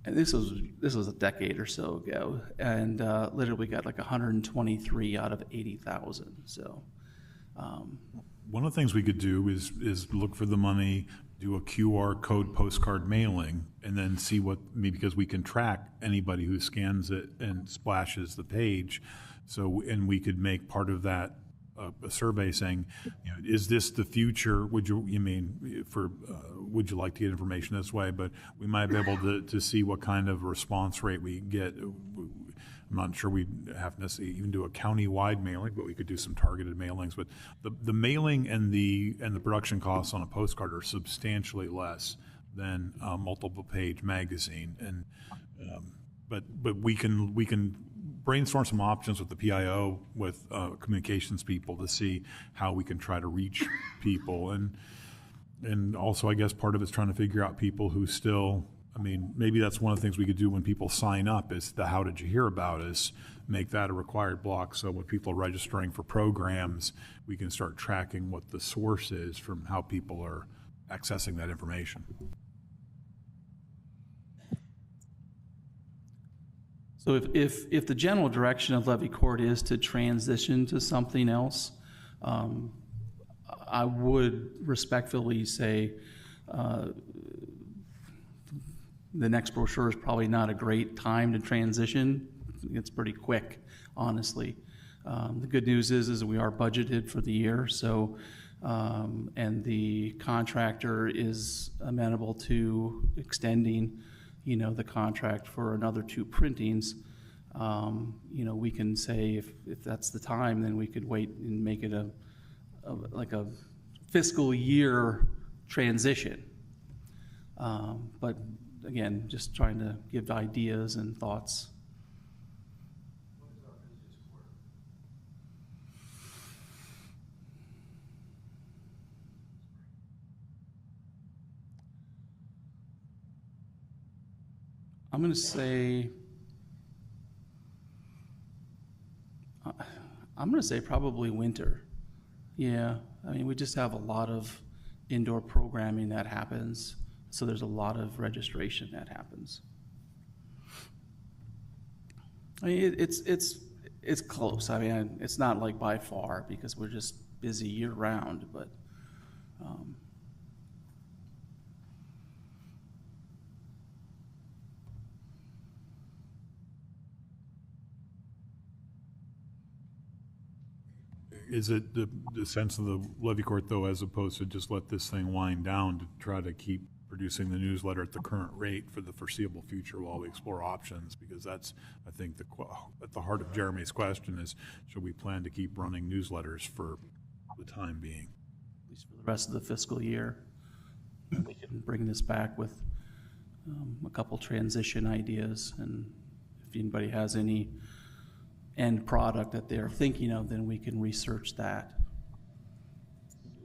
And this was a decade or so ago, and literally we got like 123 out of 80,000. So one of the things we could do is look for the money, do a QR code postcard mailing, and then see because we can track anybody who scans it and splashes the page. So, and we could make part of that a survey saying, is this the future? Would you like to get information this way? But we might be able to see what kind of response rate we get. I'm not sure we'd have to necessarily even do a county-wide mailing, but we could do some targeted mailings. But the mailing and the production costs on a postcard are substantially less than a multiple-page magazine. And but we can brainstorm some options with the PIO, with communications people, to see how we can try to reach people. And also, I guess part of it's trying to figure out people who still. Maybe that's one of the things we could do when people sign up is the how did you hear about us, make that a required block. So when people are registering for programs, we can start tracking what the source is from how people are accessing that information. So if the general direction of Levy Court is to transition to something else, I would respectfully say the next brochure is probably not a great time to transition. It's pretty quick, honestly. The good news is we are budgeted for the year, so and the contractor is amenable to extending, the contract for another 2 printings. We can say if that's the time, then we could wait and make it a fiscal year transition. But again, just trying to give ideas and thoughts. I'm going to say probably winter. Yeah, we just have a lot of indoor programming that happens So there's a lot of registration that happens. I mean, it's close. I mean, it's not like by far because we're just busy year round, but Is it the sense of the levy court, though, as opposed to just let this thing wind down to try to keep producing the newsletter at the current rate for the foreseeable future while we explore options? Because that's, I think, at the heart of Jeremy's question is, should we plan to keep running newsletters for the time being? At least for the rest of the fiscal year. We can bring this back with a couple transition ideas, and if anybody has any end product that they're thinking of, then we can research that.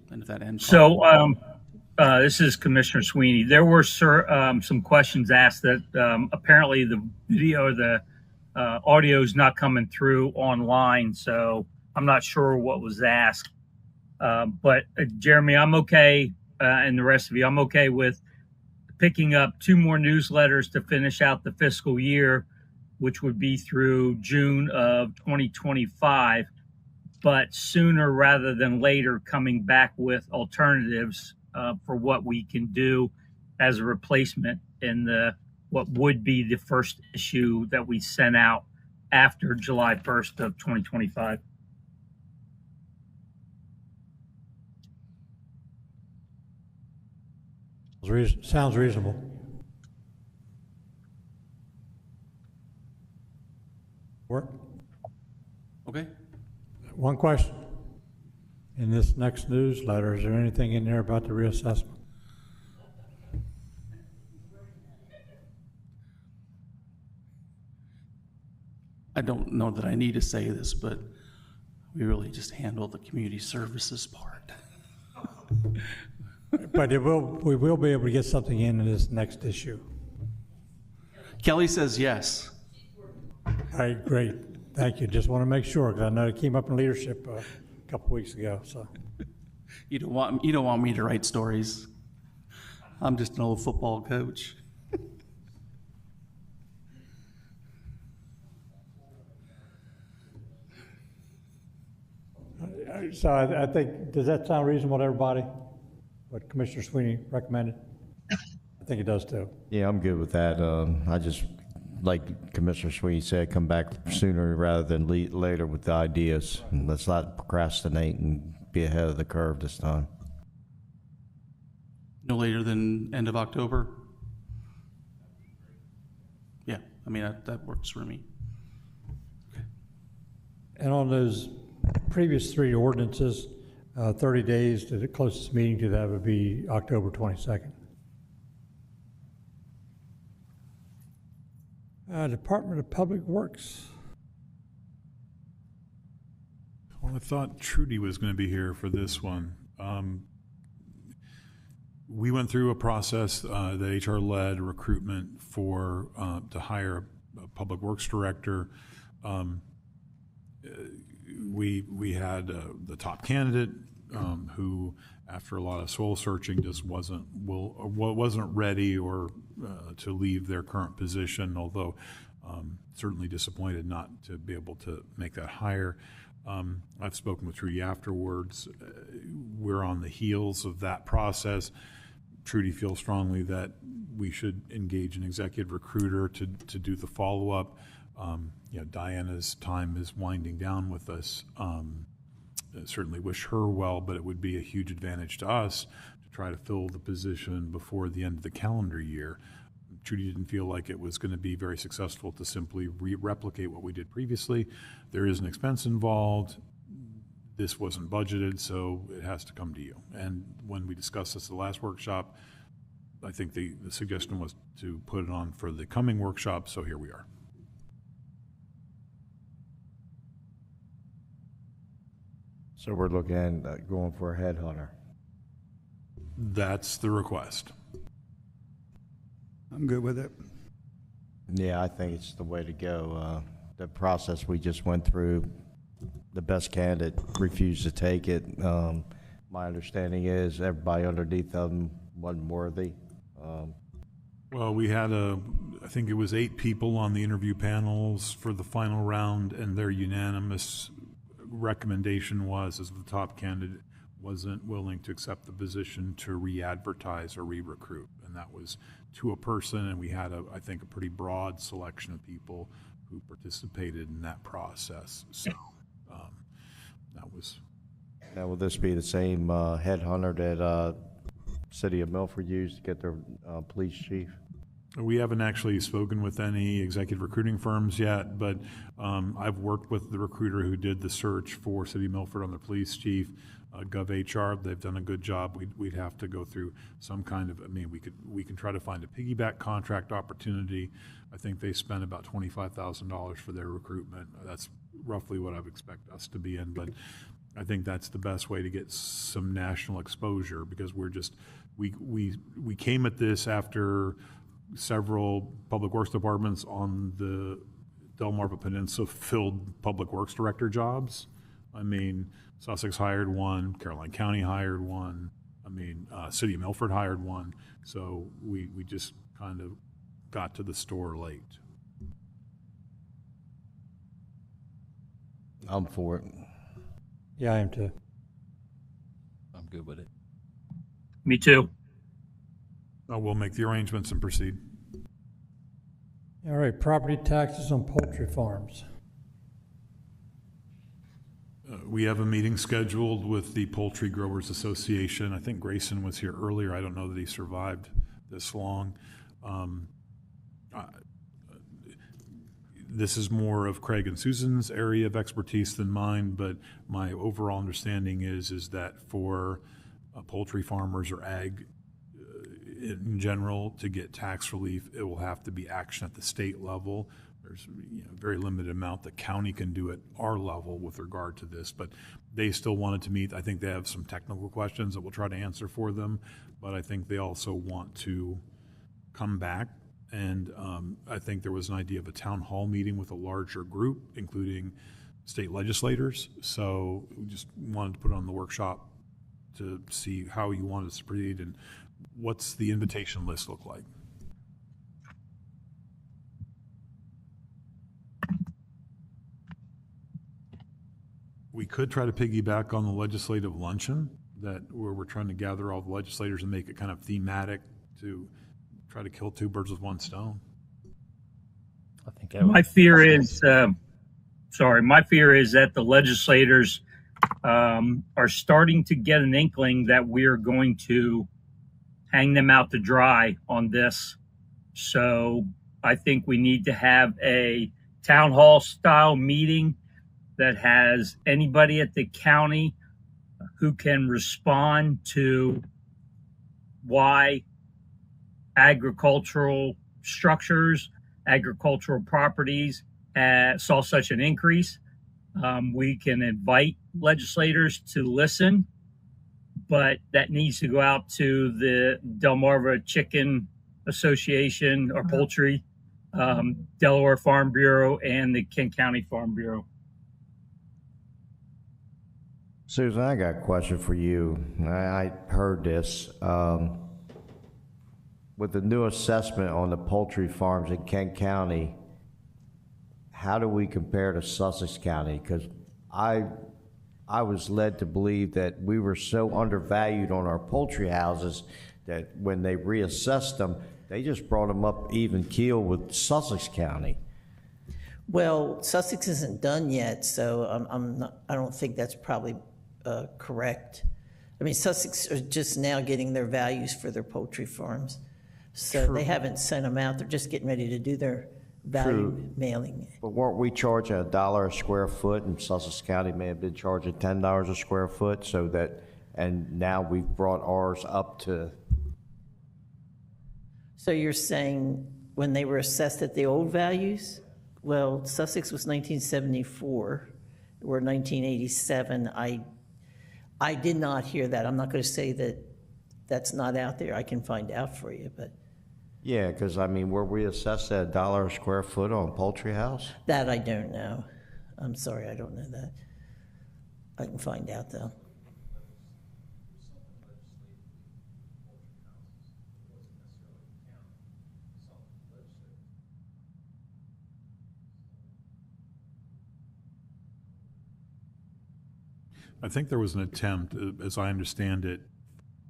And if that end this is Commissioner Sweeney. There were some questions asked that apparently the video or the audio is not coming through online, so I'm not sure what was asked. But Jeremy, I'm okay, and the rest of you, I'm okay with picking up 2 more newsletters to finish out the fiscal year, which would be through June of 2025, but sooner rather than later coming back with alternatives for what we can do as a replacement in what would be the first issue that we sent out after July 1st of 2025. Sounds reasonable. Work? Okay. One question. In this next newsletter, is there anything in there about the reassessment? I don't know that I need to say this, but we really just handle the community services part. But we will be able to get something in this next issue. Kelly says yes. All right, great. Thank you. Just want to make sure, because I know it came up in leadership a couple weeks ago. So You don't want me to write stories. I'm just an old football coach. So I think, does that sound reasonable to everybody? What Commissioner Sweeney recommended? I think it does too. Yeah, I'm good with that. I just, like Commissioner Sweeney said, come back sooner rather than later with the ideas. And let's not procrastinate and be ahead of the curve this time. No later than end of October? Yeah, I mean, that works for me. And on those previous 3 ordinances, 30 days to the closest meeting to that would be October 22nd. Department of Public Works. Well, I thought Trudy was going to be here for this one. We went through a process that HR led recruitment for to hire a public works director. We had the top candidate who, after a lot of soul searching, just wasn't ready or to leave their current position. Although certainly disappointed not to be able to make that hire. I've spoken with Trudy afterwards. We're on the heels of that process. Trudy feels strongly that we should engage an executive recruiter to do the follow-up. Diana's time is winding down with us. I certainly wish her well, but it would be a huge advantage to us to try to fill the position before the end of the calendar year. Trudy didn't feel like it was going to be very successful to simply replicate what we did previously. There is an expense involved. This wasn't budgeted, so it has to come to you. And when we discussed this at the last workshop, I think the suggestion was to put it on for the coming workshop, so here we are. So we're looking at going for a headhunter. That's the request. I'm good with it. Yeah, I think it's the way to go. The process we just went through, the best candidate refused to take it. My understanding is everybody underneath them wasn't worthy. Well, we had I think it was 8 people on the interview panels for the final round, and their unanimous recommendation was, as the top candidate wasn't willing to accept the position to re-advertise or re-recruit. And that was to a person, and we had, I think, a pretty broad selection of people who participated in that process. So that was... Now, will this be the same headhunter that City of Milford used to get their police chief? We haven't actually spoken with any executive recruiting firms yet, but I've worked with the recruiter who did the search for City of Milford on the police chief, GovHR. They've done a good job. We'd have to go through some kind of, we can try to find a piggyback contract opportunity. I think they spent about $25,000 for their recruitment. That's roughly what I would expect us to be in, but I think that's the best way to get some national exposure, because we came at this after several public works departments on the Delmarva Peninsula filled public works director jobs. Sussex hired one, Caroline County hired one, City of Milford hired one. So we just kind of got to the store late. I'm for it. Yeah, I am too. I'm good with it. Me too. We'll make the arrangements and proceed. All right, property taxes on poultry farms. We have a meeting scheduled with the Poultry Growers Association. I think Grayson was here earlier. I don't know that he survived this long. This is more of Craig and Susan's area of expertise than mine, but my overall understanding is that for poultry farmers or ag in general to get tax relief, it will have to be action at the state level. There's a very limited amount the county can do at our level with regard to this, but they still wanted to meet. I think they have some technical questions that we'll try to answer for them, but I think they also want to come back. And I think there was an idea of a town hall meeting with a larger group, including state legislators. So we just wanted to put on the workshop to see how you wanted to proceed and what's the invitation list look like. We could try to piggyback on the legislative luncheon where we're trying to gather all the legislators and make it kind of thematic to try to kill 2 birds with 1 stone. I think my fear is that the legislators are starting to get an inkling that we are going to hang them out to dry on this. So I think we need to have a town hall style meeting that has anybody at the county who can respond to why agricultural structures, agricultural properties saw such an increase. We can invite legislators to listen, but that needs to go out to the Delmarva Chicken Association or Poultry, Delaware Farm Bureau, and the Kent County Farm Bureau. Susan, I got a question for you. I heard this. With the new assessment on the poultry farms in Kent County, how do we compare to Sussex County? Because I was led to believe that we were so undervalued on our poultry houses that when they reassessed them, they just brought them up even keel with Sussex County. Well, Sussex isn't done yet, so I don't think that's probably correct. I mean, Sussex are just now getting their values for their poultry farms. So True. They haven't sent them out. They're just getting ready to do their value mailing. But weren't we charging $1 a square foot, and Sussex County may have been charging $10 a square foot, and now we've brought ours up to... So you're saying when they were assessed at the old values? Well, Sussex was 1974, or 1987. I did not hear that. I'm not going to say that that's not out there. I can find out for you, but... Yeah, because, were we assessed at $1 a square foot on a poultry house? That I don't know. I'm sorry, I don't know that. I can find out, though. I think there was an attempt, as I understand it,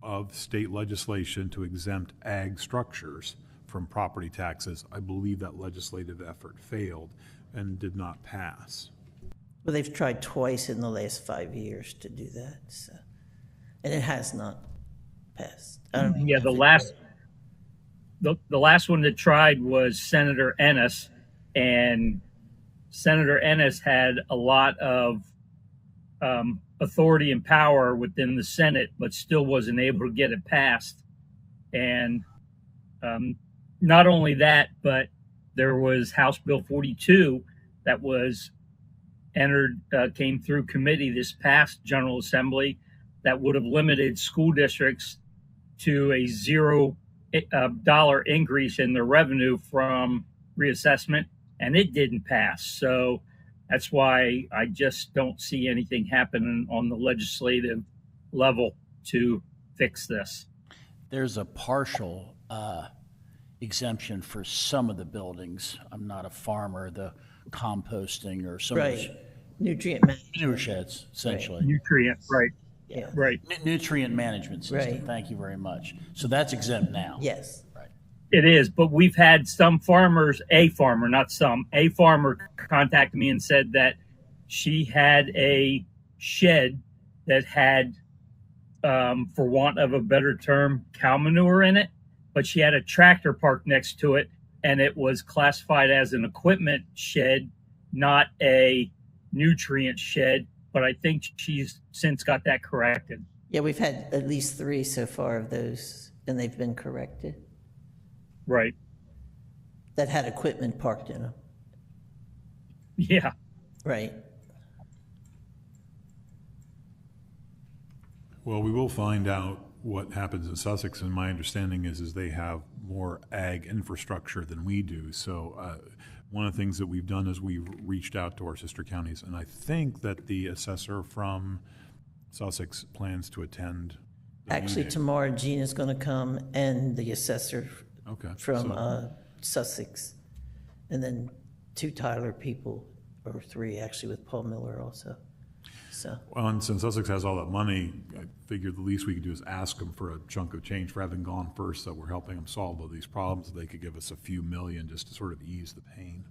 of state legislation to exempt ag structures from property taxes. I believe that legislative effort failed and did not pass. Well, they've tried twice in the last 5 years to do that, so, and it has not passed. I don't Yeah, know the last one that tried was Senator Ennis, and Senator Ennis had a lot of authority and power within the Senate, but still wasn't able to get it passed. And not only that, but there was House Bill 42 that was came through committee this past General Assembly that would have limited school districts to a $0 increase in their revenue from reassessment, and it didn't pass. So that's why I just don't see anything happening on the legislative level to fix this. There's a partial exemption for some of the buildings. I'm not a farmer, the composting or some of Right. those Nutrient management. manure sheds, essentially. Nutrient, right. Yeah. Right. Nutrient management system. Right. Thank you very much. So that's exempt now. Yes. It is, but we've had some farmers, a farmer contacted me and said that she had a shed that had, for want of a better term, cow manure in it, but she had a tractor parked next to it, and it was classified as an equipment shed, not a nutrient shed. But I think she's since got that corrected. Yeah, we've had at least 3 so far of those, and they've been corrected, Right. that had equipment parked in them. Yeah. Right. Well, we will find out what happens in Sussex, and my understanding is they have more ag infrastructure than we do. So one of the things that we've done is we've reached out to our sister counties, and I think that the assessor from Sussex plans to attend the Actually, meeting. tomorrow Gina's going to come, and the assessor from Sussex, and then 2 Tyler people, or 3 actually, with Paul Miller also. So Well, and since Sussex has all that money, I figured the least we could do is ask them for a chunk of change for having gone first, that we're helping them solve all these problems. They could give us a few million just to sort of ease the pain.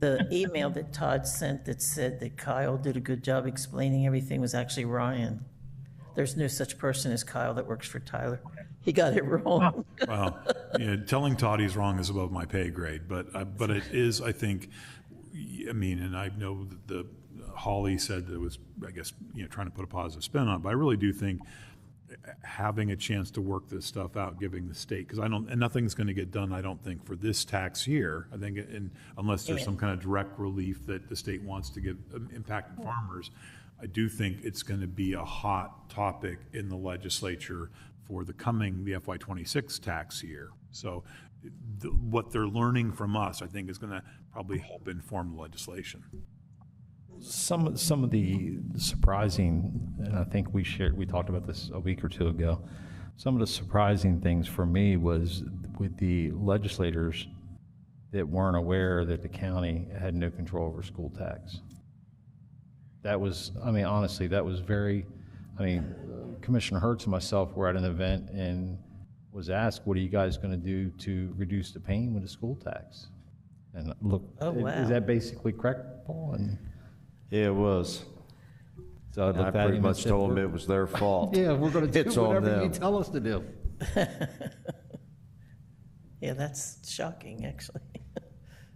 the email that Todd sent that said that Kyle did a good job explaining everything was actually Ryan. There's no such person as Kyle that works for Tyler. He got it wrong. Well, telling Todd he's wrong is above my pay grade, but it is, I think, I mean, and I know that the Holly said that it was, I guess, trying to put a positive spin on it, but I really do think having a chance to work this stuff out, giving the state, because and nothing's going to get done, I don't think, for this tax year. I think, unless there's some kind of direct relief that the state wants to give impacted farmers, I do think it's going to be a hot topic in the legislature for the FY26 tax year. So what they're learning from us, I think, is going to probably help inform the legislation. Some of the surprising, and I think we talked about this a week or 2 ago, some of the surprising things for me was with the legislators that weren't aware that the county had no control over school tax. That was, I mean, honestly, that was very, I mean, Commissioner Hertz and myself were at an event and was asked, what are you guys going to do to reduce the pain with the school tax? And look, is that basically correct, Paul? And yeah, it was. So I, I pretty much told them it was their fault. Yeah, we're going to do whatever you tell us to do. Yeah, that's shocking, actually.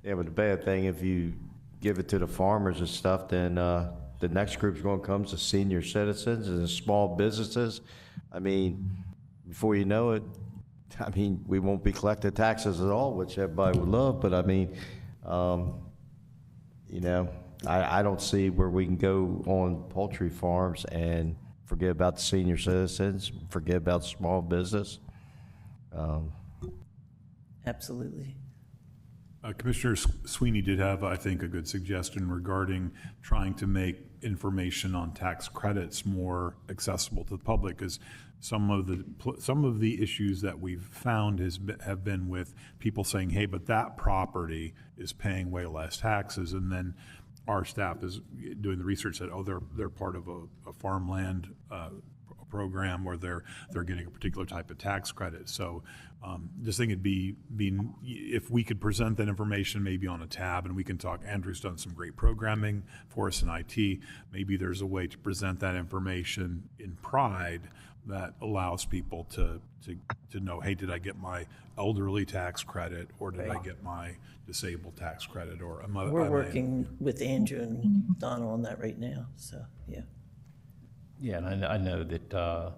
Yeah, but the bad thing, if you give it to the farmers and stuff, then the next group's going to come to senior citizens and small businesses. I mean, before you know it, I mean, we won't be collecting taxes at all, which everybody would love. But I mean, I don't see where we can go on poultry farms and forget about the senior citizens, forget about small business. Absolutely. Commissioner Sweeney did have, I think, a good suggestion regarding trying to make information on tax credits more accessible to the public, because some of the issues that we've found have been with people saying, hey, but that property is paying way less taxes, and then our staff is doing the research that, oh, they're part of a farmland program where they're getting a particular type of tax credit. So just think it'd be if we could present that information maybe on a tab, and we can talk. Andrew's done some great programming for us in IT. Maybe there's a way to present that information in Pride that allows people to know, hey, did I get my elderly tax credit, or did I get my disabled tax credit, or We're working with Andrew and Donna on that right now, so, yeah. Yeah, and I know that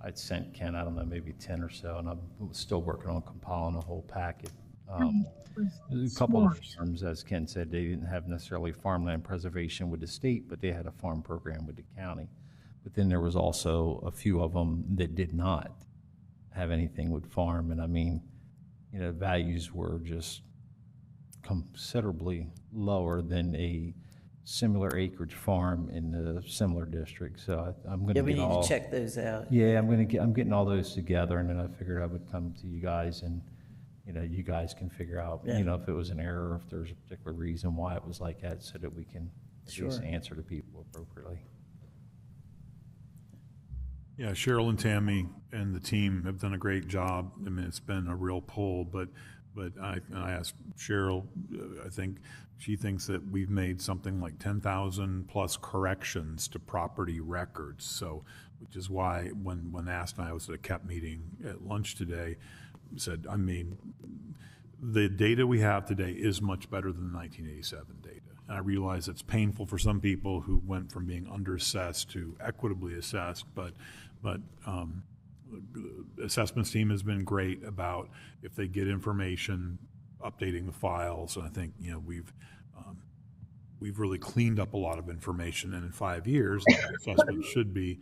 I'd sent Ken, I don't know, maybe 10 or so, and I'm still working on compiling a whole packet. A couple of firms, as Ken said, they didn't have necessarily farmland preservation with the state, but they had a farm program with the county. But then there was also a few of them that did not have anything with farm, and I mean, you know, values were just considerably lower than a similar acreage farm in the similar district. So I'm going to we need to check those out. Yeah, I'm getting all those together, and then I figured I would come to you guys, and you know, you guys can figure out, you know, if it was an error, if there's a particular reason why it was like that, so that we can at least answer to people appropriately. Yeah, Cheryl and Tammy and the team have done a great job. I mean, it's been a real pull, but I asked Cheryl, I think she thinks that we've made something like 10,000 plus corrections to property records. So, which is why when asked, and I was at a CAP meeting at lunch today, said, I mean, the data we have today is much better than the 1987 data. And I realize it's painful for some people who went from being underassessed to equitably assessed, but assessments team has been great about, if they get information, updating the files. And I think, you know, we've really cleaned up a lot of information, and in 5 years, the assessment should be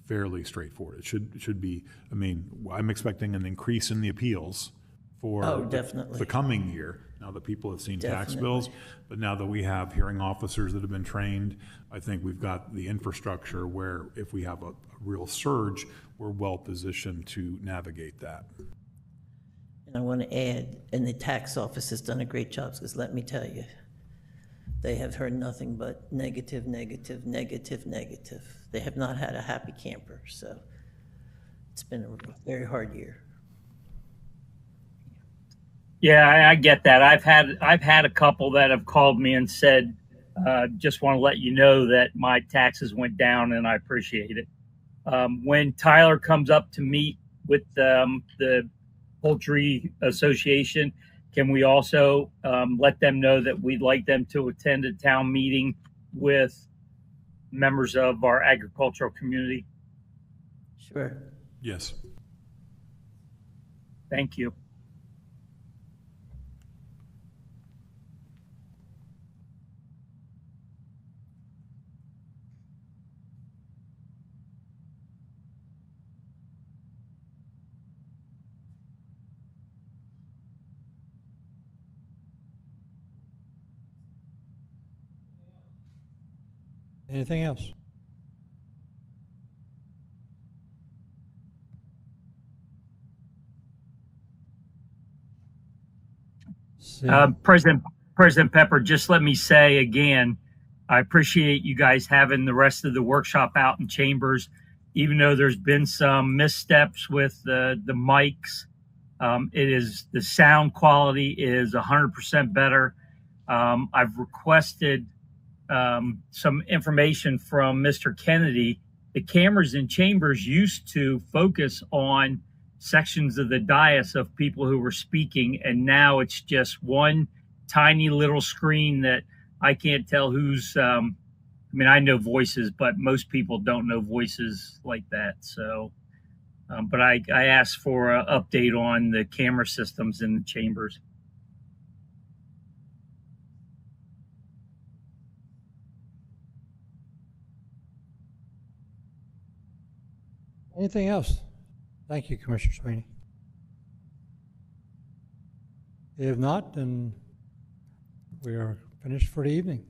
fairly straightforward. It should be. I mean, I'm expecting an increase in the appeals for the coming year, now that people have seen tax bills. But now that we have hearing officers that have been trained, I think we've got the infrastructure where if we have a real surge, we're well positioned to navigate that. And I want to add, and the tax office has done a great job, because let me tell you, they have heard nothing but negative, negative, negative, negative. They have not had a happy camper, so it's been a very hard year. Yeah, I get that. I've had a couple that have called me and said, just want to let you know that my taxes went down, and I appreciate it. When Tyler comes up to meet with the Poultry Association, can we also let them know that we'd like them to attend a town meeting with members of our agricultural community? Sure. Yes. Thank you. Anything else? President Pepper, just let me say again, I appreciate you guys having the rest of the workshop out in chambers, even though there's been some missteps with the mics. The sound quality is 100% better. I've requested some information from Mr. Kennedy. The cameras in chambers used to focus on sections of the dais of people who were speaking, and now it's just one tiny little screen that I can't tell who's I mean, I know voices, but most people don't know voices like that. So but I asked for an update on the camera systems in the chambers. Anything else? Thank you, Commissioner Sweeney. If not, then we are finished for the evening.